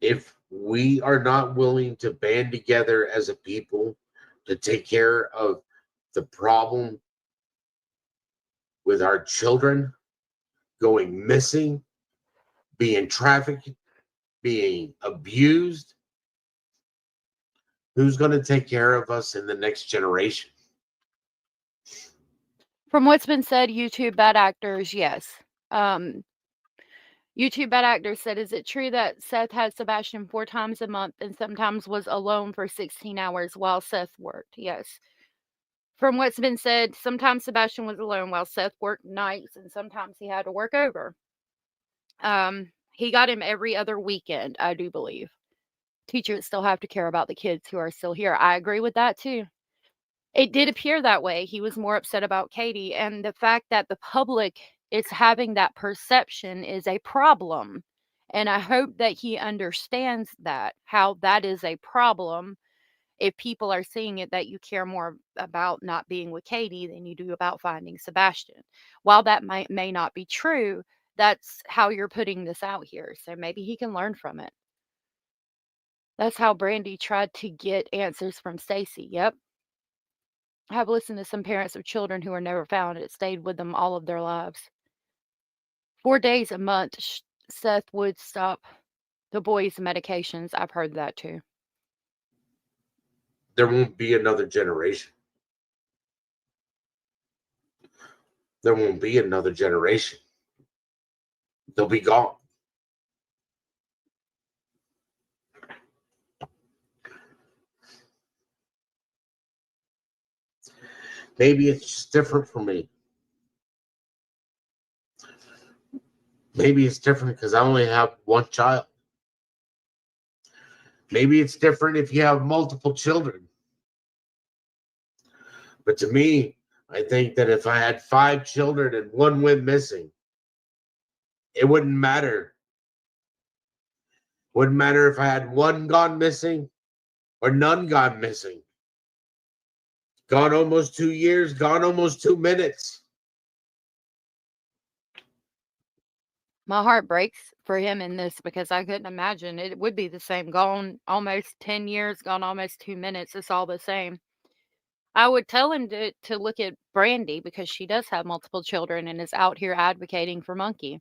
If we are not willing to band together as a people to take care of the problem with our children going missing, being trafficked, being abused, Who's going to take care of us in the next generation? From what's been said, YouTube bad actors, yes. YouTube bad actors said, is it true that Seth had Sebastian 4 times a month and sometimes was alone for 16 hours while Seth worked? Yes. From what's been said, sometimes Sebastian was alone while Seth worked nights and sometimes he had to work over. He got him every other weekend, I do believe. Teachers still have to care about the kids who are still here. I agree with that too. It did appear that way. He was more upset about Katie, and the fact that the public is having that perception is a problem. And I hope that he understands that, how that is a problem. If people are seeing it, that you care more about not being with Katie than you do about finding Sebastian. While that may not be true, that's how you're putting this out here. So maybe he can learn from it. That's how Brandy tried to get answers from Stacy. Yep. I have listened to some parents of children who were never found. It stayed with them all of their lives. 4 days a month, Seth would stop the boys' medications. I've heard that too. There won't be another generation. There won't be another generation. They'll be gone. Maybe it's just different for me. Maybe it's different because I only have one child. Maybe it's different if you have multiple children. But to me, I think that if I had 5 children and one went missing, it wouldn't matter. Wouldn't matter if I had one gone missing or none gone missing. Gone almost 2 years, gone almost 2 minutes. My heart breaks for him in this because I couldn't imagine it would be the same. Gone almost 10 years, gone almost 2 minutes. It's all the same. I would tell him to look at Brandy because she does have multiple children and is out here advocating for Monkey.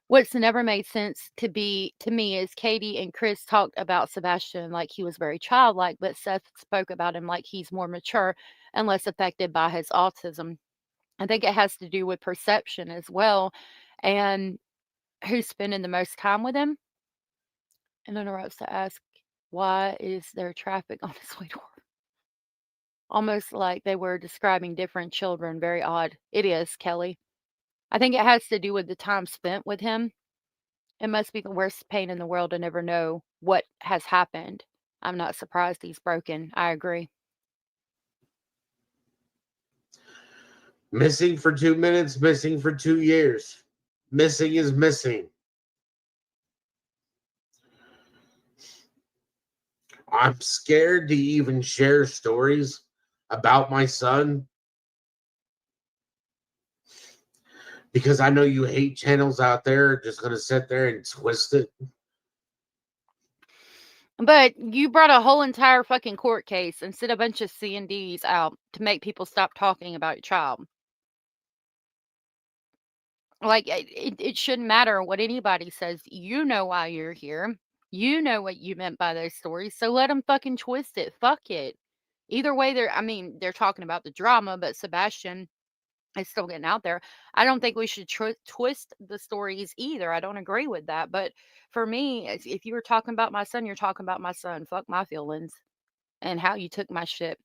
What's never made sense to me is Katie and Chris talked about Sebastian like he was very childlike, but Seth spoke about him like he's more mature and less affected by his autism. I think it has to do with perception as well, and who's spending the most time with him. And then I was to ask, why is there traffic on his way to work? Almost like they were describing different children. Very odd. It is, Kelly. I think it has to do with the time spent with him. It must be the worst pain in the world to never know what has happened. I'm not surprised he's broken. I agree. Missing for 2 minutes, missing for 2 years. Missing is missing. I'm scared to even share stories about my son because I know you hate channels out there are just going to sit there and twist it. But you brought a whole entire fucking court case and sent a bunch of C&Ds out to make people stop talking about your child. Like, it shouldn't matter what anybody says. You know why you're here. You know what you meant by those stories. So let them fucking twist it. Fuck it. Either way, they're talking about the drama, but Sebastian is still getting out there. I don't think we should twist the stories either. I don't agree with that. But for me, if you were talking about my son, you're talking about my son. Fuck my feelings and how you took my shit.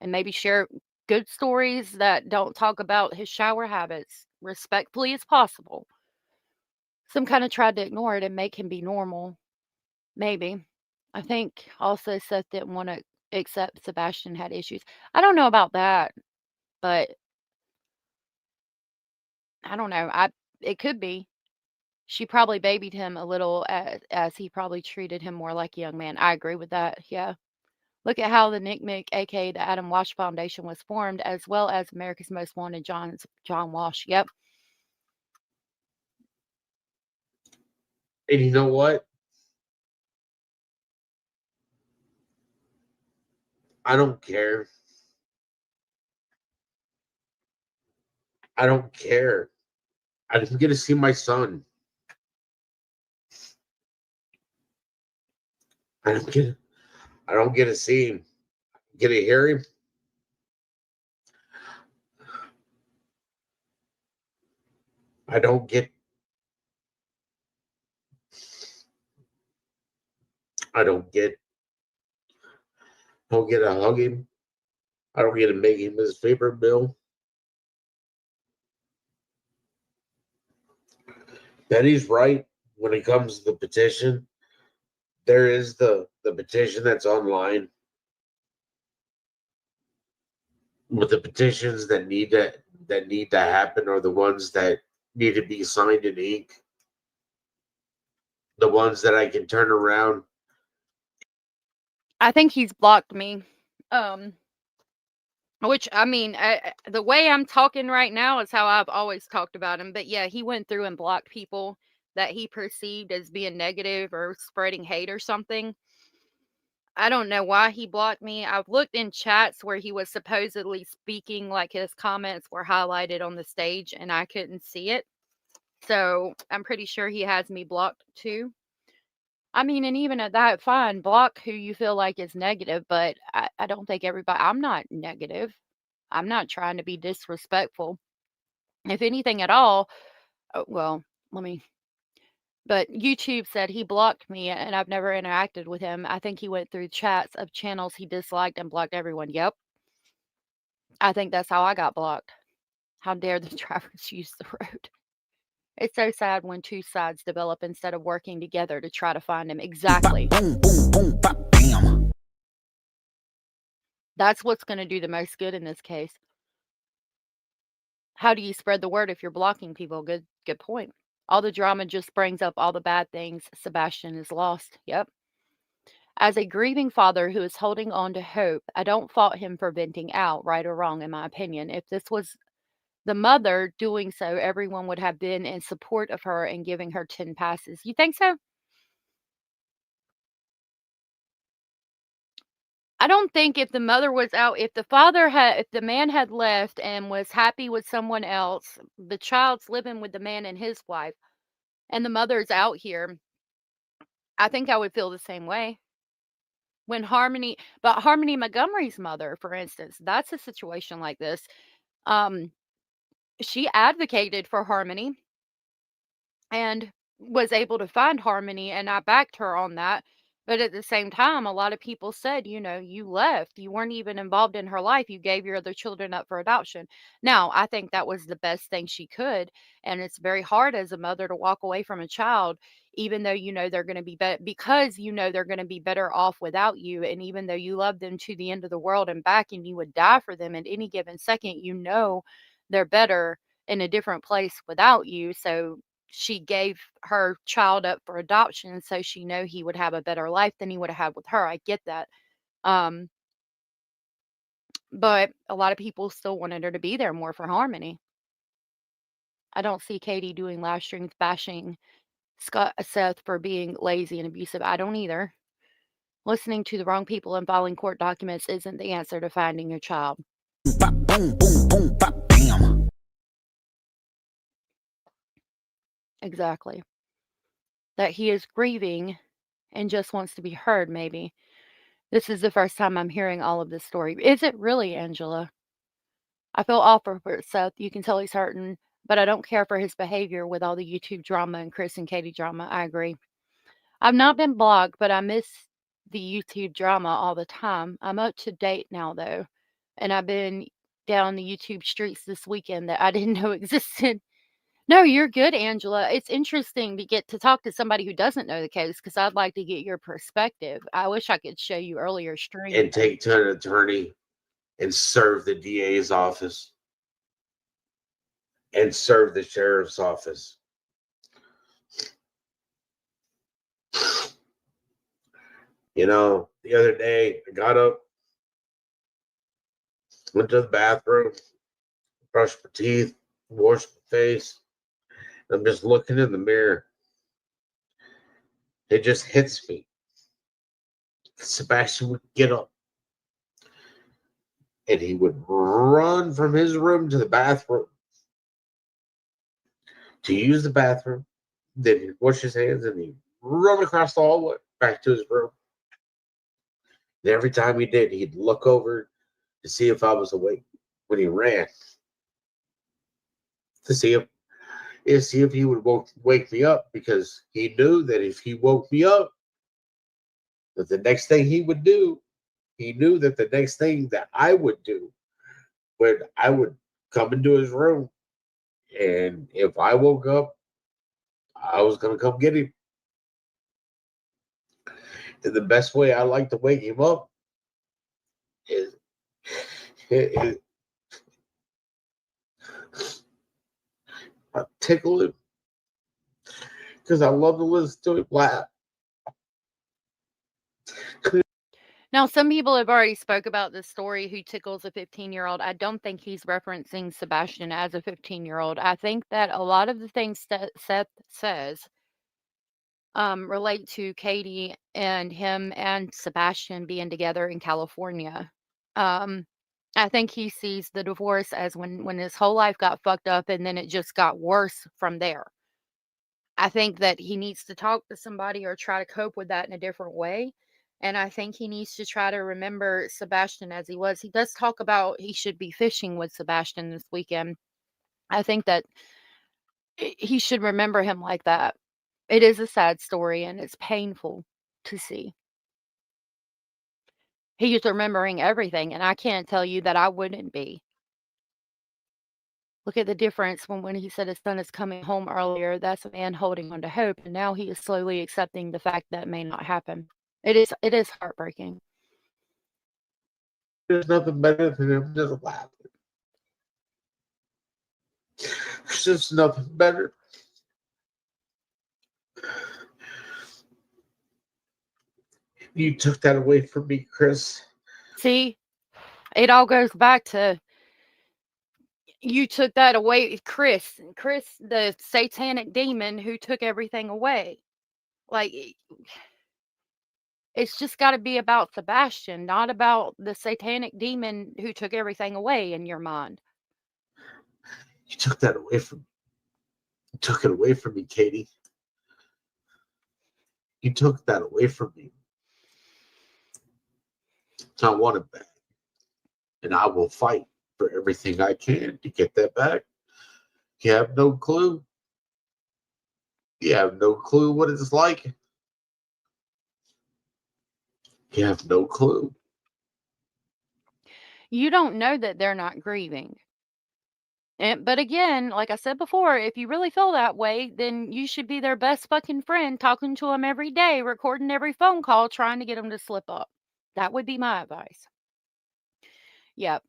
And maybe share good stories that don't talk about his shower habits respectfully as possible. Some kind of tried to ignore it and make him be normal. Maybe. I think also Seth didn't want to accept Sebastian had issues. I don't know about that, but I don't know. It could be. She probably babied him a little as he probably treated him more like a young man. I agree with that. Yeah. Look at how the Nick Mick, aka the Adam Walsh Foundation, was formed, as well as America's Most Wanted, John Walsh. Yep. And you know what? I don't care. I don't care. I didn't get to see my son. I didn't I don't get to see him. Get to hear him. I don't get I don't get to hug him. I don't get to make him his favorite meal. Betty's right when it comes to the petition. There is the petition that's online. But the petitions that need to happen are the ones that need to be signed in ink. The ones that I can turn around. I think he's blocked me. Which I mean, the way I'm talking right now is how I've always talked about him. But yeah, he went through and blocked people that he perceived as being negative or spreading hate or something. I don't know why he blocked me. I've looked in chats where he was supposedly speaking, like his comments were highlighted on the stage, and I couldn't see it. So I'm pretty sure he has me blocked too. I mean, and even at that, fine, block who you feel like is negative, but I don't think everybody, I'm not negative. I'm not trying to be disrespectful. If anything at all, well, but YouTube said he blocked me and I've never interacted with him. I think he went through chats of channels he disliked and blocked everyone. Yep. I think that's how I got blocked. How dare the drivers use the road? It's so sad when two sides develop instead of working together to try to find him. Exactly. Boom, boom, boom, bop, bam. That's what's going to do the most good in this case. How do you spread the word if you're blocking people? Good point. All the drama just brings up all the bad things. Sebastian is lost. Yep. As a grieving father who is holding on to hope, I don't fault him for venting out, right or wrong, in my opinion. If this was the mother doing so, everyone would have been in support of her and giving her 10 passes. You think so? I don't think if the mother was out, if the man had left and was happy with someone else, the child's living with the man and his wife, and the mother's out here, I think I would feel the same way. When Harmony Montgomery's mother, for instance, that's a situation like this. Um, she advocated for Harmony and was able to find Harmony, and I backed her on that. But at the same time, a lot of people said, you left. You weren't even involved in her life. You gave your other children up for adoption. Now, I think that was the best thing she could. And it's very hard as a mother to walk away from a child, even though they're going to be better, because they're going to be better off without you. And even though you love them to the end of the world and back, and you would die for them at any given second, they're better in a different place without you. So she gave her child up for adoption, so she knew he would have a better life than he would have had with her. I get that. But a lot of people still wanted her to be there more for Harmony. I don't see Katie doing live streams bashing Seth for being lazy and abusive. I don't either. Listening to the wrong people and filing court documents isn't the answer to finding your child. Bop, boom, boom, boom, bop, bam. Exactly. That he is grieving and just wants to be heard, maybe. This is the first time I'm hearing all of this story. Is it really, Angela? I feel awful for Seth. You can tell he's hurting, but I don't care for his behavior with all the YouTube drama and Chris and Katie drama. I agree. I've not been blocked, but I miss the YouTube drama all the time. I'm up to date now, though, and I've been down the YouTube streets this weekend that I didn't know existed. No, you're good, Angela. It's interesting to get to talk to somebody who doesn't know the case because I'd like to get your perspective. I wish I could show you earlier stream. And take to an attorney and serve the DA's office and serve the sheriff's office. The other day I got up, went to the bathroom, brushed my teeth, washed my face. I'm just looking in the mirror. It just hits me. Sebastian would get up and he would run from his room to the bathroom to use the bathroom. Then he'd wash his hands and he'd run across the hallway back to his room. And every time he did, he'd look over to see if I was awake when he ran, to see if he would wake me up, because he knew that if he woke me up, that the next thing he would do, he knew that the next thing that I would do, when I would come into his room, and if I woke up, I was gonna come get him. And the best way I like to wake him up is, is I tickle him, because I love to listen to him laugh. Now, some people have already spoke about this story who tickles a 15-year-old. I don't think he's referencing Sebastian as a 15-year-old. I think that a lot of the things that Seth says relate to Katie and him and Sebastian being together in California. Um, I think he sees the divorce as when his whole life got fucked up and then it just got worse from there. I think that he needs to talk to somebody or try to cope with that in a different way. And I think he needs to try to remember Sebastian as he was. He does talk about he should be fishing with Sebastian this weekend. I think that he should remember him like that. It is a sad story and it's painful to see. He is remembering everything, and I can't tell you that I wouldn't be. Look at the difference when he said his son is coming home earlier. That's a man holding on to hope, and now he is slowly accepting the fact that may not happen. It is heartbreaking. There's nothing better than him just laughing. There's just nothing better. You took that away from me, Chris. See, it all goes back to you took that away, Chris, the satanic demon who took everything away. Like it's just got to be about Sebastian, not about the satanic demon who took everything away in your mind. You took that away from me. You took it away from me, Katie. You took that away from me. I want it back. And I will fight for everything I can to get that back. You have no clue. You have no clue what it's like. You have no clue. You don't know that they're not grieving. But again, like I said before, if you really feel that way, then you should be their best fucking friend, talking to them every day, recording every phone call, trying to get them to slip up. That would be my advice. Yep.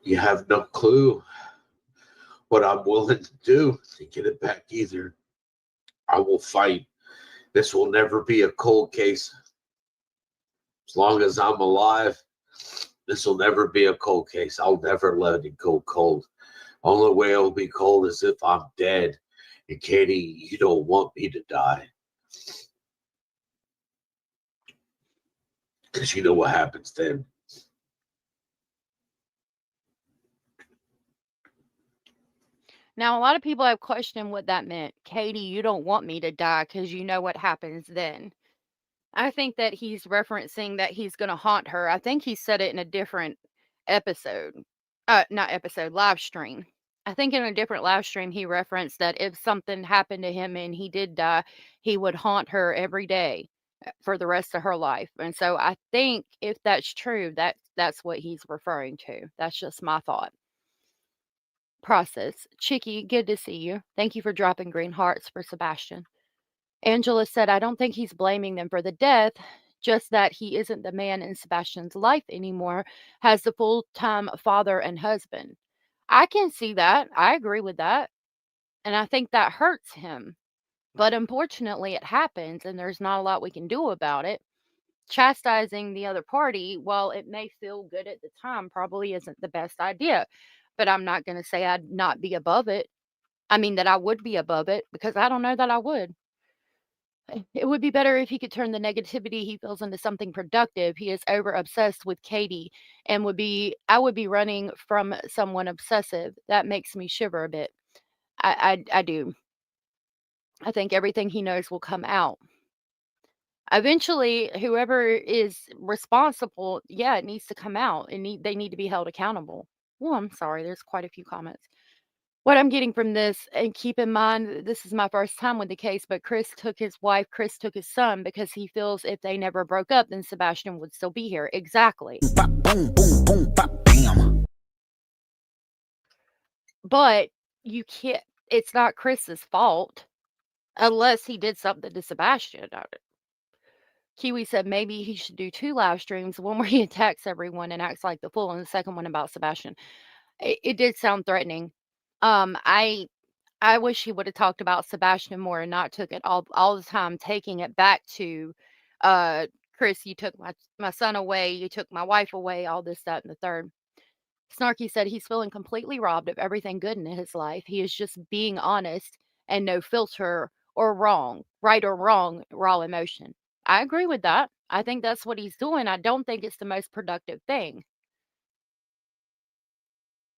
You have no clue what I'm willing to do to get it back either. I will fight. This will never be a cold case. As long as I'm alive, this will never be a cold case. I'll never let it go cold. Only way it'll be cold is if I'm dead. And Katie, you don't want me to die. Because you know what happens then. Now, a lot of people have questioned what that meant. Katie, you don't want me to die because you know what happens then. I think that he's referencing that he's going to haunt her. I think he said it in a different episode. Not episode, live stream. I think in a different live stream, he referenced that if something happened to him and he did die, he would haunt her every day for the rest of her life. And so I think if that's true, that's what he's referring to. That's just my thought process. Chicky, good to see you. Thank you for dropping green hearts for Sebastian. Angela said, I don't think he's blaming them for the death, just that he isn't the man in Sebastian's life anymore, has the full time father and husband. I can see that. I agree with that. And I think that hurts him. But unfortunately, it happens, and there's not a lot we can do about it. Chastising the other party, while it may feel good at the time, probably isn't the best idea. But I'm not going to say I'd not be above it. I mean, that I would be above it, because I don't know that I would. It would be better if he could turn the negativity he feels into something productive. He is over obsessed with Katie and I would be running from someone obsessive. That makes me shiver a bit. I do. I think everything he knows will come out. Eventually, whoever is responsible, yeah, it needs to come out and they need to be held accountable. Well, I'm sorry, there's quite a few comments. What I'm getting from this, and keep in mind, this is my first time with the case, but Chris took his wife, Chris took his son because he feels if they never broke up, then Sebastian would still be here. Exactly. Bop, boom, boom, boom, bop, bam. But you can't, it's not Chris's fault unless he did something to Sebastian. Kiwi said maybe he should do 2 live streams, one where he attacks everyone and acts like the fool, and the second one about Sebastian. It did sound threatening. I wish he would have talked about Sebastian more and not took it all the time, taking it back to, uh, Chris, you took my son away, you took my wife away, all this, that, and the third. Snarky said he's feeling completely robbed of everything good in his life. He is just being honest and no filter or wrong, right or wrong, raw emotion. I agree with that. I think that's what he's doing. I don't think it's the most productive thing.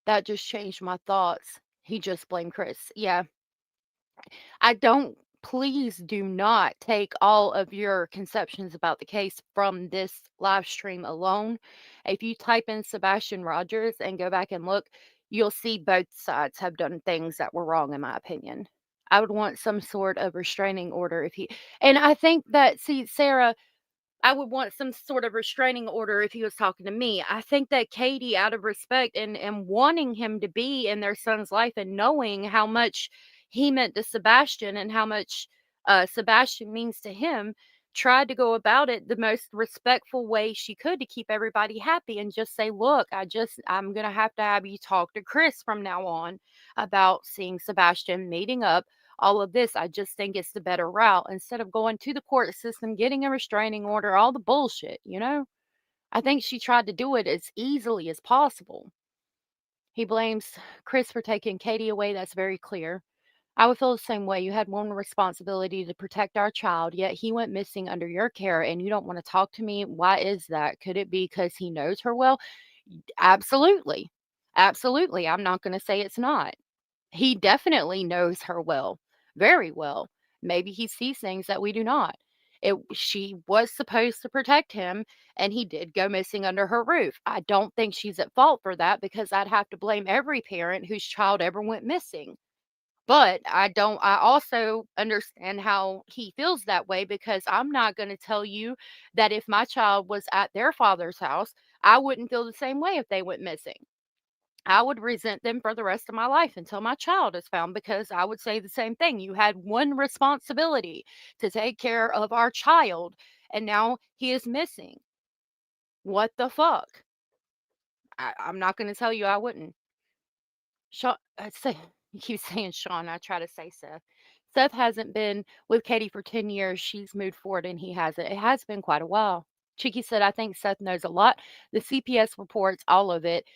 That just changed my thoughts. He just blamed Chris. Yeah. I don't, please do not take all of your conceptions about the case from this live stream alone. If you type in Sebastian Rogers and go back and look, you'll see both sides have done things that were wrong, in my opinion. I would want some sort of restraining order and I think that, see, Sarah, I would want some sort of restraining order if he was talking to me. I think that Katie, out of respect and wanting him to be in their son's life and knowing how much he meant to Sebastian and how much Sebastian means to him, tried to go about it the most respectful way she could to keep everybody happy and just say, look, I'm going to have you talk to Chris from now on about seeing Sebastian, meeting up, all of this. I just think it's the better route instead of going to the court system, getting a restraining order, all the bullshit, you know? I think she tried to do it as easily as possible. He blames Chris for taking Katie away. That's very clear. I would feel the same way. You had one responsibility to protect our child, yet he went missing under your care and you don't want to talk to me. Why is that? Could it be because he knows her well? Absolutely. Absolutely. I'm not going to say it's not. He definitely knows her well, very well. Maybe he sees things that we do not. She was supposed to protect him, and he did go missing under her roof. I don't think she's at fault for that because I'd have to blame every parent whose child ever went missing. But I also understand how he feels that way because I'm not going to tell you that if my child was at their father's house, I wouldn't feel the same way if they went missing. I would resent them for the rest of my life until my child is found because I would say the same thing. You had one responsibility to take care of our child, and now he is missing. What the fuck? I'm not going to tell you I wouldn't. Sean, you keep saying Sean. I try to say Seth. Seth hasn't been with Katie for 10 years. She's moved forward and he hasn't. It has been quite a while. Cheeky said, I think Seth knows a lot. The CPS reports, all of it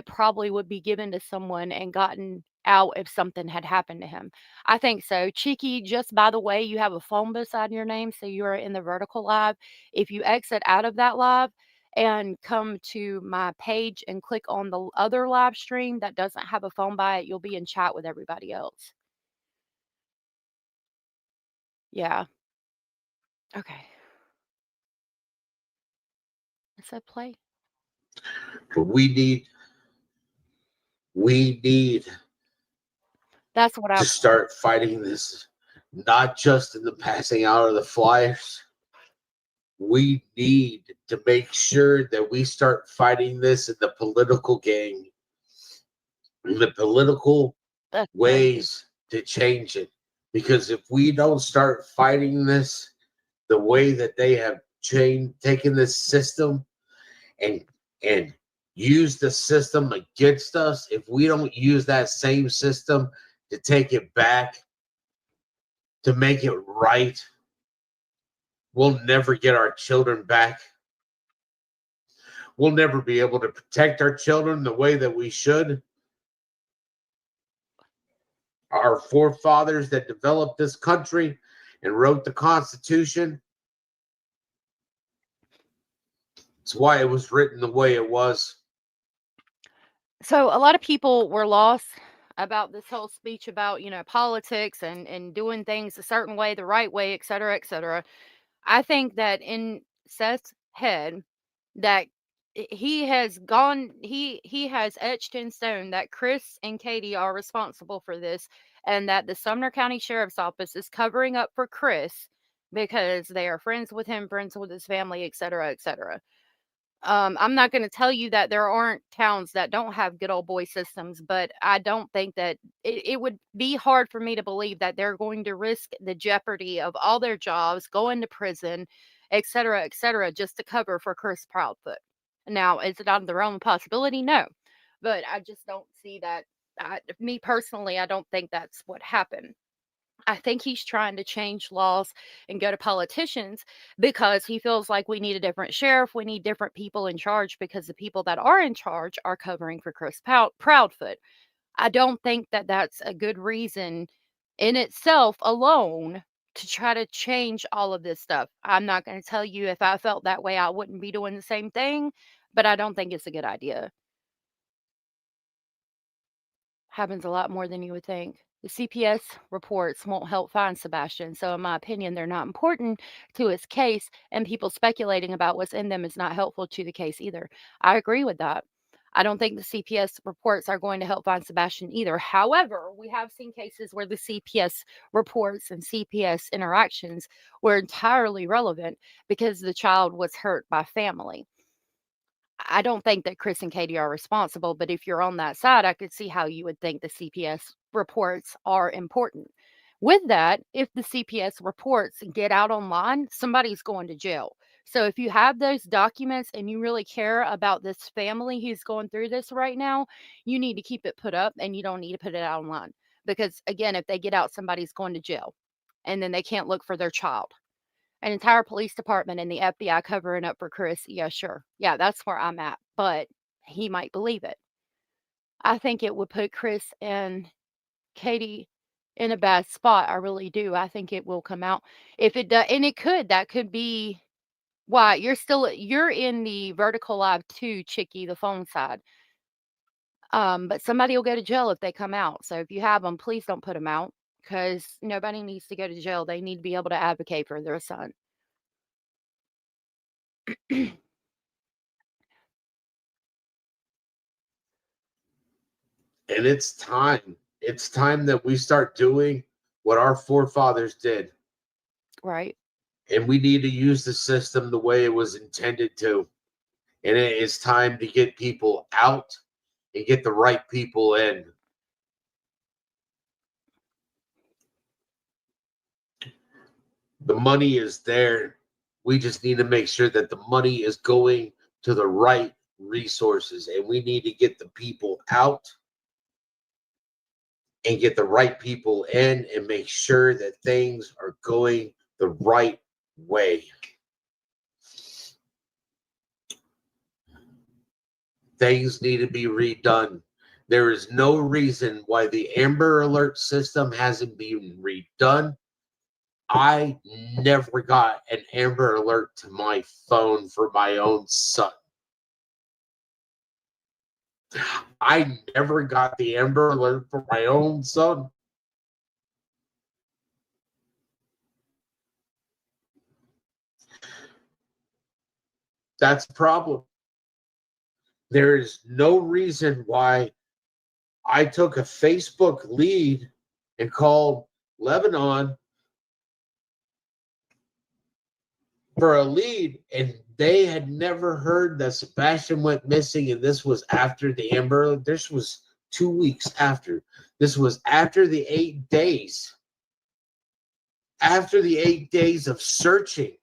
probably would be given to someone and gotten out if something had happened to him. I think so. Cheeky, just by the way, you have a phone beside your name, so you're in the vertical live. If you exit out of that live, and come to my page and click on the other live stream that doesn't have a phone by it, you'll be in chat with everybody else. Yeah. Okay. I said play. We need That's what to start fighting this, not just in the passing out of the flyers. We need to make sure that we start fighting this in the political game, in the political ways to change it. Because if we don't start fighting this the way that they have taken this system and use the system against us, if we don't use that same system to take it back, to make it right, we'll never get our children back. We'll never be able to protect our children the way that we should. Our forefathers that developed this country and wrote the Constitution. It's why it was written the way it was. So a lot of people were lost about this whole speech about, politics and doing things a certain way, the right way, et cetera, et cetera. I think that in Seth's head, that he has etched in stone that Chris and Katie are responsible for this, and that the Sumner County Sheriff's Office is covering up for Chris because they are friends with him, friends with his family, et cetera, et cetera. I'm not going to tell you that there aren't towns that don't have good old boy systems, but I don't think that it would be hard for me to believe that they're going to risk the jeopardy of all their jobs, going to prison, et cetera, just to cover for Chris Proudfoot. Now, is it out of the realm of possibility? No, but I just don't see that. Me personally, I don't think that's what happened. I think he's trying to change laws and go to politicians because he feels like we need a different sheriff. We need different people in charge because the people that are in charge are covering for Chris Proudfoot. I don't think that that's a good reason in itself alone to try to change all of this stuff. I'm not going to tell you if I felt that way, I wouldn't be doing the same thing, but I don't think it's a good idea. Happens a lot more than you would think. The CPS reports won't help find Sebastian, so in my opinion, they're not important to his case, and people speculating about what's in them is not helpful to the case either. I agree with that. I don't think the CPS reports are going to help find Sebastian either. However, we have seen cases where the CPS reports and CPS interactions were entirely relevant because the child was hurt by family. I don't think that Chris and Katie are responsible, but if you're on that side, I could see how you would think the CPS reports are important. With that, if the CPS reports get out online, somebody's going to jail. So if you have those documents and you really care about this family who's going through this right now, you need to keep it put up and you don't need to put it out online. Because again, if they get out, somebody's going to jail and then they can't look for their child. An entire police department and the FBI covering up for Chris, yeah, sure. Yeah, that's where I'm at, but he might believe it. I think it would put Chris and Katie in a bad spot. I really do. I think it will come out. If it does, and that could be why you're in the vertical live too, Chicky, the phone side. But somebody will go to jail if they come out. So if you have them, please don't put them out because nobody needs to go to jail. They need to be able to advocate for their son. And it's time. It's time that we start doing what our forefathers did. Right. And we need to use the system the way it was intended to. And it is time to get people out and get the right people in. The money is there. We just need to make sure that the money is going to the right resources. And we need to get the people out and get the right people in and make sure that things are going the right way. Things need to be redone. There is no reason why the Amber Alert system hasn't been redone. I never got an Amber Alert to my phone for my own son. I never got the Amber Alert for my own son. That's a problem. There is no reason why I took a Facebook lead and called Lebanon for a lead, and they had never heard that Sebastian went missing, and this was after the Amber Alert. This was 2 weeks after. This was after the 8 days. After the 8 days of searching.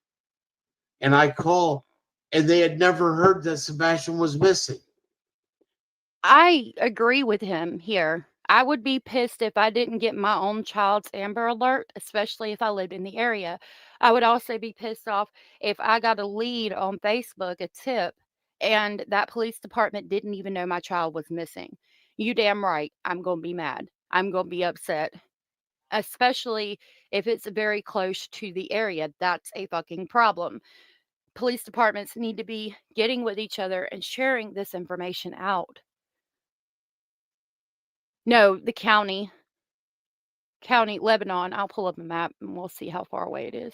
And I call, and they had never heard that Sebastian was missing. I agree with him here. I would be pissed if I didn't get my own child's Amber Alert, especially if I lived in the area. I would also be pissed off if I got a lead on Facebook, a tip, and that police department didn't even know my child was missing. You damn right, I'm going to be mad. I'm going to be upset. especially if it's very close to the area. That's a fucking problem. Police departments need to be getting with each other and sharing this information out. No, the county, Lebanon. I'll pull up a map and we'll see how far away it is.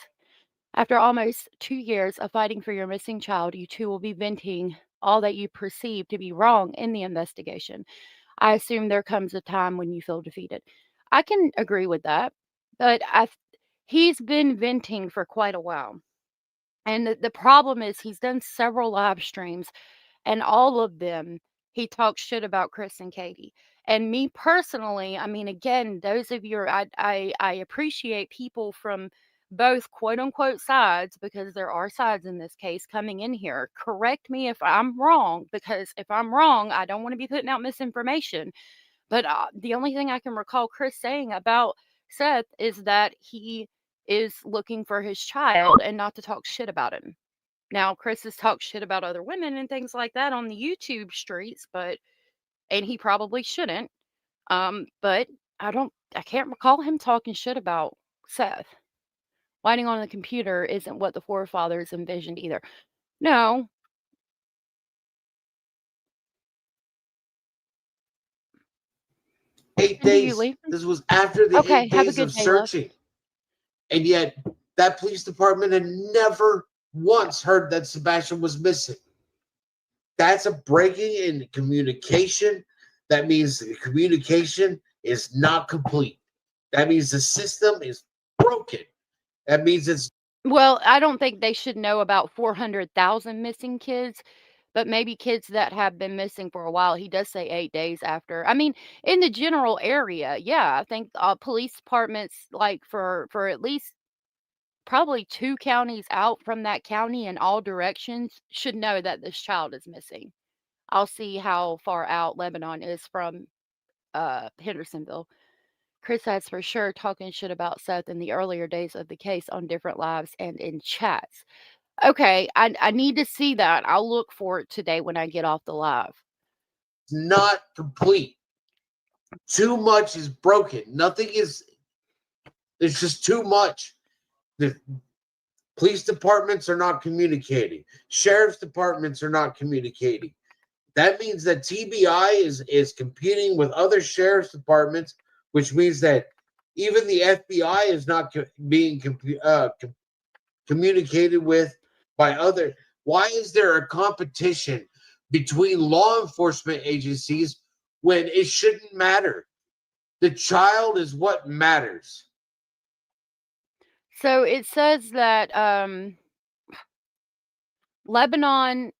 After almost 2 years of fighting for your missing child, you two will be venting all that you perceive to be wrong in the investigation. I assume there comes a time when you feel defeated. I can agree with that, but he's been venting for quite a while. And the problem is he's done several live streams, and all of them, he talks shit about Chris and Katie. And me personally, I mean, again, those of you, I appreciate people from both quote unquote sides, because there are sides in this case, coming in here. Correct me if I'm wrong, because if I'm wrong, I don't want to be putting out misinformation. But the only thing I can recall Chris saying about Seth is that he is looking for his child and not to talk shit about him. Now, Chris has talked shit about other women and things like that on the YouTube streets, and he probably shouldn't. But I can't recall him talking shit about Seth. Whining on the computer isn't what the forefathers envisioned either. No. 8 When do you days. leave? This was after the Okay, 8 have a days good of day, love. searching. And yet, that police department had never once heard that Sebastian was missing. That's a breaking in communication. That means the communication is not complete. That means the system is broken. That means it's Well, I don't think they should know about 400,000 missing kids, but maybe kids that have been missing for a while. He does say 8 days after. I mean, in the general area, yeah, I think police departments, like for at least probably 2 counties out from that county in all directions, should know that this child is missing. I'll see how far out Lebanon is from Hendersonville. Chris has for sure talking shit about Seth in the earlier days of the case on different lives and in chats. Okay, I need to see that. I'll look for it today when I get off the live. not complete. Too much is broken. Nothing is, there's just too much. The police departments are not communicating. Sheriff's departments are not communicating. That means that TBI is competing with other sheriff's departments, which means that even the FBI is not being communicated with by other. Why is there a competition between law enforcement agencies when it shouldn't matter? The child is what matters. So it says that Lebanon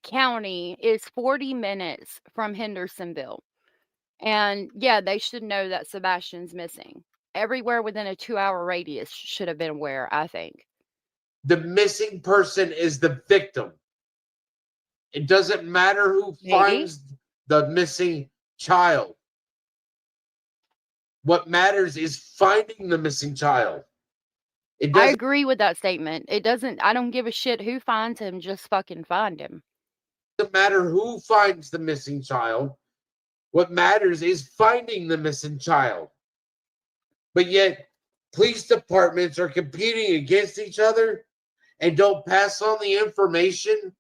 County is 40 minutes from Hendersonville. And yeah, they should know that Sebastian's missing. Everywhere within a 2-hour radius should have been aware, I think. The missing person is the victim. It doesn't matter who Maybe. finds the missing child. What matters is finding the missing child. It I doesn't agree with that statement. I don't give a shit who finds him, just fucking find him. matter who finds the missing child. What matters is finding the missing child. But yet, police departments are competing against each other and don't pass on the information.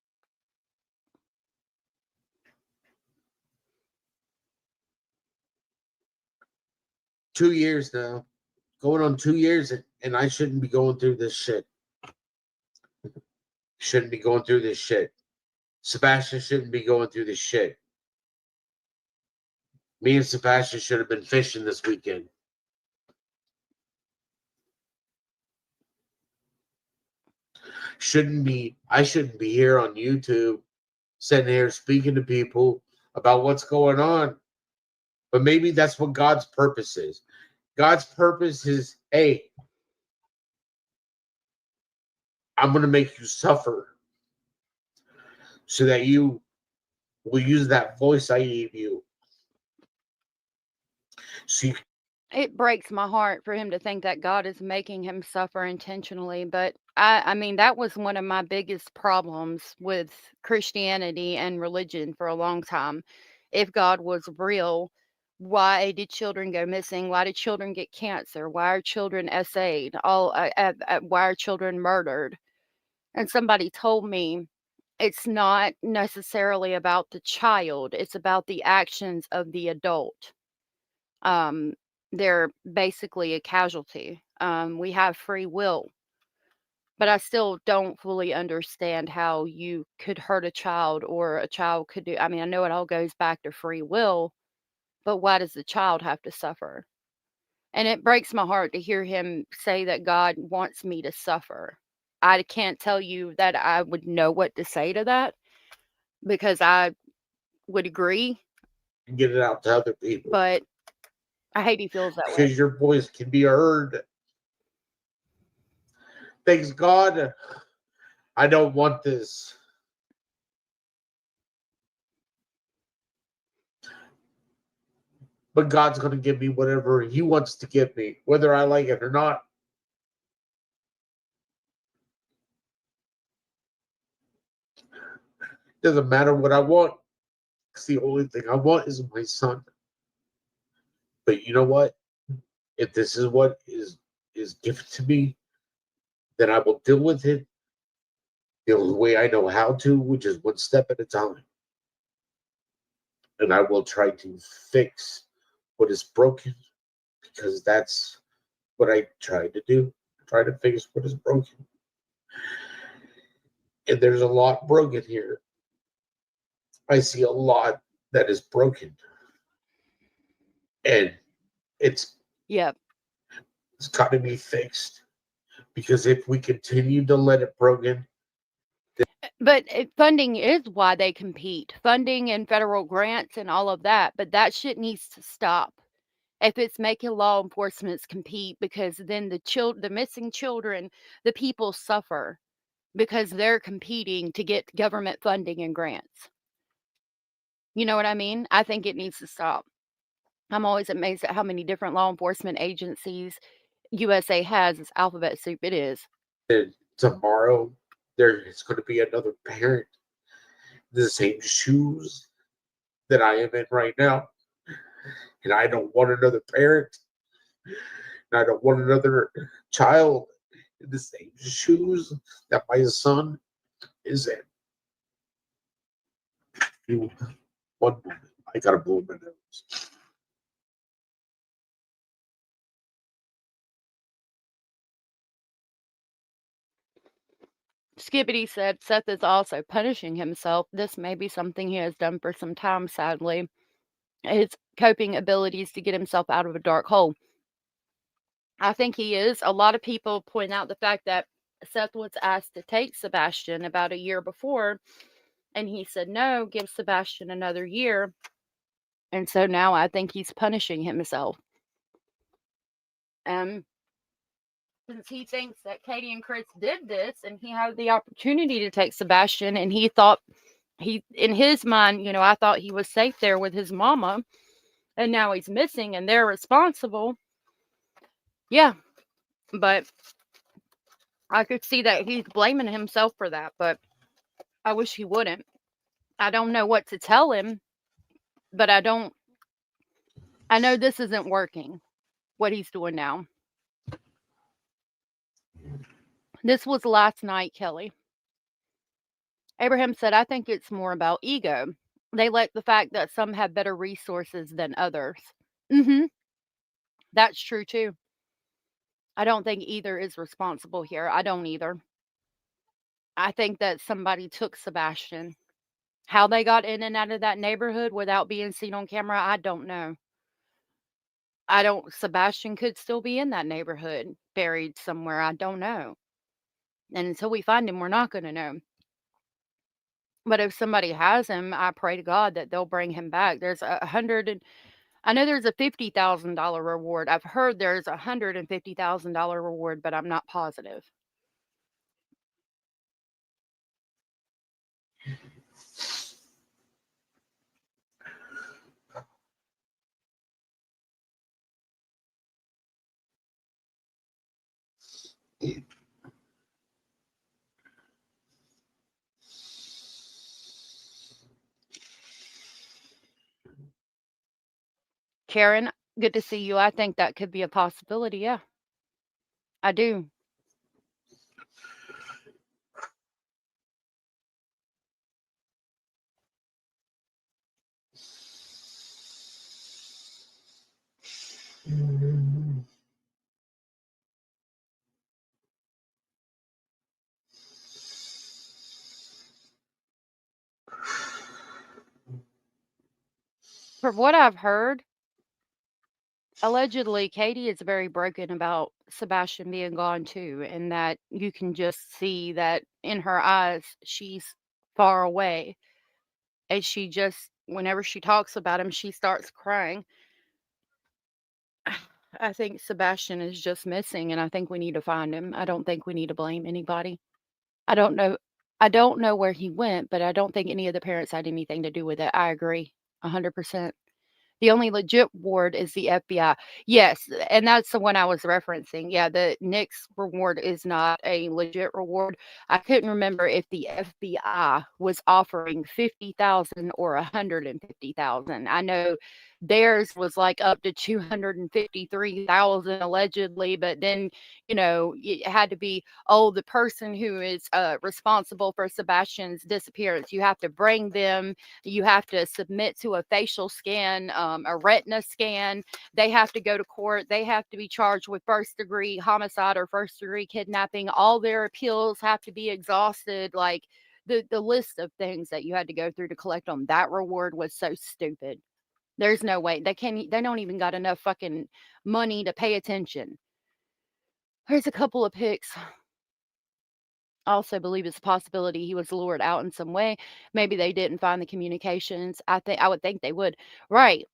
Two years now. Going on 2 years, and I shouldn't be going through this shit. Shouldn't be going through this shit. Sebastian shouldn't be going through this shit. Me and Sebastian should have been fishing this weekend. I shouldn't be here on YouTube, sitting here speaking to people about what's going on. But maybe that's what God's purpose is. God's purpose is, hey, I'm going to make you suffer so that you will use that voice I gave you. So It breaks my heart for him to think that God is making him suffer intentionally. But I mean, that was one of my biggest problems with Christianity and religion for a long time. If God was real, Why did children go missing? Why did children get cancer? Why are children SA'd? Why are children murdered? And somebody told me it's not necessarily about the child, it's about the actions of the adult. Um, they're basically a casualty. We have free will, but I still don't fully understand how you could hurt a child or a child could do. I mean, I know it all goes back to free will, but why does the child have to suffer? And it breaks my heart to hear him say that God wants me to suffer. I can't tell you that I would know what to say to that because I would agree, And get it out to other people. but I hate he feels that way. Because your voice can be heard. Thanks God, I don't want this. But God's going to give me whatever He wants to give me, whether I like it or not. Doesn't matter what I want. Because the only thing I want is my son. But you know what? If this is what is given to me, then I will deal with it the only way I know how to, which is one step at a time. And I will try to fix what is broken, because that's what I try to do. Try to fix what is broken. And there's a lot broken here. I see a lot that is broken. And it's Yep. got to be fixed. Because if we continue to let it broken, But funding is why they compete. Funding and federal grants and all of that. But that shit needs to stop. If it's making law enforcement compete, because then the missing children, the people suffer because they're competing to get government funding and grants. You know what I mean? I think it needs to stop. I'm always amazed at how many different law enforcement agencies USA has. It's alphabet soup. It is. tomorrow there is going to be another parent in the same shoes that I am in right now. And I don't want another parent. And I don't want another child in the same shoes that my son is in. One moment. I gotta blow my nose. Skibbity said Seth is also punishing himself. This may be something he has done for some time, sadly. His coping abilities to get himself out of a dark hole. I think he is. A lot of people point out the fact that Seth was asked to take Sebastian about a year before, and he said no, give Sebastian another year. And so now I think he's punishing himself. Since he thinks that Katie and Chris did this and he had the opportunity to take Sebastian, and he thought in his mind, I thought he was safe there with his mama, and now he's missing and they're responsible. Yeah, but I could see that he's blaming himself for that, but I wish he wouldn't. I don't know what to tell him, but I know this isn't working, what he's doing now. This was last night, Kelly. Abraham said, I think it's more about ego. They like the fact that some have better resources than others. That's true too. I don't think either is responsible here. I don't either. I think that somebody took Sebastian. How they got in and out of that neighborhood without being seen on camera, I don't know. Sebastian could still be in that neighborhood, buried somewhere. I don't know. And until we find him, we're not going to know. But if somebody has him, I pray to God that they'll bring him back. There's I know there's a $50,000 reward. I've heard there's a $150,000 reward, but I'm not positive. Karen, good to see you. I think that could be a possibility. Yeah, I do. From what I've heard, allegedly, Katie is very broken about Sebastian being gone too, and that you can just see that in her eyes, she's far away. And she just, whenever she talks about him, she starts crying. I think Sebastian is just missing, and I think we need to find him. I don't think we need to blame anybody. I don't know. I don't know where he went, but I don't think any of the parents had anything to do with it. I agree 100%. The only legit reward is the FBI. Yes, and that's the one I was referencing. Yeah, the Nick's reward is not a legit reward. I couldn't remember if the FBI was offering 50,000 or 150,000. I know theirs was like up to 253,000 allegedly, but then, it had to be, oh, the person who is responsible for Sebastian's disappearance. You have to bring them, you have to submit to a facial scan, a retina scan. They have to go to court. They have to be charged with first degree homicide or first degree kidnapping. All their appeals have to be exhausted. Like the list of things that you had to go through to collect on that reward was so stupid. There's no way they don't even got enough fucking money to pay attention. Here's a couple of pics. I also believe it's a possibility he was lured out in some way. Maybe they didn't find the communications. I would think they would. Right.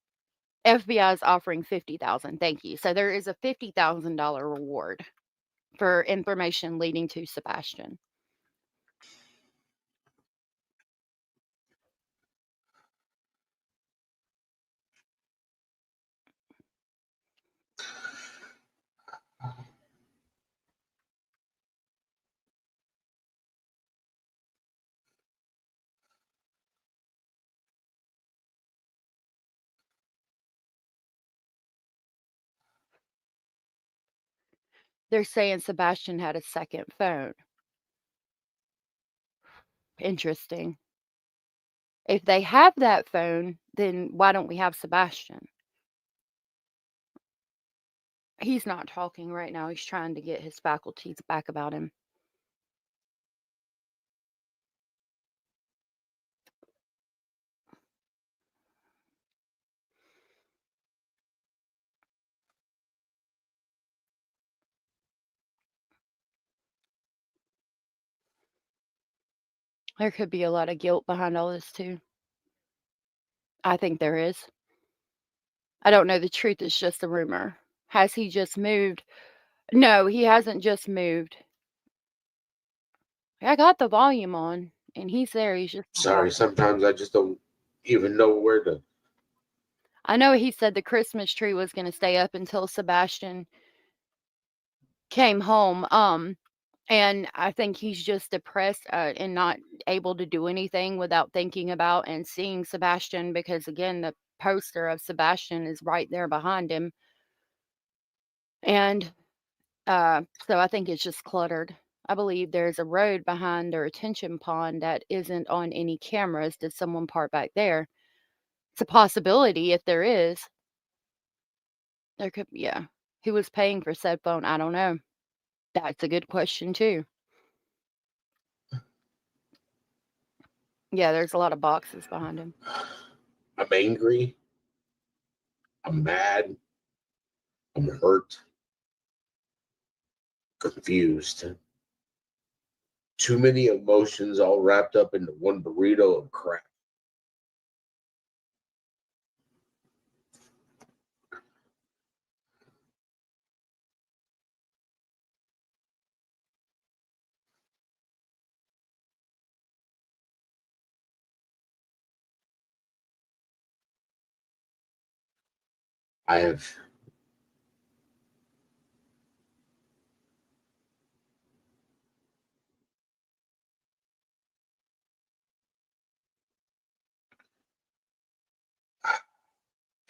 FBI is offering 50,000. Thank you. So there is a $50,000 reward for information leading to Sebastian. They're saying Sebastian had a second phone. Interesting. If they have that phone, then why don't we have Sebastian? He's not talking right now. He's trying to get his faculties back about him. There could be a lot of guilt behind all this too. I think there is. I don't know the truth, it's just a rumor. Has he just moved? No, he hasn't just moved. I got the volume on, and he's there. He's just not Sorry, talking. sometimes I just don't even know where to. I know he said the Christmas tree was going to stay up until Sebastian came home. And I think he's just depressed and not able to do anything without thinking about and seeing Sebastian, because again, the poster of Sebastian is right there behind him. And so I think it's just cluttered. I believe there's a road behind their retention pond that isn't on any cameras. Did someone park back there? It's a possibility if there is. There could, yeah. Who was paying for said phone? I don't know. That's a good question too. Yeah, there's a lot of boxes behind him. I'm angry. I'm mad. I'm hurt. Confused. Too many emotions all wrapped up into one burrito of crap. I have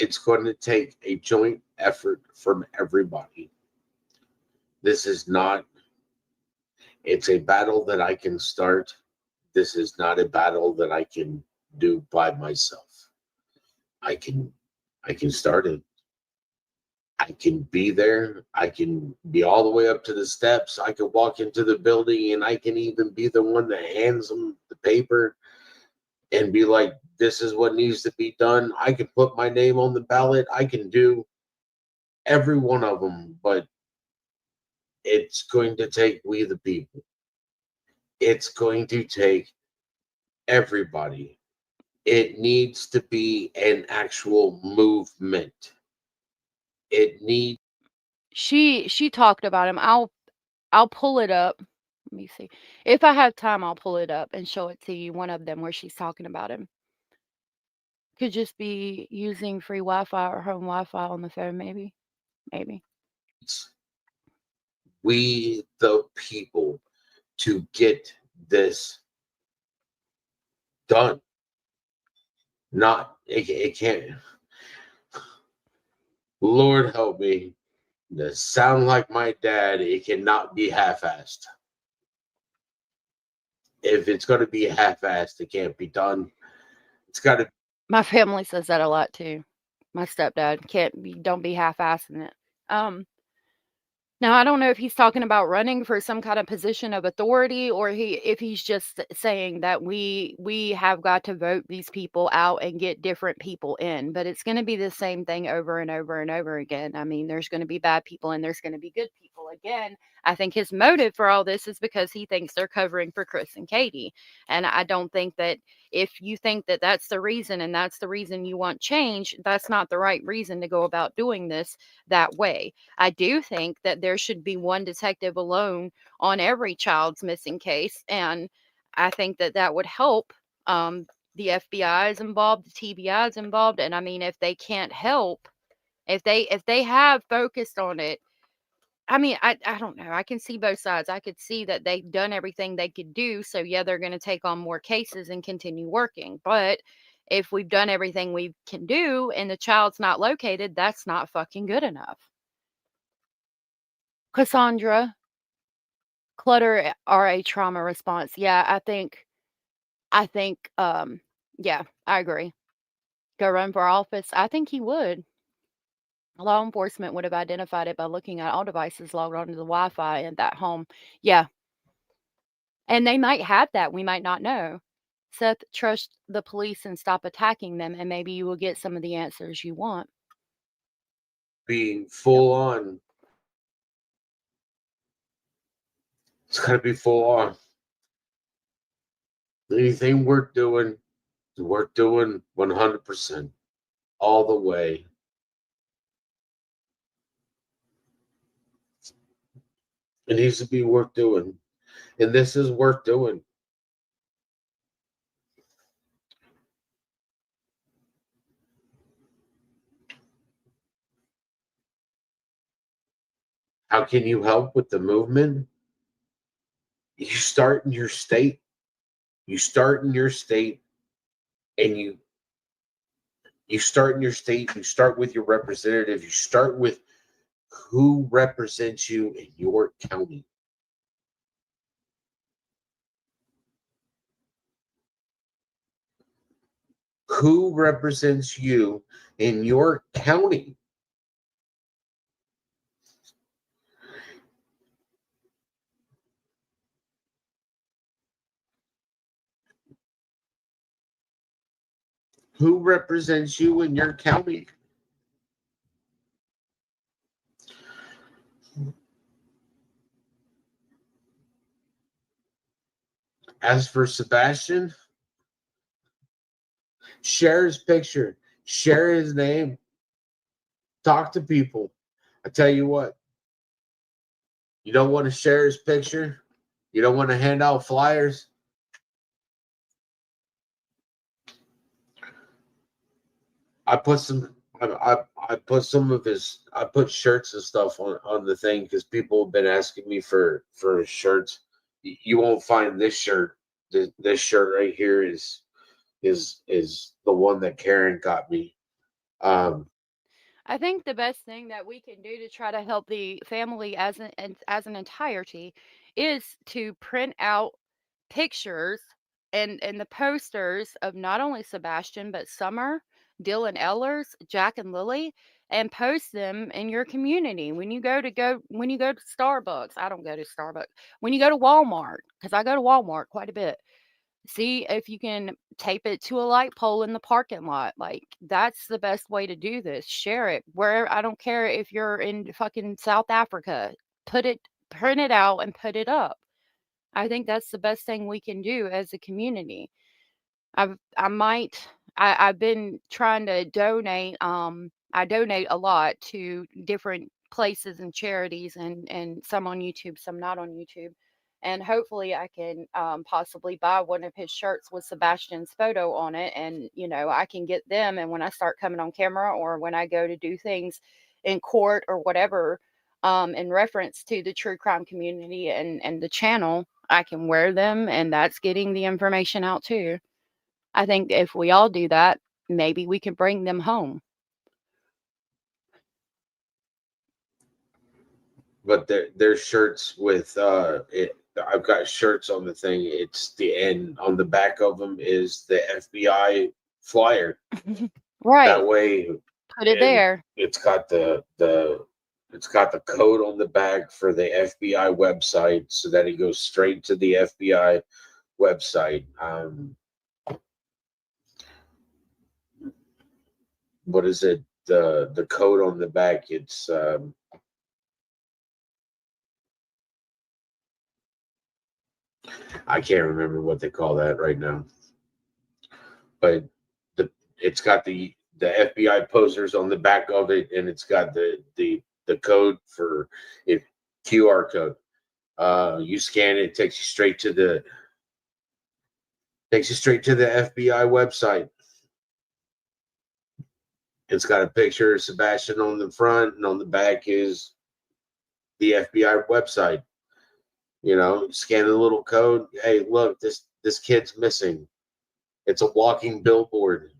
It's going to take a joint effort from everybody. This is not, it's a battle that I can start. This is not a battle that I can do by myself. I can start it. I can be there. I can be all the way up to the steps. I can walk into the building, and I can even be the one that hands them the paper and be like, this is what needs to be done. I can put my name on the ballot. I can do every one of them, but it's going to take we the people. It's going to take everybody. It needs to be an actual movement. It needs. She talked about him. I'll pull it up. Let me see. If I have time, I'll pull it up and show it to you. One of them where she's talking about him. Could just be using free Wi-Fi or home Wi-Fi on the phone, maybe. Maybe. We the people to get this done. Not it can't. Lord help me. To sound like my dad, it cannot be half-assed. If it's going to be half-assed, it can't be done. It's got to. My family says that a lot too. My stepdad don't be half-assing it. Now I don't know if he's talking about running for some kind of position of authority, or if he's just saying that we have got to vote these people out and get different people in. But it's going to be the same thing over and over and over again. I mean, there's going to be bad people and there's going to be good people. Again, I think his motive for all this is because he thinks they're covering for Chris and Katie. And I don't think that if you think that that's the reason and that's the reason you want change, that's not the right reason to go about doing this that way. I do think that there should be one detective alone on every child's missing case. And I think that that would help. The FBI is involved, the TBI is involved. And I mean, if they can't help, if they have focused on it, I mean, I don't know. I can see both sides. I could see that they've done everything they could do. So yeah, they're going to take on more cases and continue working. But if we've done everything we can do and the child's not located, that's not fucking good enough. Cassandra, clutter RA trauma response. Yeah, I think, yeah, I agree. Go run for office. I think he would. Law enforcement would have identified it by looking at all devices logged onto the Wi-Fi in that home. Yeah. And they might have that. We might not know. Seth, trust the police and stop attacking them, and maybe you will get some of the answers you want. Being full on. It's got to be full on. Anything worth doing, 100%. All the way. It needs to be worth doing. And this is worth doing. How can you help with the movement? You start in your state. You start in your state, and you start in your state. You start with your representative. You start with who represents you in your county. Who represents you in your county? Who represents you in your county? As for Sebastian, share his picture, share his name, talk to people. I tell you what, you don't want to share his picture, you don't want to hand out flyers. I put some shirts and stuff on the thing because people have been asking me for shirts. You won't find this shirt. This shirt right here is the one that Karen got me. I think the best thing that we can do to try to help the family as an entirety is to print out pictures and the posters of not only Sebastian but Summer, Dylan Ellers, Jack and Lily, and post them in your community. When you go to Starbucks, I don't go to Starbucks. When you go to Walmart, because I go to Walmart quite a bit. See if you can tape it to a light pole in the parking lot. Like, that's the best way to do this. Share it. Where I don't care if you're in fucking South Africa. Print it out and put it up. I think that's the best thing we can do as a community. I might I've been trying to donate. I donate a lot to different places and charities, and some on YouTube, some not on YouTube. And hopefully I can possibly buy one of his shirts with Sebastian's photo on it, and I can get them. And when I start coming on camera, or when I go to do things in court or whatever, in reference to the true crime community and the channel, I can wear them, and that's getting the information out too. I think if we all do that, maybe we can bring them home. But there's shirts with it. I've got shirts on the thing. It's the end on the back of them is the FBI flyer. Right. That way, Put it there. it's got the code on the back for the FBI website, so that it goes straight to the FBI website. What is it? The code on the back. It's I can't remember what they call that right now, but it's got the FBI posters on the back of it, and it's got the code for it, QR code. You scan it, takes you straight to the FBI website. It's got a picture of Sebastian on the front, and on the back is the FBI website. Scan the little code. Hey, look, this kid's missing. It's a walking billboard.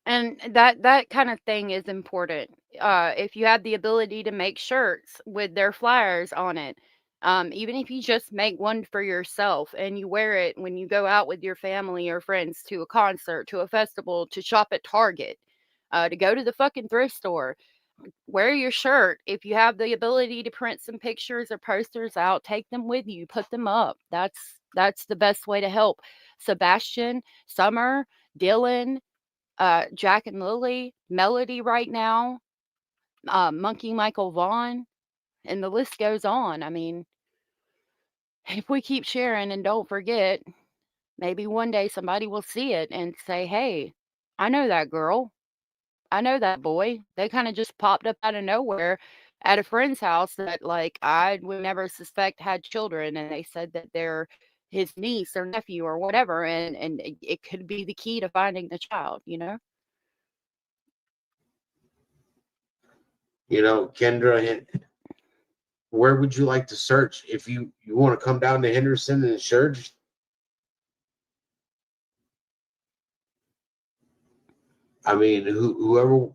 And that kind of thing is important. If you have the ability to make shirts with their flyers on it, even if you just make one for yourself and you wear it when you go out with your family or friends to a concert, to a festival, to shop at Target, to go to the fucking thrift store, wear your shirt. If you have the ability to print some pictures or posters out, take them with you, put them up. That's the best way to help Sebastian, Summer, Dylan, Jack and Lily, Melody right now, Monkey Michael Vaughn, and the list goes on. I mean, if we keep sharing and don't forget, maybe one day somebody will see it and say, "Hey, I know that girl. I know that boy. They kind of just popped up out of nowhere at a friend's house that, like, I would never suspect had children." And they said that they're his niece or nephew or whatever. And it could be the key to finding the child, Kendra, where would you like to search if you want to come down to Henderson and search? I mean, whoever.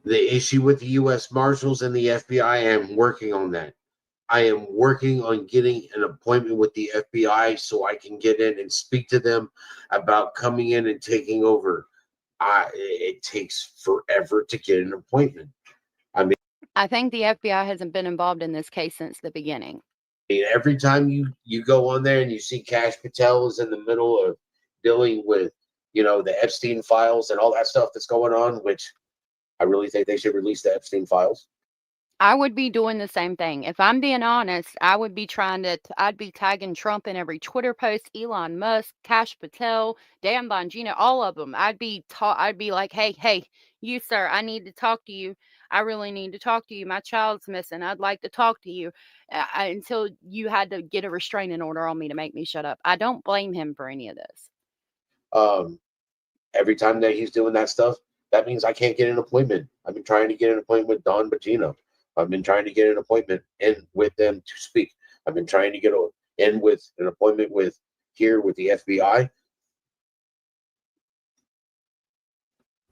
The issue with the U.S. Marshals and the FBI, I am working on that. I am working on getting an appointment with the FBI so I can get in and speak to them about coming in and taking over. It takes forever to get an appointment. I think the FBI hasn't been involved in this case since the beginning. Every time you go on there and you see Cash Patel is in the middle of dealing with, the Epstein files and all that stuff that's going on, which I really think they should release the Epstein files. I would be doing the same thing. If I'm being honest, I would be I'd be tagging Trump in every Twitter post, Elon Musk, Cash Patel, Dan Bongino, all of them. I'd be like, hey, you, sir, I need to talk to you. I really need to talk to you. My child's missing. I'd like to talk to you, until you had to get a restraining order on me to make me shut up. I don't blame him for any of this. Every time that he's doing that stuff, that means I can't get an appointment. I've been trying to get an appointment with Don Bongino. I've been trying to get an appointment in with them to speak. I've been trying to get in with an appointment with here with the FBI.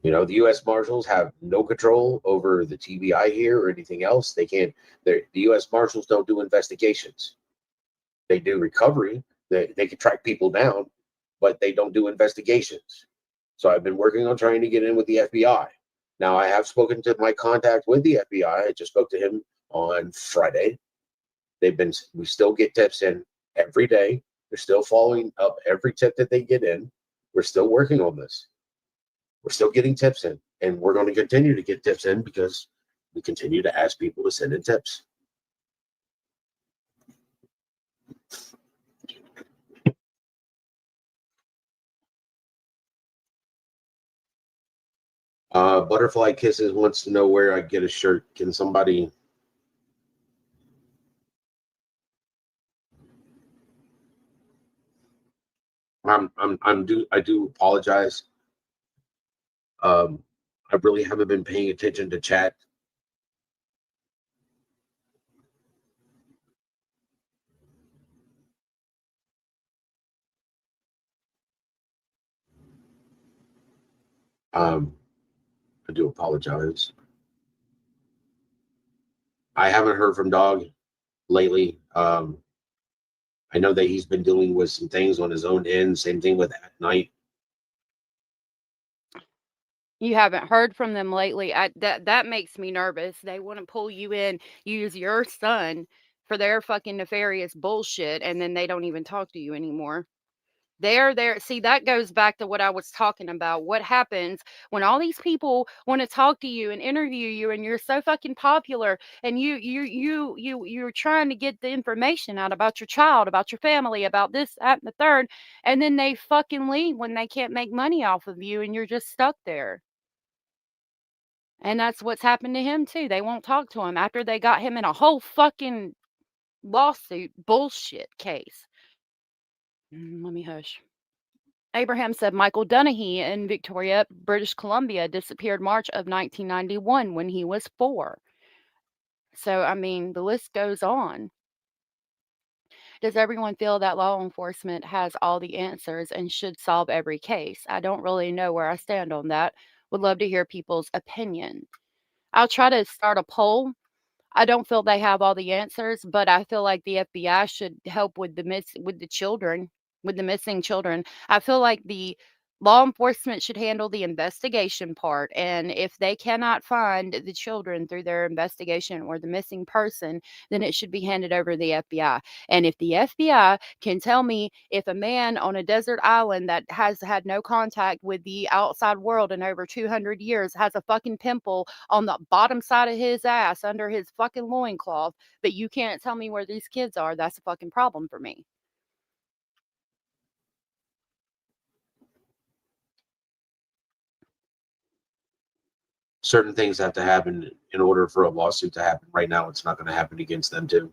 You know, the U.S. Marshals have no control over the TBI here or anything else. They can't. The U.S. Marshals don't do investigations. They do recovery. They can track people down, but they don't do investigations. So I've been working on trying to get in with the FBI. Now I have spoken to my contact with the FBI. I just spoke to him on Friday. We still get tips in every day. They're still following up every tip that they get in. We're still working on this. We're still getting tips in, and we're going to continue to get tips in because we continue to ask people to send in tips. Butterfly Kisses wants to know where I get a shirt. Can somebody? I do apologize. I really haven't been paying attention to chat. I do apologize. I haven't heard from Dog lately. I know that he's been dealing with some things on his own end. Same thing with At Night. You haven't heard from them lately. That makes me nervous. They wanna pull you in, use your son for their fucking nefarious bullshit, and then they don't even talk to you anymore. They're there. See, that goes back to what I was talking about. What happens when all these people want to talk to you and interview you, and you're so fucking popular, and you're trying to get the information out about your child, about your family, about this, that, and the third, and then they fucking leave when they can't make money off of you, and you're just stuck there. And that's what's happened to him too. They won't talk to him after they got him in a whole fucking lawsuit bullshit case. Let me hush. Abraham said Michael Donaghy in Victoria, British Columbia, disappeared March of 1991 when he was 4. So, I mean, the list goes on. Does everyone feel that law enforcement has all the answers and should solve every case? I don't really know where I stand on that. Would love to hear people's opinion. I'll try to start a poll. I don't feel they have all the answers, but I feel like the FBI should help with the children, with the missing children. I feel like the law enforcement should handle the investigation part, and if they cannot find the children through their investigation or the missing person, then it should be handed over to the FBI. And if the FBI can tell me if a man on a desert island that has had no contact with the outside world in over 200 years has a fucking pimple on the bottom side of his ass under his fucking loincloth, but you can't tell me where these kids are, that's a fucking problem for me. Certain things have to happen in order for a lawsuit to happen. Right now, it's not going to happen against them too.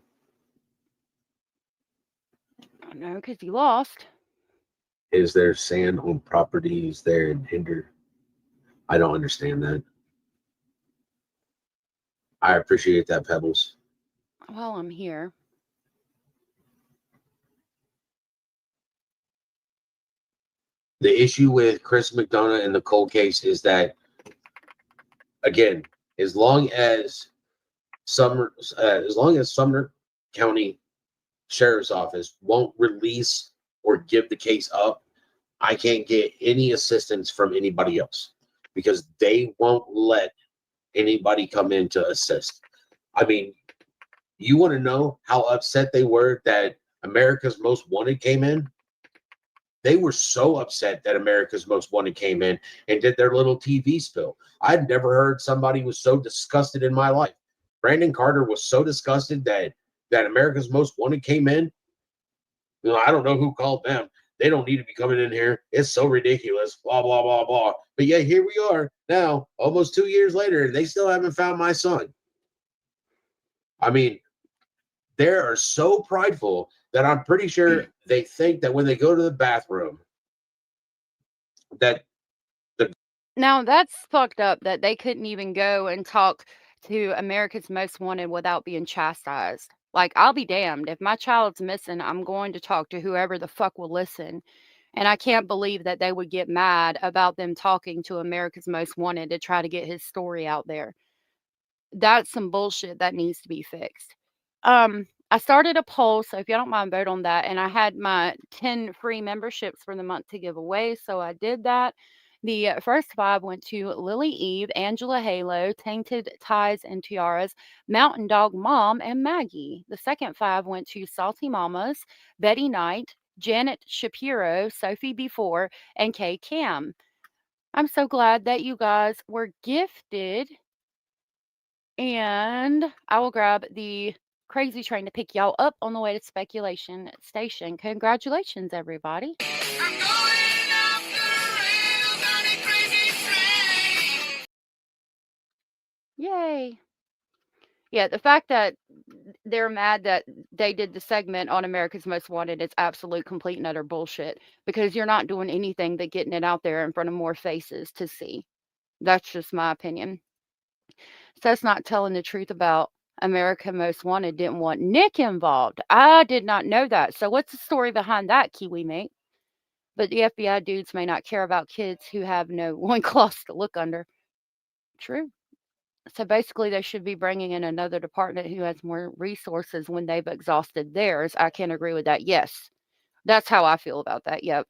I know, because he lost. Is there sand on properties there and hinder? I don't understand that. I appreciate that, Pebbles. Well, I'm here. The issue with Chris McDonough in the cold case is that, again, as long as Sumner County Sheriff's Office won't release or give the case up, I can't get any assistance from anybody else because they won't let anybody come in to assist. I mean, you want to know how upset they were that America's Most Wanted came in? They were so upset that America's Most Wanted came in and did their little TV spill. I've never heard somebody was so disgusted in my life. Brandon Carter was so disgusted that America's Most Wanted came in. You know, I don't know who called them. They don't need to be coming in here. It's so ridiculous. Blah, blah, blah, blah. But yeah, here we are now, almost 2 years later, and they still haven't found my son. I mean, they are so prideful that I'm pretty sure they think that when they go to the bathroom, that Now, that's fucked up that they couldn't even go and talk to America's Most Wanted without being chastised. Like, I'll be damned. If my child's missing, I'm going to talk to whoever the fuck will listen. And I can't believe that they would get mad about them talking to America's Most Wanted to try to get his story out there. That's some bullshit that needs to be fixed. I started a poll, so if you don't mind, vote on that. And I had my 10 free memberships for the month to give away, so I did that. The first 5 went to Lily Eve, Angela Halo, Tainted Ties and Tiaras, Mountain Dog Mom, and Maggie. The second 5 went to Salty Mamas, Betty Knight, Janet Shapiro, Sophie Before, and Kay Cam. I'm so glad that you guys were gifted. And I will grab the crazy train to pick y'all up on the way to Speculation Station. Congratulations, everybody. I'm going off the rails on a crazy train. Yay. Yeah, the fact that they're mad that they did the segment on America's Most Wanted is absolute, complete, and utter bullshit because you're not doing anything but getting it out there in front of more faces to see. That's just my opinion. Seth's not telling the truth about America Most Wanted didn't want Nick involved. I did not know that. So what's the story behind that, Kiwi mate? But the FBI dudes may not care about kids who have no loincloths to look under. True. So basically, they should be bringing in another department who has more resources when they've exhausted theirs. I can agree with that. Yes. That's how I feel about that. Yep.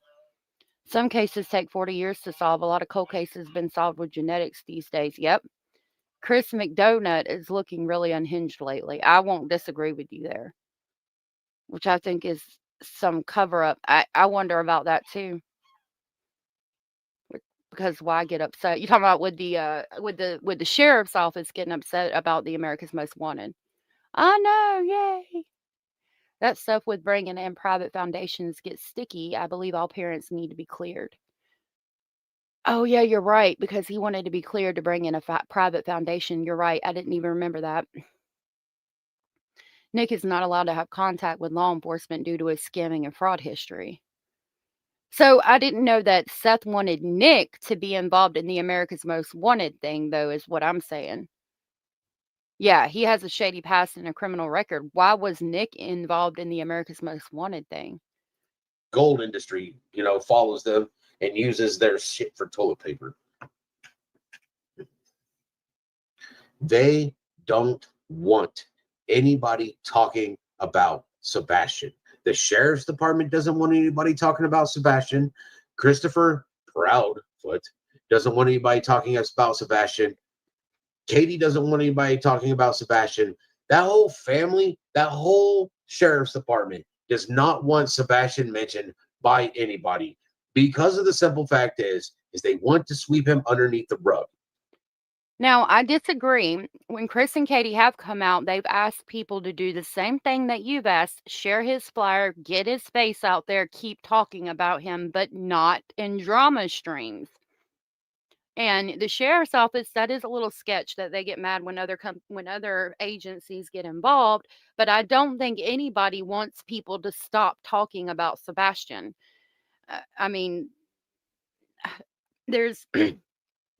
Some cases take 40 years to solve. A lot of cold cases have been solved with genetics these days. Yep. Chris McDonut is looking really unhinged lately. I won't disagree with you there, which I think is some cover up. I wonder about that too. Because why get upset? You talking about with the sheriff's office getting upset about the America's Most Wanted? I know, yay! That stuff with bringing in private foundations gets sticky. I believe all parents need to be cleared. Oh yeah, you're right. Because he wanted to be cleared to bring in a private foundation. You're right. I didn't even remember that. Nick is not allowed to have contact with law enforcement due to his scamming and fraud history. So I didn't know that Seth wanted Nick to be involved in the America's Most Wanted thing, though, is what I'm saying. Yeah, he has a shady past and a criminal record. Why was Nick involved in the America's Most Wanted thing? Gold industry, follows them and uses their shit for toilet paper. They don't want anybody talking about Sebastian. The sheriff's department doesn't want anybody talking about Sebastian. Christopher Proudfoot doesn't want anybody talking about Sebastian. Katie doesn't want anybody talking about Sebastian. That whole family, that whole sheriff's department does not want Sebastian mentioned by anybody because of the simple fact is they want to sweep him underneath the rug. Now, I disagree. When Chris and Katie have come out, they've asked people to do the same thing that you've asked, share his flyer, get his face out there, keep talking about him, but not in drama streams. And the sheriff's office, that is a little sketch that they get mad when other agencies get involved, but I don't think anybody wants people to stop talking about Sebastian. I mean, there's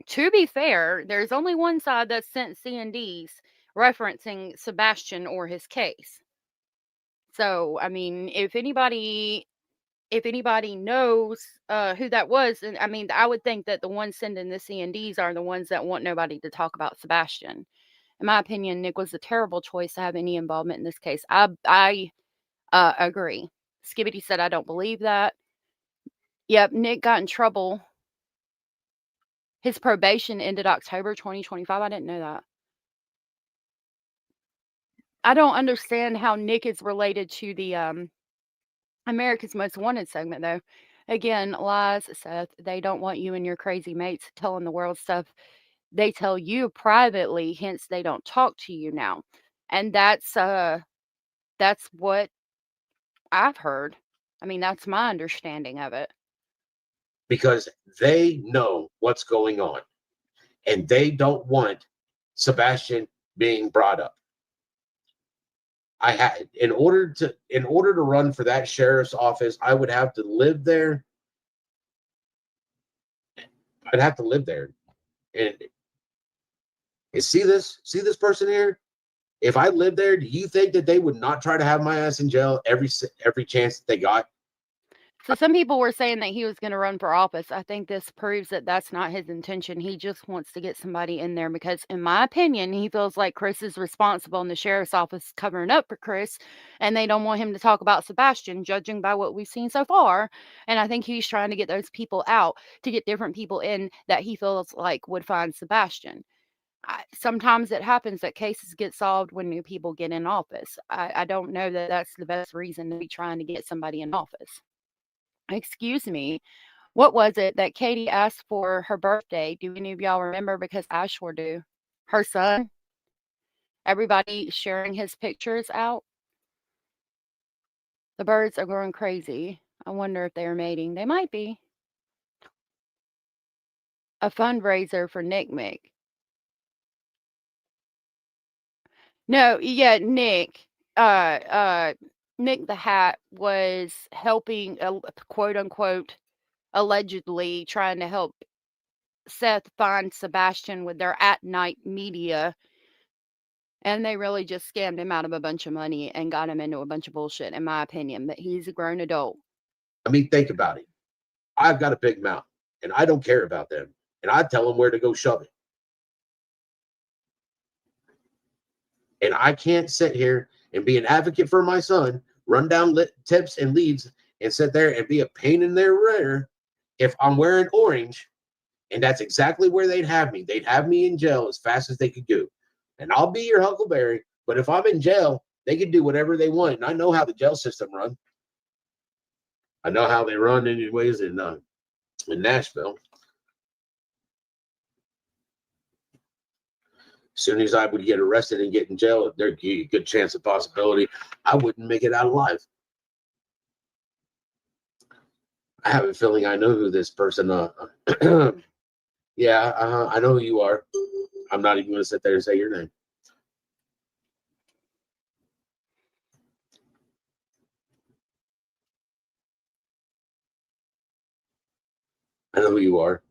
to be fair, there's only one side that's sent C&Ds referencing Sebastian or his case. So, I mean, if anybody knows who that was, and I mean, I would think that the ones sending the C&Ds are the ones that want nobody to talk about Sebastian. In my opinion, Nick was a terrible choice to have any involvement in this case. I agree. Skibbity said, I don't believe that. Yep, Nick got in trouble. His probation ended October 2025. I didn't know that. I don't understand how Nick is related to the America's Most Wanted segment, though. Again, lies, Seth. They don't want you and your crazy mates telling the world stuff they tell you privately, hence they don't talk to you now. And that's what I've heard. I mean, that's my understanding of it. Because they know what's going on. And they don't want Sebastian being brought up. I had in order to run for that sheriff's office, I would have to live there. I'd have to live there. And see this person here? If I lived there, do you think that they would not try to have my ass in jail every chance that they got? So some people were saying that he was going to run for office. I think this proves that that's not his intention. He just wants to get somebody in there because, in my opinion, he feels like Chris is responsible and the sheriff's office covering up for Chris, and they don't want him to talk about Sebastian, judging by what we've seen so far. And I think he's trying to get those people out to get different people in that he feels like would find Sebastian. Sometimes it happens that cases get solved when new people get in office. I don't know that that's the best reason to be trying to get somebody in office. Excuse me. What was it that Katie asked for her birthday? Do any of y'all remember? Because I sure do. Her son, everybody sharing his pictures out. The birds are going crazy. I wonder if they're mating. They might be. A fundraiser for Nick Mick. No, yeah, Nick. Uh, uh, Nick the Hat was helping, quote unquote, allegedly trying to help Seth find Sebastian with their at night media. And they really just scammed him out of a bunch of money and got him into a bunch of bullshit, in my opinion. But he's a grown adult. I mean, think about it. I've got a big mouth, and I don't care about them, and I tell them where to go shove it. And I can't sit here and be an advocate for my son, run down tips and leads, and sit there and be a pain in their rear if I'm wearing orange. And that's exactly where they'd have me. They'd have me in jail as fast as they could go. And I'll be your Huckleberry. But if I'm in jail, they can do whatever they want. And I know how the jail system runs. I know how they run anyways in Nashville. As soon as I would get arrested and get in jail, there'd be a good chance of possibility I wouldn't make it out alive. I have a feeling I know who this person yeah, I know who you are. I'm not even going to sit there and say your name. I know who you are.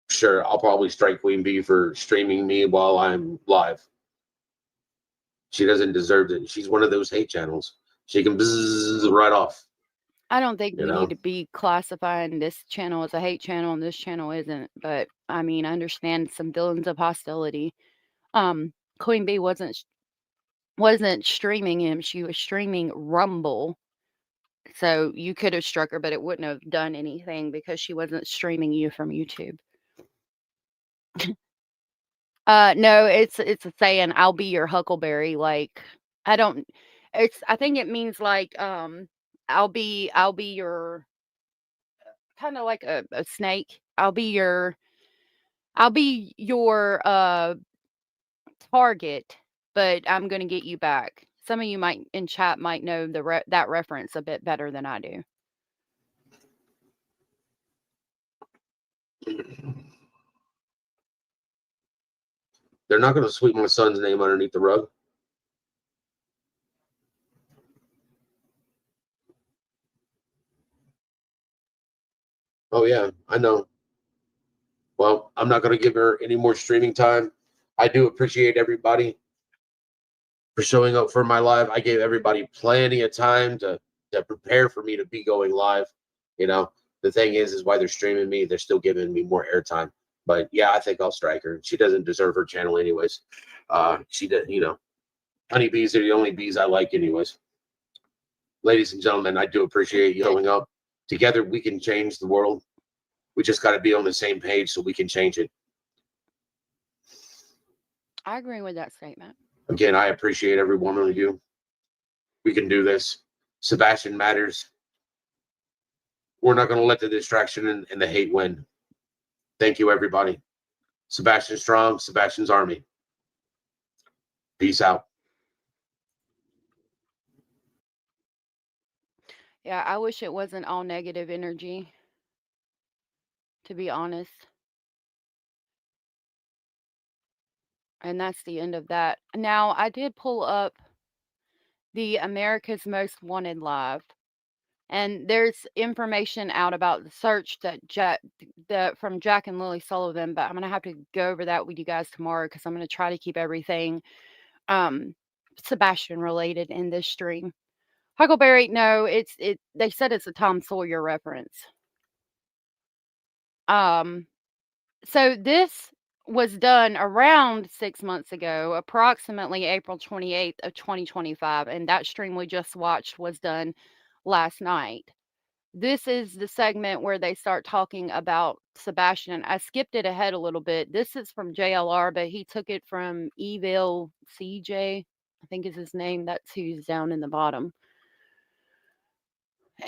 Sure, I'll probably strike Queen Bee for streaming me while I'm live. She doesn't deserve it. She's one of those hate channels. She can buzz right off. I don't think You we know? need to be classifying this channel as a hate channel and this channel isn't. But I mean, I understand some feelings of hostility. Queen Bee wasn't streaming him. She was streaming Rumble. So you could have struck her, but it wouldn't have done anything because she wasn't streaming you from YouTube. No, it's a saying, "I'll be your Huckleberry." Like, I don't. I think it means like, I'll be your kind of like a snake. I'll be your target, but I'm gonna get you back. Some of you might in chat might know that reference a bit better than I do. They're not going to sweep my son's name underneath the rug. Oh, yeah, I know. Well, I'm not going to give her any more streaming time. I do appreciate everybody for showing up for my live. I gave everybody plenty of time to prepare for me to be going live. You know, the thing is why they're streaming me, they're still giving me more airtime. But yeah, I think I'll strike her. She doesn't deserve her channel anyways. She did, you know, honeybees are the only bees I like anyways. Ladies and gentlemen, I do appreciate you showing up. Together we can change the world. We just got to be on the same page so we can change it. I agree with that statement. Again, I appreciate every one of you. We can do this. Sebastian matters. We're not going to let the distraction and the hate win. Thank you, everybody. Sebastian Strong, Sebastian's Army. Peace out. Yeah, I wish it wasn't all negative energy, to be honest. And that's the end of that. Now, I did pull up the America's Most Wanted live. And there's information out about the search that from Jack and Lily Sullivan, but I'm gonna have to go over that with you guys tomorrow because I'm gonna try to keep everything um Sebastian related in this stream. Huckleberry, no, they said it's a Tom Sawyer reference. Um so this was done around 6 months ago, approximately April 28th of 2025, and that stream we just watched was done last night. This is the segment where they start talking about Sebastian. I skipped it ahead a little bit. This is from JLR, but he took it from Evil CJ, I think is his name. That's who's down in the bottom.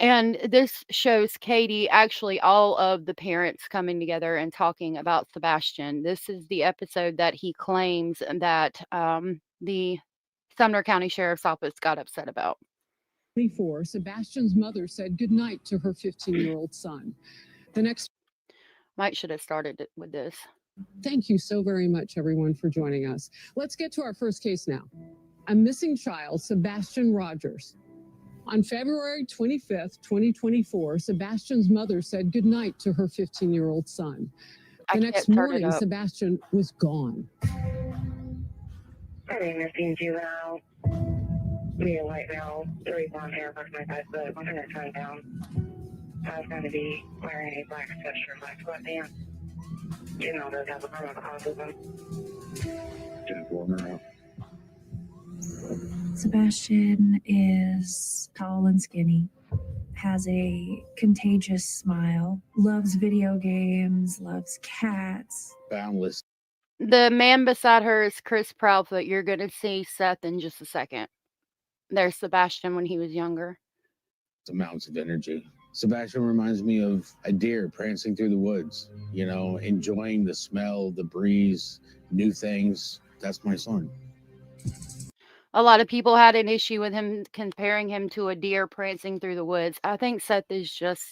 And this shows Katie, actually all of the parents coming together and talking about Sebastian. This is the episode that he claims that the Sumner County Sheriff's Office got upset about. Before, Sebastian's mother said goodnight to her 15-year-old son. The next Mike should have started it with this. Thank you so very much, everyone, for joining us. Let's get to our first case now. A missing child, Sebastian Rogers. On February 25th, 2024, Sebastian's mother said goodnight to her 15-year-old son. The next morning, Sebastian was gone. My name is Dean Juvenile. Me, a white male, really blonde hair, approximately 5 foot, 100 down. I was going to be wearing a black sweatshirt, black sweatpants. Didn't know those have a criminal autism. Just warm her up. Sebastian is tall and skinny, has a contagious smile, loves video games, loves cats. Boundless. The man beside her is Chris Proudfoot. You're going to see Seth in just a second. There's Sebastian when he was younger. Amounts of energy. Sebastian reminds me of a deer prancing through the woods, enjoying the smell, the breeze, new things. That's my son. A lot of people had an issue with him comparing him to a deer prancing through the woods. I think Seth is just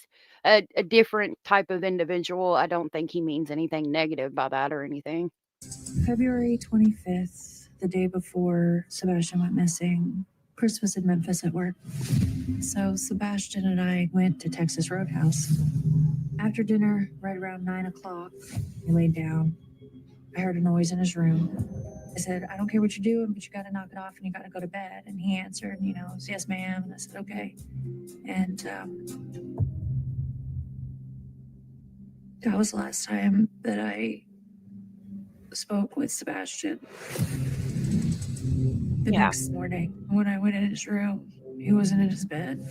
a different type of individual. I don't think he means anything negative by that or anything. February 25th, the day before Sebastian went missing, Chris was in Memphis at work. So Sebastian and I went to Texas Roadhouse. After dinner, right around 9 o'clock, he laid down. I heard a noise in his room. I said, I don't care what you're doing, but you got to knock it off and you got to go to bed. And he answered, yes, ma'am. And I said, okay. And that was the last time that I spoke with Sebastian. The next morning, when I went in his room, he wasn't in his bed.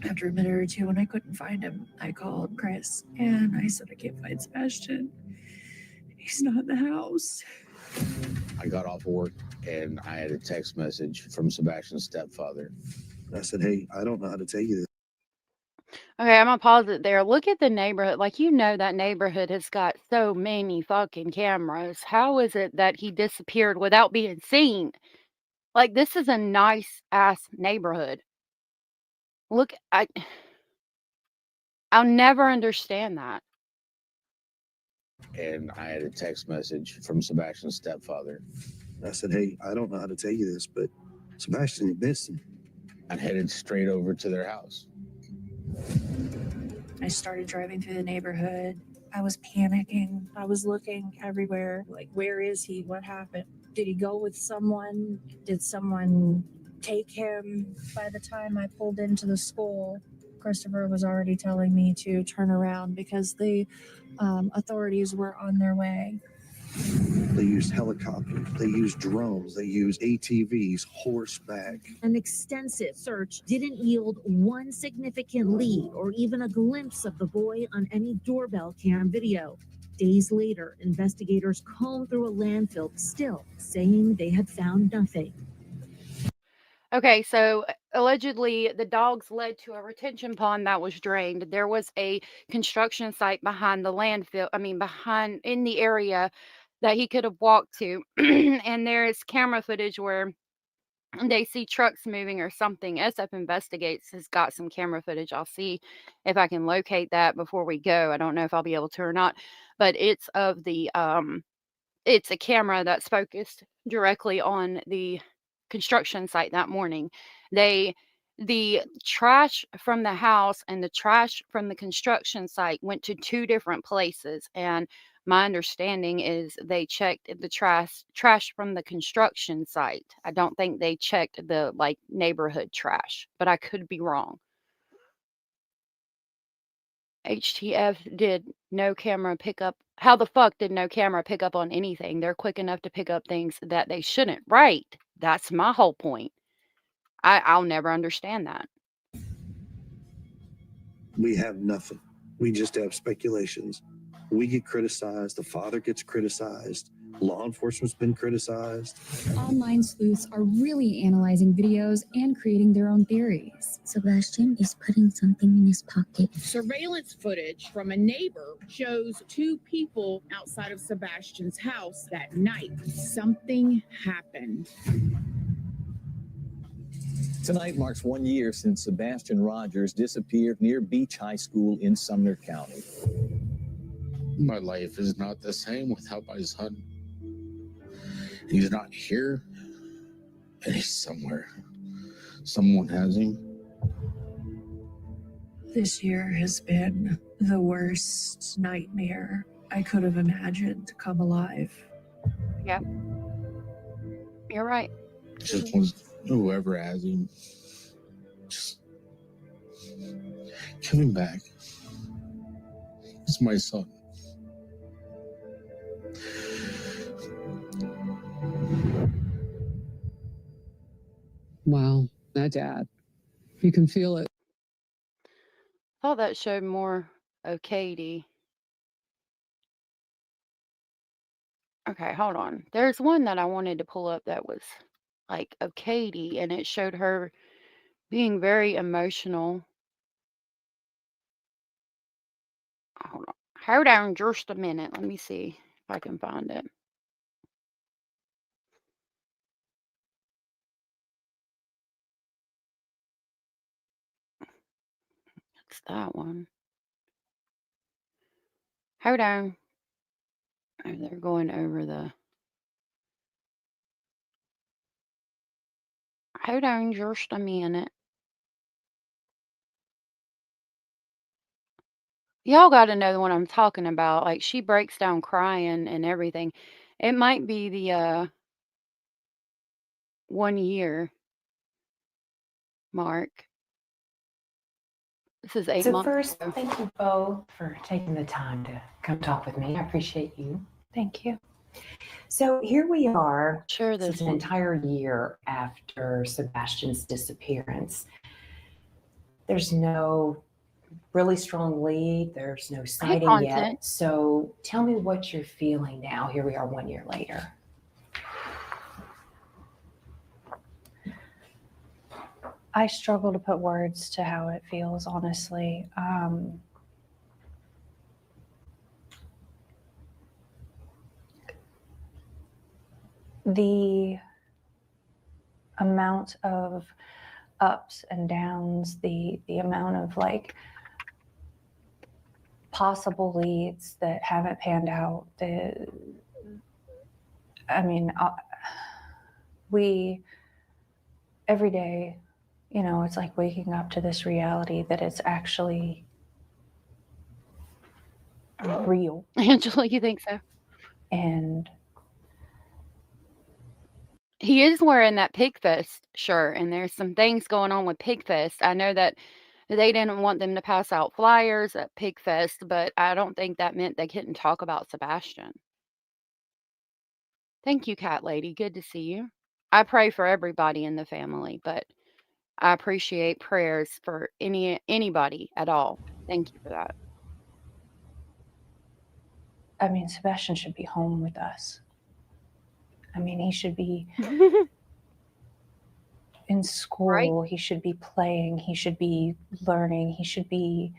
After a minute or two, when I couldn't find him, I called Chris and I said, I can't find Sebastian. He's not in the house. I got off work and I had a text message from Sebastian's stepfather. I said, hey, I don't know how to tell you this. Okay, I'm gonna pause it there. Look at the neighborhood. That neighborhood has got so many fucking cameras. How is it that he disappeared without being seen? This is a nice ass neighborhood. Look, I'll never understand that. And I had a text message from Sebastian's stepfather. I said, hey, I don't know how to tell you this, but Sebastian's missing. I headed straight over to their house. I started driving through the neighborhood. I was panicking. I was looking everywhere. Where is he? What happened? Did he go with someone? Did someone take him? By the time I pulled into the school, Christopher was already telling me to turn around because the authorities were on their way. They used helicopters, they used drones, they used ATVs, horseback. An extensive search didn't yield one significant lead or even a glimpse of the boy on any doorbell cam video. Days later, investigators combed through a landfill, still saying they had found nothing. Okay, so allegedly the dogs led to a retention pond that was drained. There was a construction site behind the landfill, behind in the area that he could have walked to. And there's camera footage where they see trucks moving or something. SF Investigates has got some camera footage. I'll see if I can locate that before we go. I don't know if I'll be able to or not, but it's of the it's a camera that's focused directly on the construction site that morning. They The trash from the house and the trash from the construction site went to 2 different places, and my understanding is they checked the trash from the construction site. I don't think they checked the, like, neighborhood trash, but I could be wrong. HTF did no camera pick up. How the fuck did no camera pick up on anything? They're quick enough to pick up things that they shouldn't. Right. That's my whole point. I'll never understand that. We have nothing. We just have speculations. We get criticized. The father gets criticized. Law enforcement's been criticized. Online sleuths are really analyzing videos and creating their own theories. Sebastian is putting something in his pocket. Surveillance footage from a neighbor shows 2 people outside of Sebastian's house that night. Something happened. Tonight marks 1 year since Sebastian Rogers disappeared near Beach High School in Sumner County. My life is not the same without my son. He's not here, and he's somewhere. Someone has him. This year has been the worst nightmare I could have imagined come alive. Yeah. You're right. Just wants whoever has him, just give him back. It's my son. Wow, that dad. You can feel it. Thought that showed more of Katie. Okay, hold on. There's one that I wanted to pull up that was like of Katie, and it showed her being very emotional. Hold on. Hold on just a minute. Let me see if I can find it. It's that one. Hold on. Oh, they're going over the. Hold on just a minute. Y'all got to know the one I'm talking about. Like, she breaks down crying and everything. It might be the 1 year mark. This is 8 So months first, ago. thank you both for taking the time to come talk with me. I appreciate you. Thank you. So here we are. Sure, This this is an one. entire year after Sebastian's disappearance. There's no really strong lead. There's no sighting yet. content. So tell me what you're feeling now. Here we are 1 year later. I struggle to put words to how it feels, honestly. The amount of ups and downs, the amount of like possible leads that haven't panned out. We every day, you know, it's like waking up to this reality that it's actually real. Angela, you think so? And He is wearing that Pigfest shirt, and there's some things going on with Pigfest. I know that they didn't want them to pass out flyers at Pigfest, but I don't think that meant they couldn't talk about Sebastian. Thank you, Cat Lady. Good to see you. I pray for everybody in the family, but I appreciate prayers for anybody at all. Thank you for that. I mean, Sebastian should be home with us. I mean, he should be in school. He should be playing. He should be learning. He should be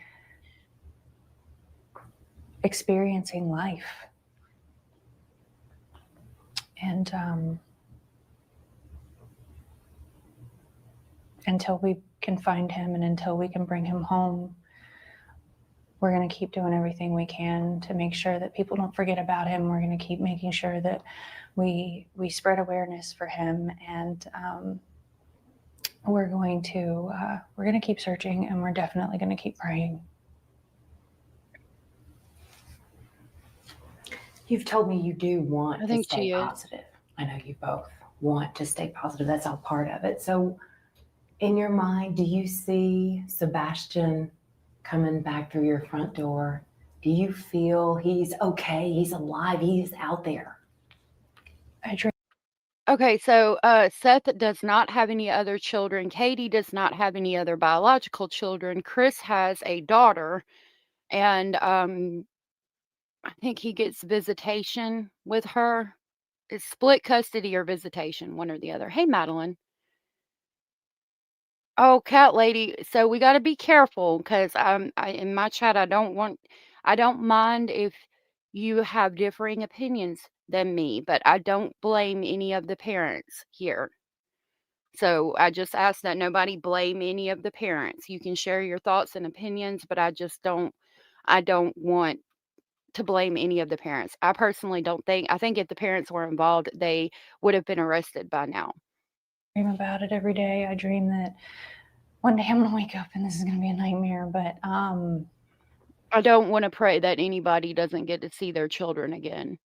experiencing life. And until we can find him and until we can bring him home, we're going to keep doing everything we can to make sure that people don't forget about him. We're going to keep making sure that we spread awareness for him. And we're going to keep searching, and we're definitely going to keep praying. You've told me you do want I to think stay she is. positive. I know you both want to stay positive. That's all part of it. So in your mind, do you see Sebastian coming back through your front door? Do you feel he's okay? He's alive. He's out there. Okay, so Seth does not have any other children. Katie does not have any other biological children. Chris has a daughter, and I think he gets visitation with her. It's split custody or visitation, one or the other. Hey, Madeline. Oh, cat lady. So we got to be careful because in my chat, I don't mind if you have differing opinions than me, but I don't blame any of the parents here. So I just ask that nobody blame any of the parents. You can share your thoughts and opinions, but I don't want to blame any of the parents. I personally I think if the parents were involved, they would have been arrested by now. I dream about it every day. I dream that one day I'm going to wake up and this is going to be a nightmare, but I don't want to pray that anybody doesn't get to see their children again.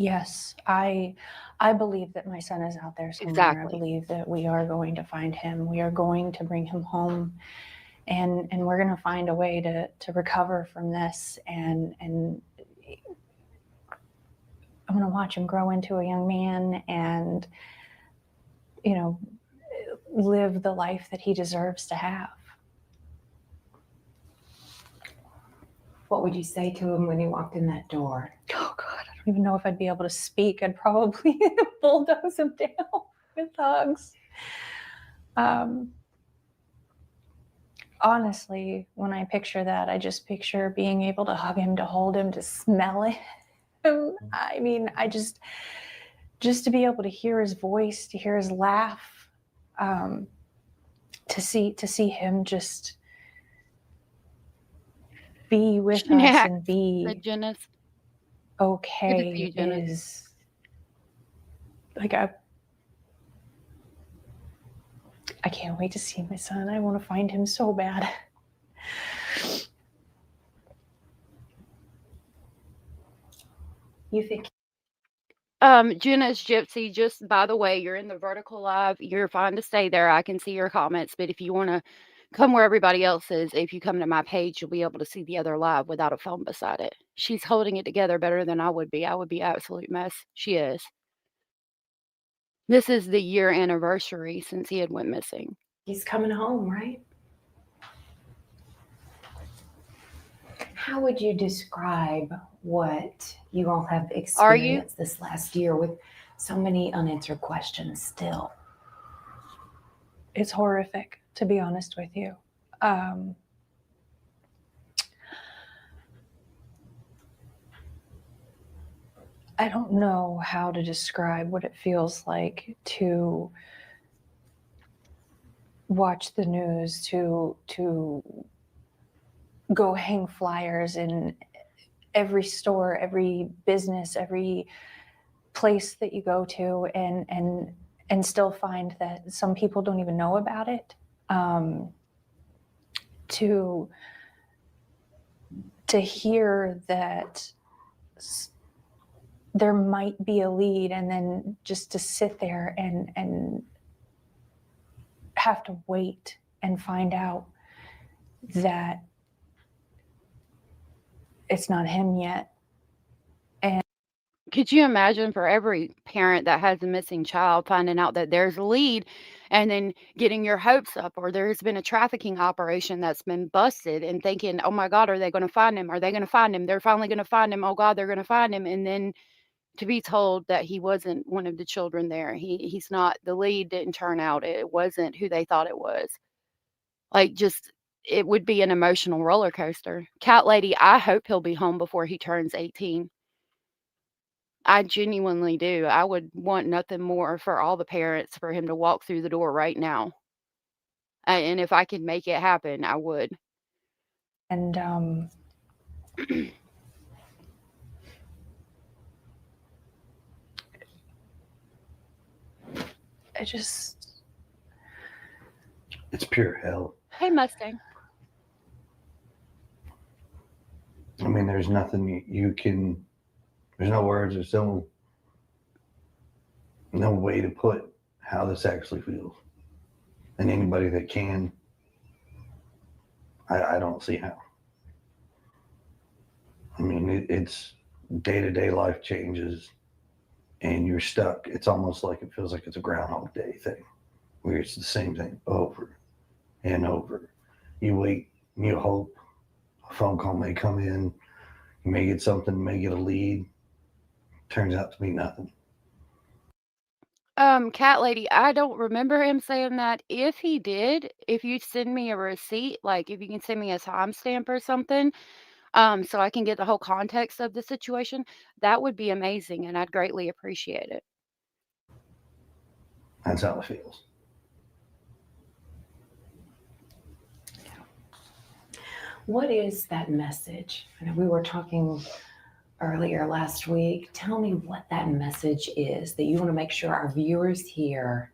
yes, I believe that my son is out there somewhere. Exactly. I believe that we are going to find him. We are going to bring him home, and we're going to find a way to recover from this, and I'm going to watch him grow into a young man and, you know, live the life that he deserves to have. What would you say to him when he walked in that door? Oh God, I don't even know if I'd be able to speak. I'd probably bulldoze him down with hugs. Honestly, when I picture that, I just picture being able to hug him, to hold him, to smell him. I mean, just to be able to hear his voice, to hear his laugh, to see him just be with us and be okay is like I can't wait to see my son. I want to find him so bad. You think? Jenna's Gypsy, just by the way, you're in the vertical live. You're fine to stay there. I can see your comments, but if you want to come where everybody else is, if you come to my page, you'll be able to see the other live without a phone beside it. She's holding it together better than I would be. I would be absolute mess. She is. This is the year anniversary since he had went missing. He's coming home, right? How would you describe what you all have experienced this last year with so many unanswered questions still? It's horrific, to be honest with you. I don't know how to describe what it feels like to watch the news, to go hang flyers in every store, every business, every place that you go to, and still find that some people don't even know about it. To hear that there might be a lead, and then just to sit there and have to wait and find out that it's not him yet. And could you imagine for every parent that has a missing child finding out that there's a lead and then getting your hopes up, or there's been a trafficking operation that's been busted and thinking, oh my God, are they going to find him? Are they going to find him? They're finally going to find him. Oh God, they're going to find him. And then to be told that he wasn't one of the children there. He's not, the lead didn't turn out. It wasn't who they thought it was. Like, just, it would be an emotional roller coaster. Cat lady, I hope he'll be home before he turns 18. I genuinely do. I would want nothing more for all the parents for him to walk through the door right now. And if I could make it happen, I would. And It's pure hell. Hey, Mustang. I mean, there's nothing you can, there's no words, there's no way to put how this actually feels. And anybody that can, I don't see how. I mean, it's day-to-day life changes and you're stuck. It's almost like it feels like it's a Groundhog Day thing where it's the same thing over and over. You wait and you hope a phone call may come in. You may get something, may get a lead. Turns out to be nothing. Cat lady, I don't remember him saying that. If he did, if you send me a receipt, like if you can send me a timestamp or something, so I can get the whole context of the situation, that would be amazing, and I'd greatly appreciate it. That's how it feels. What is that message? I know we were talking earlier last week. Tell me what that message is that you want to make sure our viewers hear.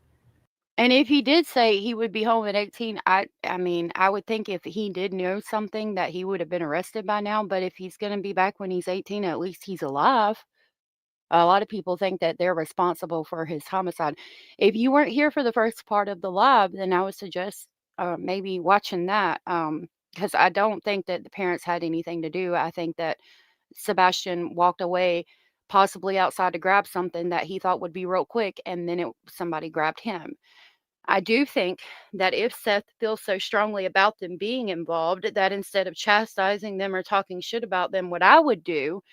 And if he did say he would be home at 18, I mean, I would think if he did know something that he would have been arrested by now, but if he's gonna be back when he's 18, at least he's alive. A lot of people think that they're responsible for his homicide. If you weren't here for the first part of the live, then I would suggest maybe watching that, because I don't think that the parents had anything to do. I think that Sebastian walked away, possibly outside to grab something that he thought would be real quick, and then somebody grabbed him. I do think that if Seth feels so strongly about them being involved, that instead of chastising them or talking shit about them, what I would do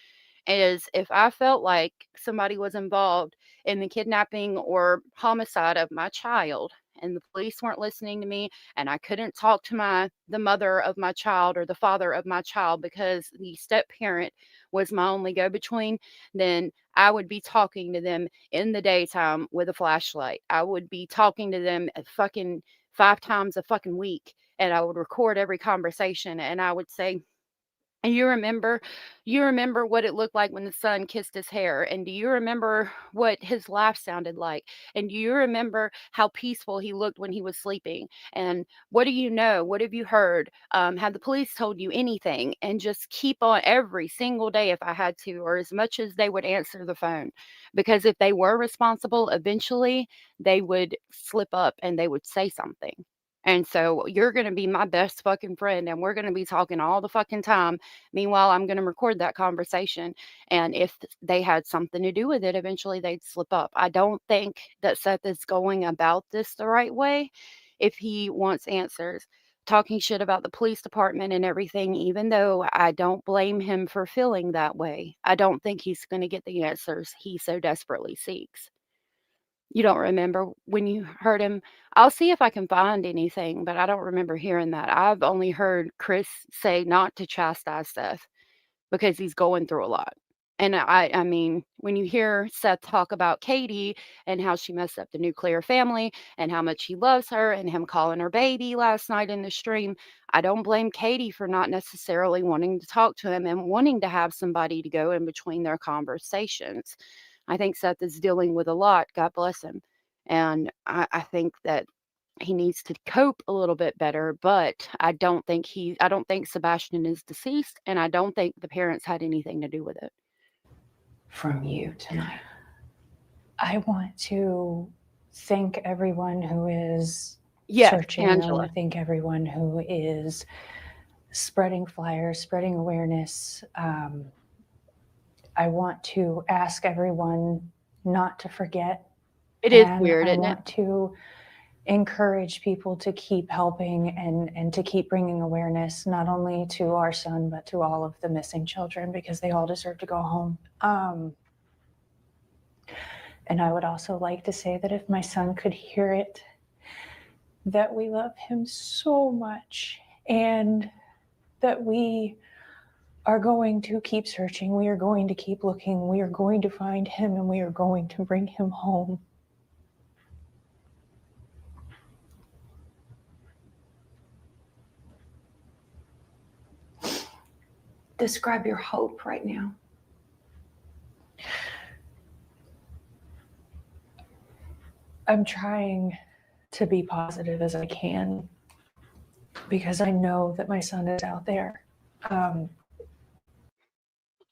is if I felt like somebody was involved in the kidnapping or homicide of my child and the police weren't listening to me and I couldn't talk to the mother of my child or the father of my child because the step parent was my only go between, then I would be talking to them in the daytime with a flashlight. I would be talking to them fucking 5 times a fucking week, and I would record every conversation and I would say, and you remember what it looked like when the sun kissed his hair, and do you remember what his laugh sounded like? And do you remember how peaceful he looked when he was sleeping? And what do you know? What have you heard? Have the police told you anything? And just keep on every single day if I had to, or as much as they would answer the phone. Because if they were responsible, eventually they would slip up and they would say something. And so you're going to be my best fucking friend and we're going to be talking all the fucking time. Meanwhile, I'm going to record that conversation. And if they had something to do with it, eventually they'd slip up. I don't think that Seth is going about this the right way if he wants answers. Talking shit about the police department and everything, even though I don't blame him for feeling that way, I don't think he's going to get the answers he so desperately seeks. You don't remember when you heard him? I'll see if I can find anything, but I don't remember hearing that. I've only heard Chris say not to chastise Seth because he's going through a lot. And I mean, when you hear Seth talk about Katie and how she messed up the nuclear family and how much he loves her and him calling her baby last night in the stream, I don't blame Katie for not necessarily wanting to talk to him and wanting to have somebody to go in between their conversations. I think Seth is dealing with a lot, God bless him. And I think that he needs to cope a little bit better, but I don't think Sebastian is deceased, and I don't think the parents had anything to do with it. From you tonight, I want to thank everyone who is Yes, searching. I Angela. want to thank everyone who is spreading flyers, spreading awareness. I want to ask everyone not to forget. It is and weird, I isn't it? want to encourage people to keep helping and to keep bringing awareness, not only to our son, but to all of the missing children, because they all deserve to go home. And I would also like to say that if my son could hear it, that we love him so much and that we are going to keep searching. We are going to keep looking. We are going to find him and we are going to bring him home. describe your hope right now. I I'm trying to be positive as I can because I know that my son is out there. I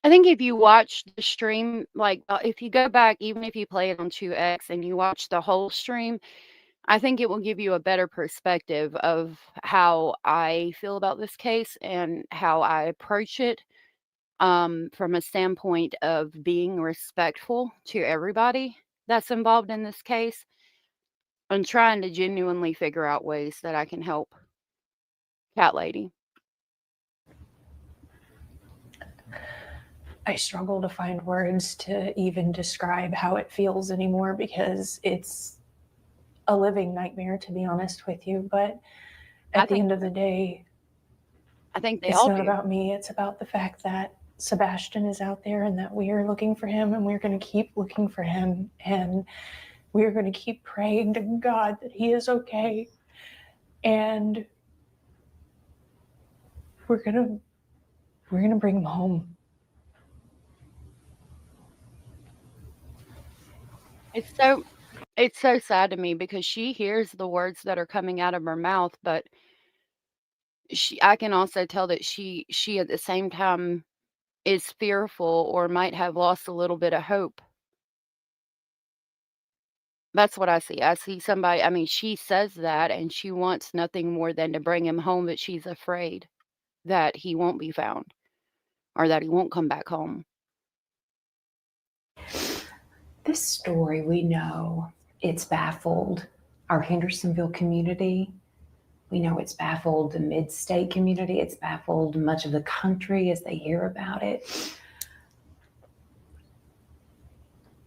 think if you watch the stream, like if you go back, even if you play it on 2X and you watch the whole stream, I think it will give you a better perspective of how I feel about this case and how I approach it from a standpoint of being respectful to everybody that's involved in this case and trying to genuinely figure out ways that I can help Cat Lady. I struggle to find words to even describe how it feels anymore because it's a living nightmare, to be honest with you. But at the end of the day, I think they it's all not do. about me. It's about the fact that Sebastian is out there and that we are looking for him, and we're going to keep looking for him, and we're going to keep praying to God that he is okay. And we're going to bring him home. It's so sad to me because she hears the words that are coming out of her mouth, but I can also tell that she at the same time is fearful or might have lost a little bit of hope. That's what I see. I see somebody, I mean, she says that and she wants nothing more than to bring him home, but she's afraid that he won't be found or that he won't come back home. This story, we know it's baffled our Hendersonville community. We know it's baffled the mid-state community. It's baffled much of the country as they hear about it.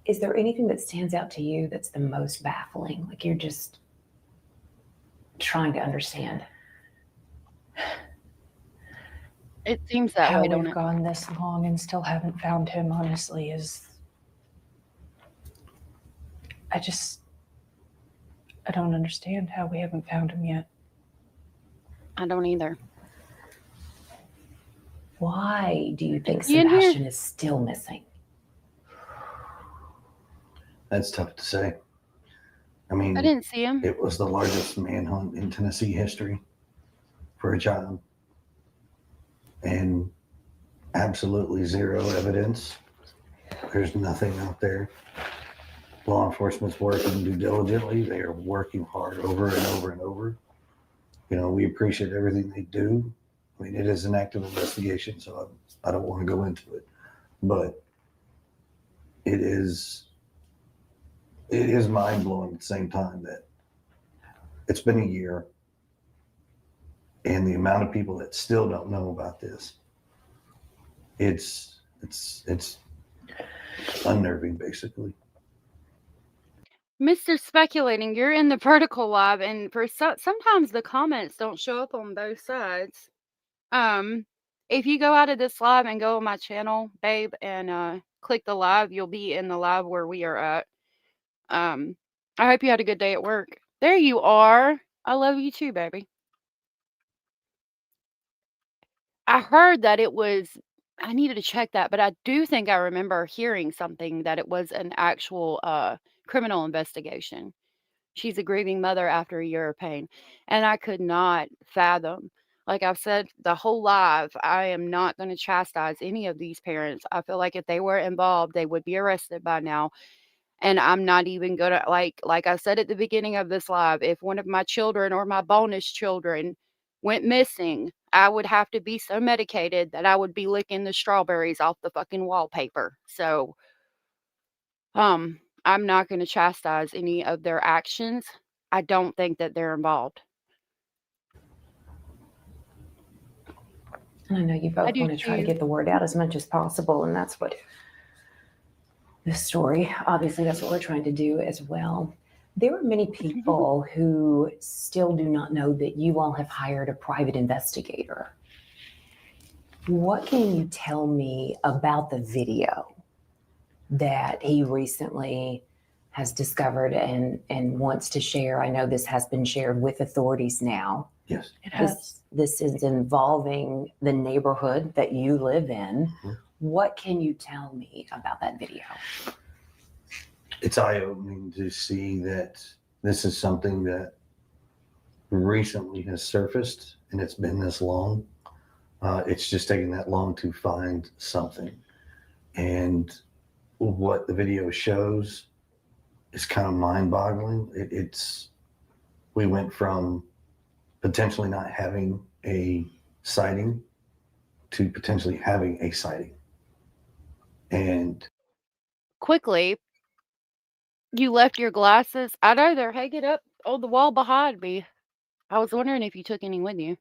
Is there anything that stands out to you that's the most baffling? Like you're just trying to understand? It seems that How way, don't we've it? gone this long and still haven't found him, honestly, is I don't understand how we haven't found him yet. I don't either. Why do you think Is he in here? Sebastian is still missing? That's tough to say. I mean, I didn't see him. it was the largest manhunt in Tennessee history for a child. And absolutely zero evidence. There's nothing out there. Law enforcement's working due diligently. They are working hard over and over and over. You know, we appreciate everything they do. I mean, it is an active investigation, so I don't want to go into it. But it is mind-blowing at the same time that it's been a year and the amount of people that still don't know about this, it's unnerving, basically. Mr. Speculating, you're in the vertical live, and for sometimes the comments don't show up on both sides. If you go out of this live and go on my channel, babe, and click the live, you'll be in the live where we are at. I hope you had a good day at work. There you are. I love you too, baby. I heard that it was, I needed to check that, but I do think I remember hearing something that it was an actual criminal investigation. She's a grieving mother after a year of pain. And I could not fathom, like I've said the whole live, I am not going to chastise any of these parents. I feel like if they were involved, they would be arrested by now. And I'm not even going to, like I said at the beginning of this live, if one of my children or my bonus children went missing, I would have to be so medicated that I would be licking the strawberries off the fucking wallpaper. So, I'm not going to chastise any of their actions. I don't think that they're involved. And I know you both want to try to get the word out as much as possible, and that's what this story, obviously, that's what we're trying to do as well. There are many people who still do not know that you all have hired a private investigator. What can you tell me about the video that he recently has discovered and wants to share? I know this has been shared with authorities now. Yes. It has. This is involving the neighborhood that you live in. Mm-hmm. What can you tell me about that video? It's eye-opening to see that this is something that recently has surfaced, and it's been this long. It's just taken that long to find something. And what the video shows is kind of mind-boggling. We went from potentially not having a sighting to potentially having a sighting. And Quickly, you left your glasses. I know they're hanging up on the wall behind me. I was wondering if you took any with you.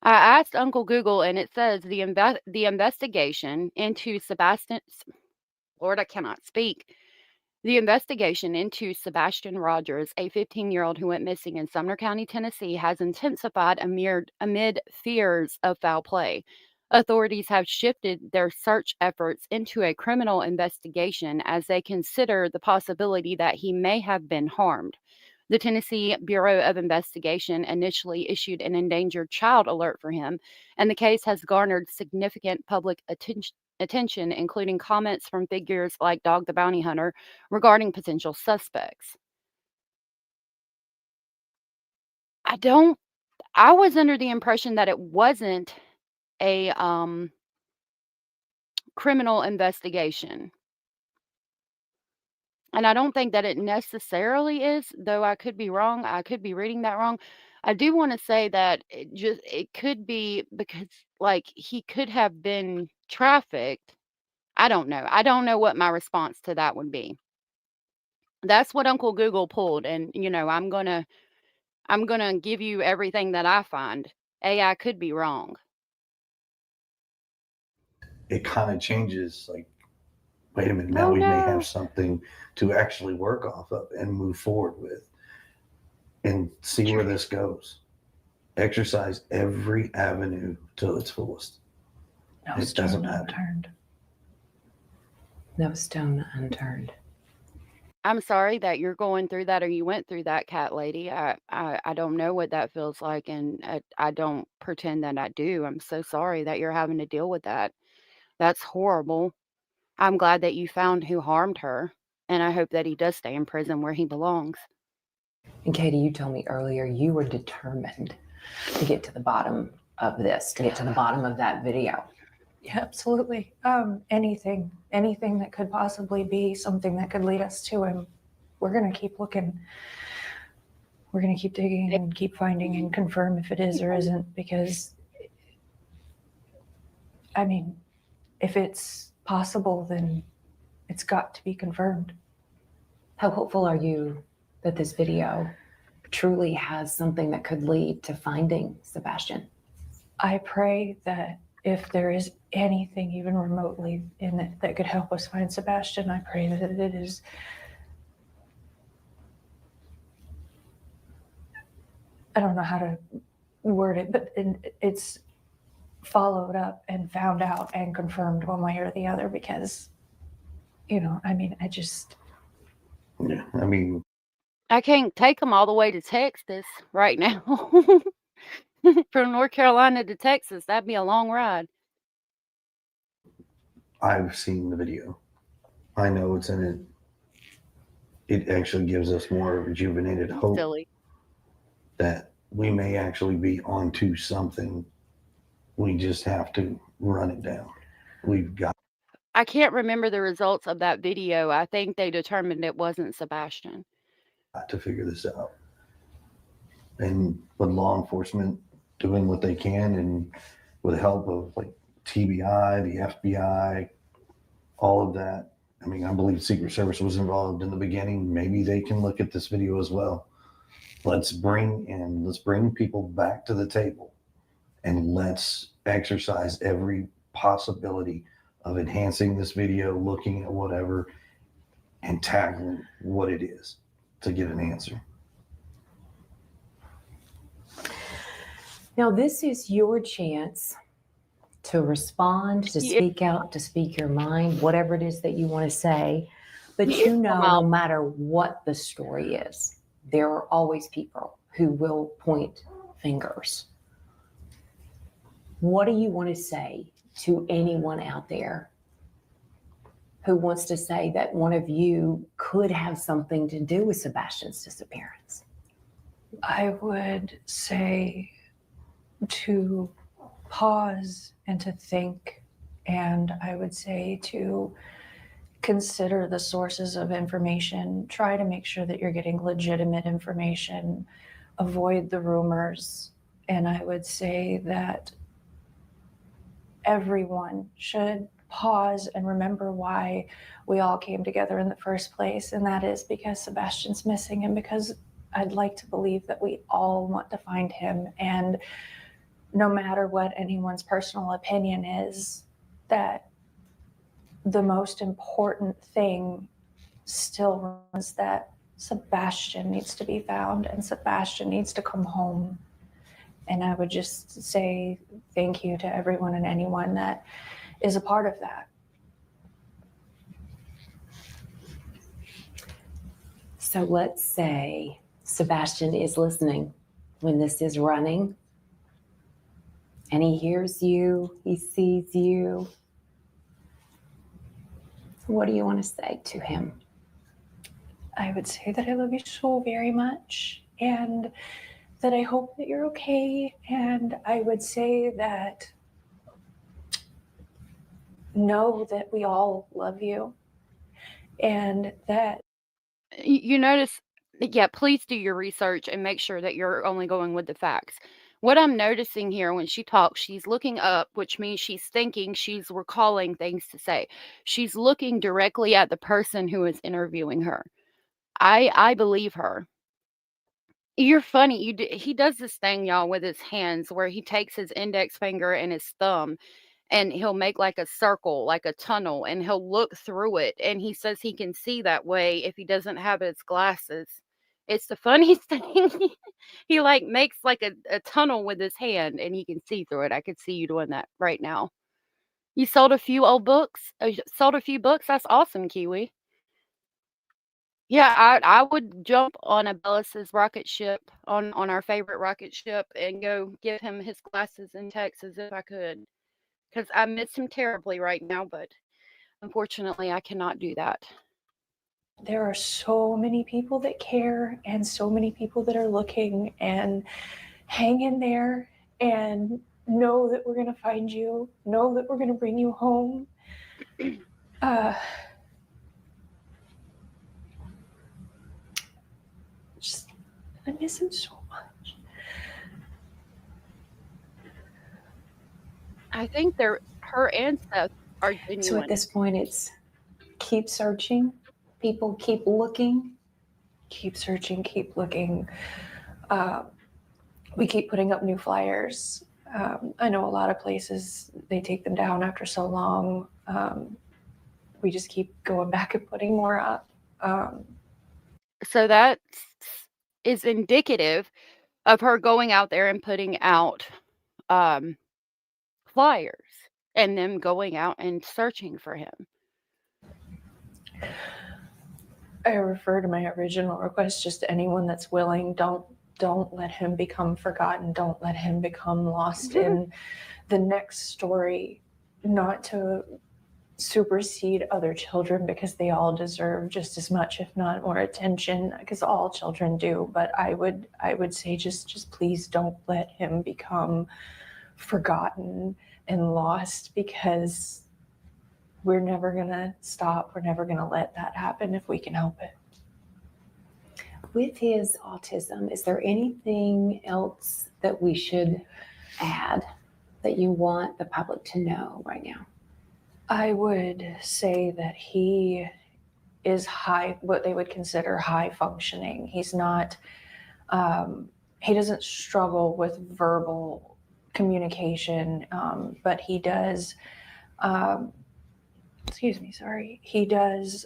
I asked Uncle Google, and it says the investigation into Sebastian. Lord, I cannot speak. The investigation into Sebastian Rogers, a 15-year-old who went missing in Sumner County, Tennessee, has intensified amid fears of foul play. Authorities have shifted their search efforts into a criminal investigation as they consider the possibility that he may have been harmed. The Tennessee Bureau of Investigation initially issued an endangered child alert for him, and the case has garnered significant public attention, including comments from figures like Dog the Bounty Hunter regarding potential suspects. I was under the impression that it wasn't a criminal investigation. And I don't think that it necessarily is, though I could be wrong. I could be reading that wrong. I do want to say that it could be because like he could have been trafficked. I don't know. I don't know what my response to that would be. That's what Uncle Google pulled, and I'm gonna give you everything that I find. I could be wrong. it kind of changes, like, wait a minute, now Oh we may no. have something to actually work off of and move forward with and see where this goes. Exercise every avenue till its fullest. No It doesn't stone matter. unturned. No stone unturned. I'm sorry that you're going through that or you went through that, cat lady. I don't know what that feels like, and I don't pretend that I do. I'm so sorry that you're having to deal with that. That's horrible. I'm glad that you found who harmed her, and I hope that he does stay in prison where he belongs. And Katie, you told me earlier you were determined to get to the bottom of this, to get to the bottom of that video. Yeah, absolutely. Anything that could possibly be something that could lead us to him. We're going to keep looking. We're going to keep digging and keep finding and confirm if it is or isn't, because, I mean, if it's possible, then it's got to be confirmed. How hopeful are you that this video truly has something that could lead to finding Sebastian? I pray that if there is anything even remotely in it that could help us find Sebastian, I pray that it is I don't know how to word it, but it's followed up and found out and confirmed one way or the other, because, I mean, Yeah, I mean, I can't take them all the way to Texas right now. From North Carolina to Texas, that'd be a long ride. I've seen the video. I know it's in it. It actually gives us more rejuvenated hope Silly. that we may actually be onto something. We just have to run it down. We've got I can't remember the results of that video. I think they determined it wasn't Sebastian. to figure this out. And with law enforcement doing what they can, and with the help of like TBI, the FBI, all of that. I mean, I believe Secret Service was involved in the beginning. Maybe they can look at this video as well. Let's bring people back to the table, and let's exercise every possibility of enhancing this video, looking at whatever, and tackling what it is to get an answer. Now, this is your chance to respond, to speak out, to speak your mind, whatever it is that you want to say. But no matter what the story is, there are always people who will point fingers. What do you want to say to anyone out there who wants to say that one of you could have something to do with Sebastian's disappearance? I would say to pause and to think, and I would say to consider the sources of information. Try to make sure that you're getting legitimate information. Avoid the rumors. And I would say that everyone should pause and remember why we all came together in the first place. And that is because Sebastian's missing, and because I'd like to believe that we all want to find him. And no matter what anyone's personal opinion is, that the most important thing still is that Sebastian needs to be found, and Sebastian needs to come home. And I would just say thank you to everyone and anyone that is a part of that. So let's say Sebastian is listening when this is running, and he hears you, he sees you. What do you want to say to him? I would say that I love you so very much, and that I hope that you're okay. And I would say that know that we all love you, and that You notice, yeah, please do your research and make sure that you're only going with the facts. What I'm noticing here when she talks, she's looking up, which means she's thinking, she's recalling things to say. She's looking directly at the person who is interviewing her. I believe her. You're funny. He does this thing, y'all, with his hands where he takes his index finger and his thumb and he'll make like a circle, like a tunnel, and he'll look through it. And he says he can see that way if he doesn't have his glasses. It's the funniest thing. He like makes like a tunnel with his hand and he can see through it. I could see you doing that right now. You sold a few old books? Sold a few books? That's awesome, Kiwi. Yeah, I would jump on Abellis's rocket ship, on our favorite rocket ship, and go give him his glasses in Texas if I could, because I miss him terribly right now, but unfortunately, I cannot do that. there are so many people that care, and so many people that are looking, and hang in there and know that we're going to find you, know that we're going to bring you home. Just, I miss him so much. I think her and Seth are genuine. So at this point, it's keep searching. People keep looking. Keep searching, keep looking. We keep putting up new flyers. I know a lot of places, they take them down after so long. We just keep going back and putting more up. So that is indicative of her going out there and putting out flyers and them going out and searching for him. I refer to my original request, just to anyone that's willing, don't let him become forgotten. Don't let him become lost in the next story, not to supersede other children, because they all deserve just as much, if not more attention, because all children do. But I would say just please don't let him become forgotten and lost, because we're never gonna stop. We're never gonna let that happen if we can help it. With his autism, is there anything else that we should add that you want the public to know right now? I would say that he is what they would consider high functioning. He's not, he doesn't struggle with verbal communication, but he does, he does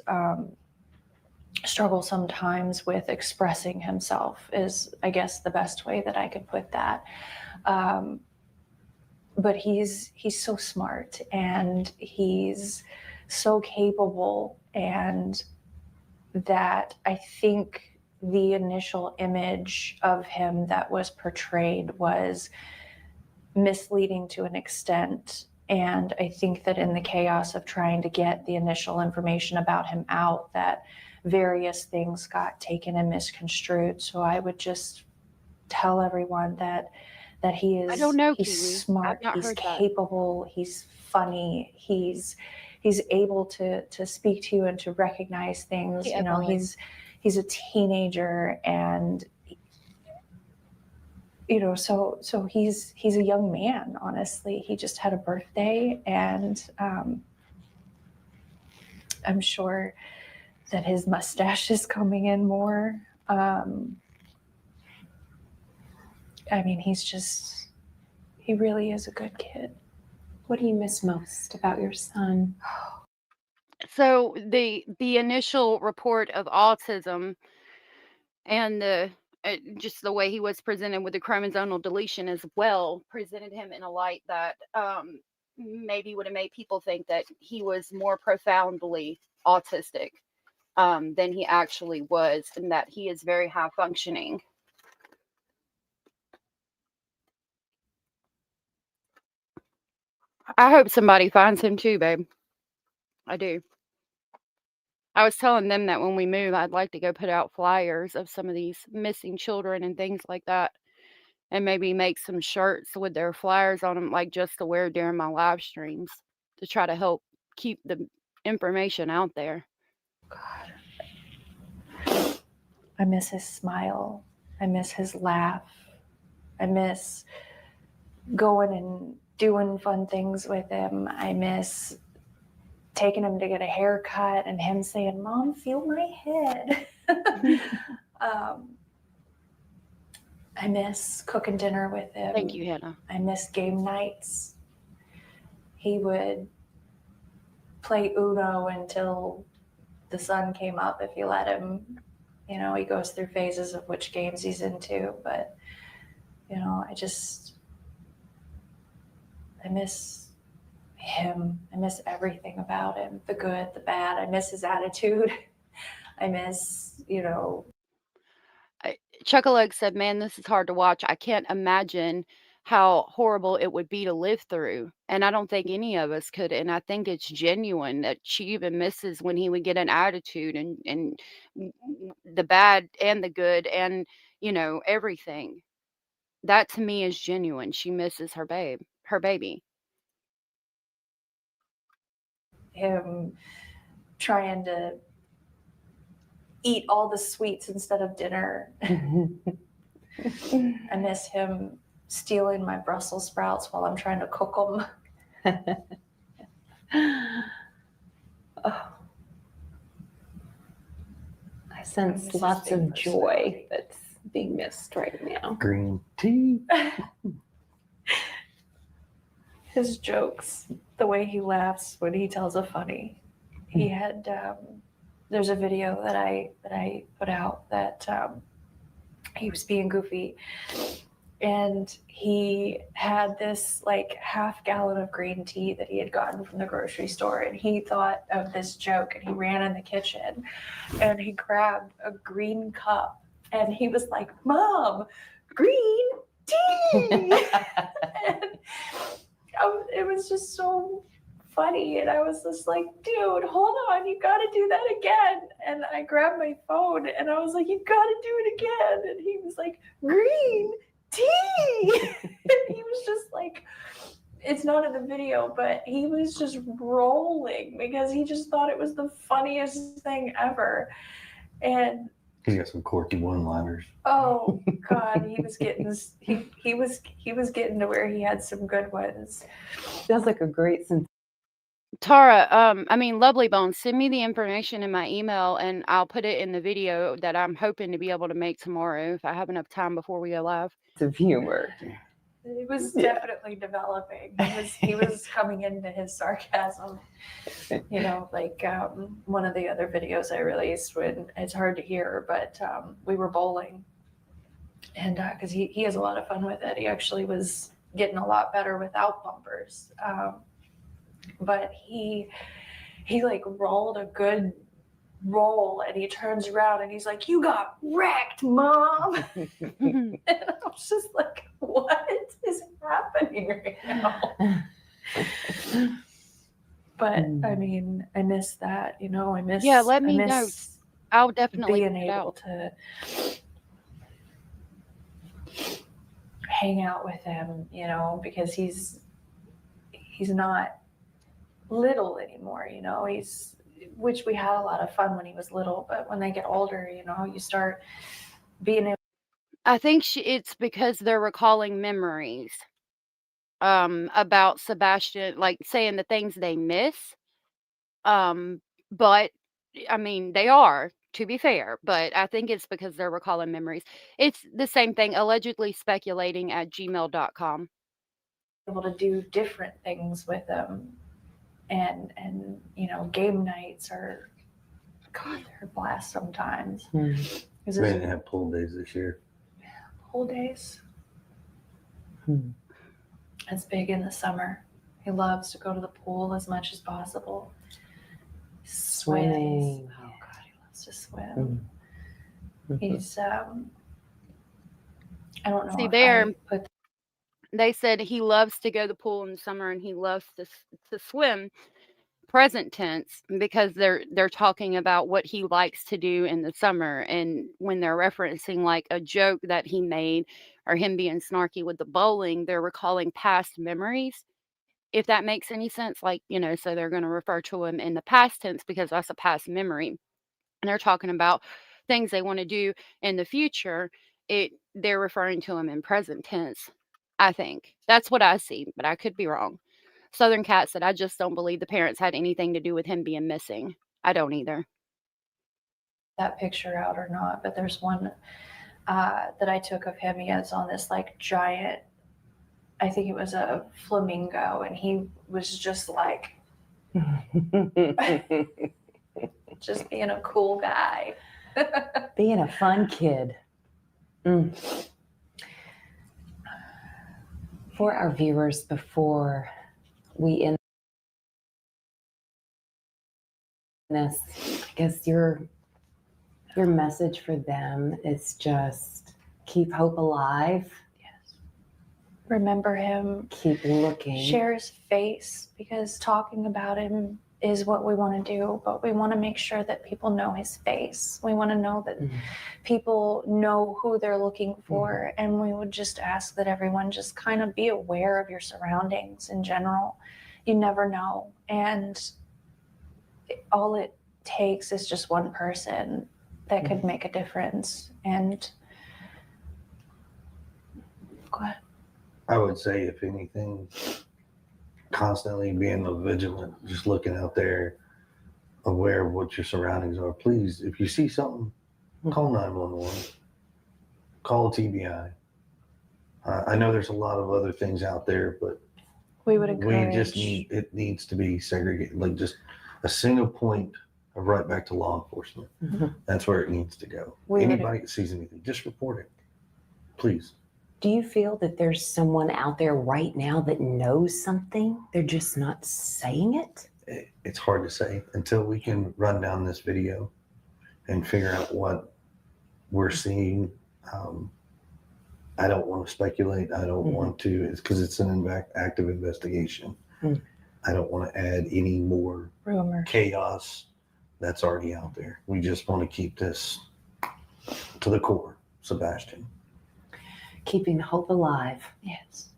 struggle sometimes with expressing himself, is, I guess, the best way that I could put that. But he's so smart, and he's so capable, and that I think the initial image of him that was portrayed was misleading to an extent, And I think that in the chaos of trying to get the initial information about him out, that various things got taken and misconstrued. So I would just tell everyone that he is, I don't know, he's Kiwi. smart, I've not he's heard that. capable, he's funny, he's able to speak to you and to recognize things. Hey, You know, Evelyn. he's a teenager, and you know, so he's a young man. Honestly, he just had a birthday, and I'm sure that his mustache is coming in more. I mean, he really is a good kid. What do you miss most about your son? So the initial report of autism and just the way he was presented with the chromosomal deletion as well presented him in a light that maybe would have made people think that he was more profoundly autistic than he actually was, and that he is very high functioning. I hope somebody finds him too, babe. I do. I was telling them that when we move, I'd like to go put out flyers of some of these missing children and things like that, and maybe make some shirts with their flyers on them, like just to wear during my live streams, to try to help keep the information out there. I miss his smile. I miss his laugh. I miss going and doing fun things with him. I miss taking him to get a haircut and him saying, "Mom, feel my head." I miss cooking dinner with him. Thank you, Hannah. I miss game nights. He would play Uno until the sun came up if you let him. You know, he goes through phases of which games he's into, but you know, I miss him. I miss everything about him, the good, the bad. I miss his attitude. I miss, you know. Chuckaleg said, "Man, this is hard to watch. I can't imagine how horrible it would be to live through." And I don't think any of us could. And I think it's genuine that she even misses when he would get an attitude and the bad and the good and, you know, everything. That to me is genuine. She misses her baby. Him trying to eat all the sweets instead of dinner. I miss him stealing my Brussels sprouts while I'm trying to cook them. Oh. I sense lots of joy that's being missed right now. Green tea. His jokes, the way he laughs when he tells a funny. He had there's a video that I put out that he was being goofy, and he had this like half gallon of green tea that he had gotten from the grocery store, and he thought of this joke, and he ran in the kitchen and he grabbed a green cup and he was like, "Mom, green tea." And it was just so funny, and I was just like, "Dude, hold on, you gotta do that again." And I grabbed my phone and I was like, "You gotta do it again." And he was like, "Green tea." And he was just like, it's not in the video, but he was just rolling because he just thought it was the funniest thing ever. And He's got some quirky one-liners. oh God, he was getting he was getting to where he had some good ones. Sounds like a great sense. Tara, Lovely Bones, send me the information in my email and I'll put it in the video that I'm hoping to be able to make tomorrow if I have enough time before we go live. Of humor. It was definitely developing. He was coming into his sarcasm. You know, like one of the other videos I released, when it's hard to hear, but we were bowling, and because he has a lot of fun with it. He actually was getting a lot better without bumpers, but he like rolled a good roll, and he turns around and he's like, "You got wrecked, Mom." And I was just like, what is happening right now? But I Mm. mean, I miss that, you know, I Yeah, let I me know. miss I'll definitely being put it able out. to hang out with him, you know, because he's not little anymore, you know. Which we had a lot of fun when he was little, but when they get older, you know, you start being able. I think it's because they're recalling memories about Sebastian, like saying the things they miss. But I mean, they are, to be fair, but I think it's because they're recalling memories. It's the same thing, allegedly speculating at gmail.com. able to do different things with them, and you know, game nights are, God, they're a blast sometimes. We 'Cause didn't there's have pool days this year. whole days. Hmm. It's big in the summer. He loves to go to the pool as much as possible. Swims. Swimming. Oh God, he loves to swim. Mhm. He's I don't know See, if there, I put they said he loves to go to the pool in the summer and he loves to swim, present tense, because they're talking about what he likes to do in the summer, and when they're referencing like a joke that he made or him being snarky with the bowling, they're recalling past memories, if that makes any sense. Like, you know, so they're going to refer to him in the past tense because that's a past memory, and they're talking about things they want to do in the future. They're referring to him in present tense. I think that's what I see, but I could be wrong. Southern Cat said, I just don't believe the parents had anything to do with him being missing. I don't either. that picture out or not, but there's one that I took of him. He has on this like giant, I think it was a flamingo, and he was just like just being a cool guy. Being a fun kid. For our viewers, before we end this, I guess your message for them is just keep hope alive. Remember him. Keep looking. Share his face, because talking about him is what we want to do, but we want to make sure that people know his face. We want to know that people know who they're looking for, and we would just ask that everyone just kind of be aware of your surroundings in general. You never know, and all it takes is just one person that could make a difference. And go ahead. I would say, if anything, constantly being vigilant, just looking out there, aware of what your surroundings are. Please, if you see something, call 911, call TBI. I know there's a lot of other things out there, but We would encourage. it needs to be segregated, like just a single point of right back to law enforcement. That's where it needs to go. Anybody that sees anything, just report it, please. Do you feel that there's someone out there right now that knows something? They're just not saying it? It's hard to say until we can run down this video and figure out what we're seeing. I don't want to speculate. I don't want to, because it's an active investigation. I don't want to add any more rumor chaos that's already out there. We just want to keep this to the core, Sebastian. Keeping hope alive. Yes.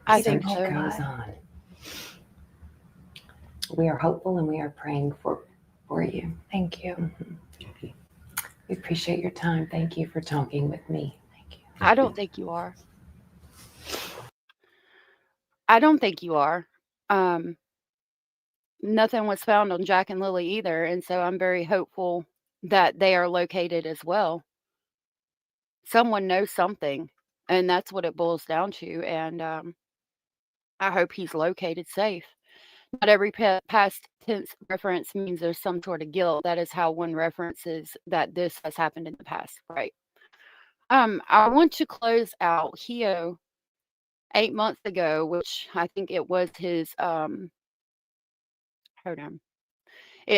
I think so. Goes on. We are hopeful and we are praying for you. Thank you. We appreciate your time. Thank you for talking with me. I don't think you are. I don't think you are. Nothing was found on Jack and Lily either, and so I'm very hopeful that they are located as well. Someone knows something, and that's what it boils down to, and I hope he's located safe. Not every past tense reference means there's some sort of guilt. That is how one references that this has happened in the past, right? I want to close out Hio 8 months ago, which I think it was his, hold on.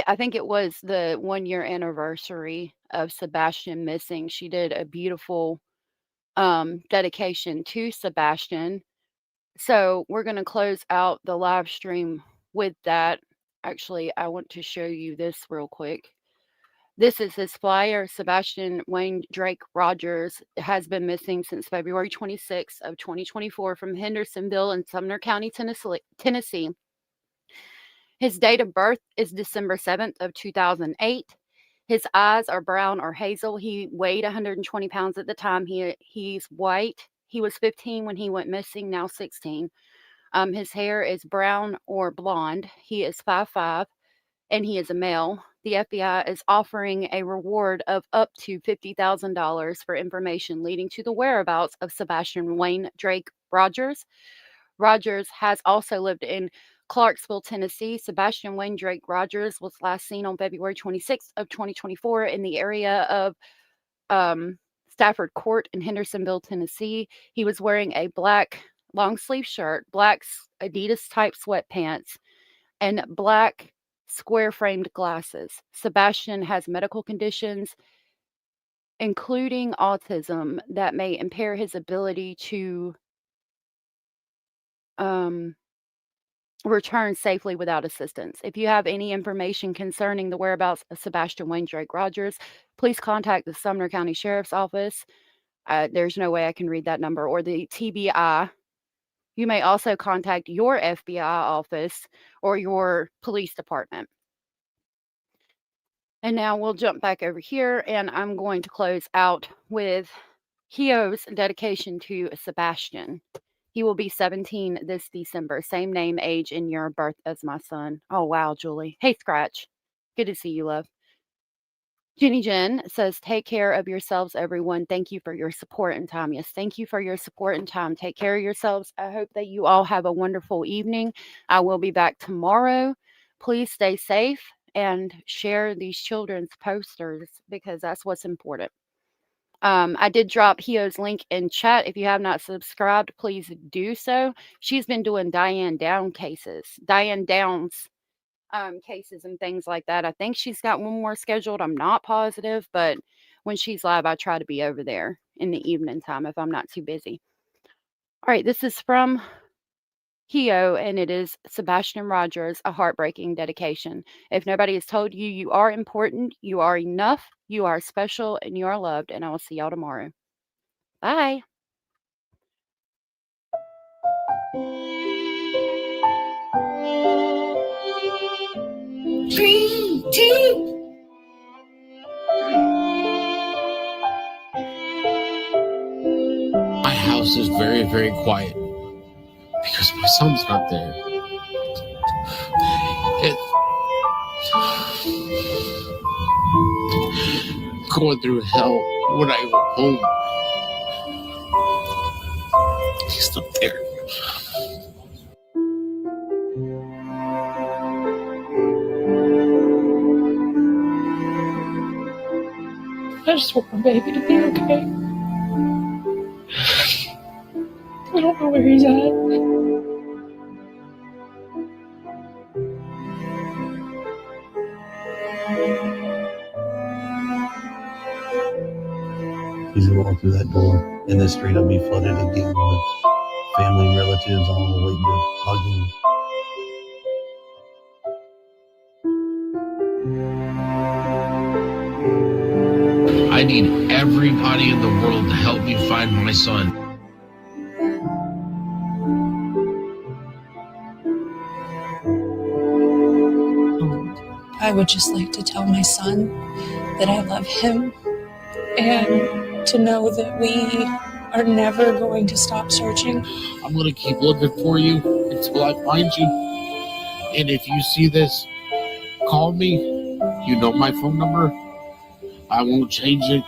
I think it was the 1-year anniversary of Sebastian missing. She did a beautiful dedication to Sebastian. So we're going to close out the live stream with that. Actually, I want to show you this real quick. This is his flyer. Sebastian Wayne Drake Rogers has been missing since February 26th of 2024 from Hendersonville in Sumner County, Tennessee. His date of birth is December 7th of 2008. His eyes are brown or hazel. He weighed 120 pounds at the time. He's white. He was 15 when he went missing, now 16. His hair is brown or blonde. He is 5'5", and he is a male. The FBI is offering a reward of up to $50,000 for information leading to the whereabouts of Sebastian Wayne Drake Rogers. Rogers has also lived in Clarksville, Tennessee. Sebastian Wayne Drake Rogers was last seen on February 26th of 2024 in the area of Stafford Court in Hendersonville, Tennessee. He was wearing a black long sleeve shirt, black Adidas type sweatpants, and black square framed glasses. Sebastian has medical conditions, including autism, that may impair his ability to return safely without assistance. If you have any information concerning the whereabouts of Sebastian Wayne Drake Rogers, please contact the Sumner County Sheriff's Office. There's no way I can read that number, or the TBI. You may also contact your FBI office or your police department. And now we'll jump back over here, and I'm going to close out with Hio's dedication to Sebastian. He will be 17 this December, same name, age, and year of birth as my son. Oh, wow, Julie. Hey, Scratch. Good to see you, love. Jenny Jen says, take care of yourselves, everyone. Thank you for your support and time. Yes, thank you for your support and time. Take care of yourselves. I hope that you all have a wonderful evening. I will be back tomorrow. Please stay safe and share these children's posters because that's what's important. I did drop Hio's link in chat. If you have not subscribed, please do so. She's been doing Diane Downs cases and things like that. I think she's got one more scheduled. I'm not positive, but when she's live, I try to be over there in the evening time if I'm not too busy. All right, this is from Hio, and it is Sebastian Rogers, a heartbreaking dedication. If nobody has told you you are important, you are enough, you are special, and you are loved, and I will see y'all tomorrow. Bye. Green tea. My house is very, very quiet because my son's not there. Going through hell when I go home. He's not there. I just want my baby to be okay. I don't know where he's at. He's gonna walk through that door, and the street will be flooded again with family and relatives all waiting to hug him. I need everybody in the world to help me find my son. I would just like to tell my son that I love him and to know that we are never going to stop searching. I'm going to keep looking for you until I find you. And if you see this, call me. You know my phone number. I won't change it.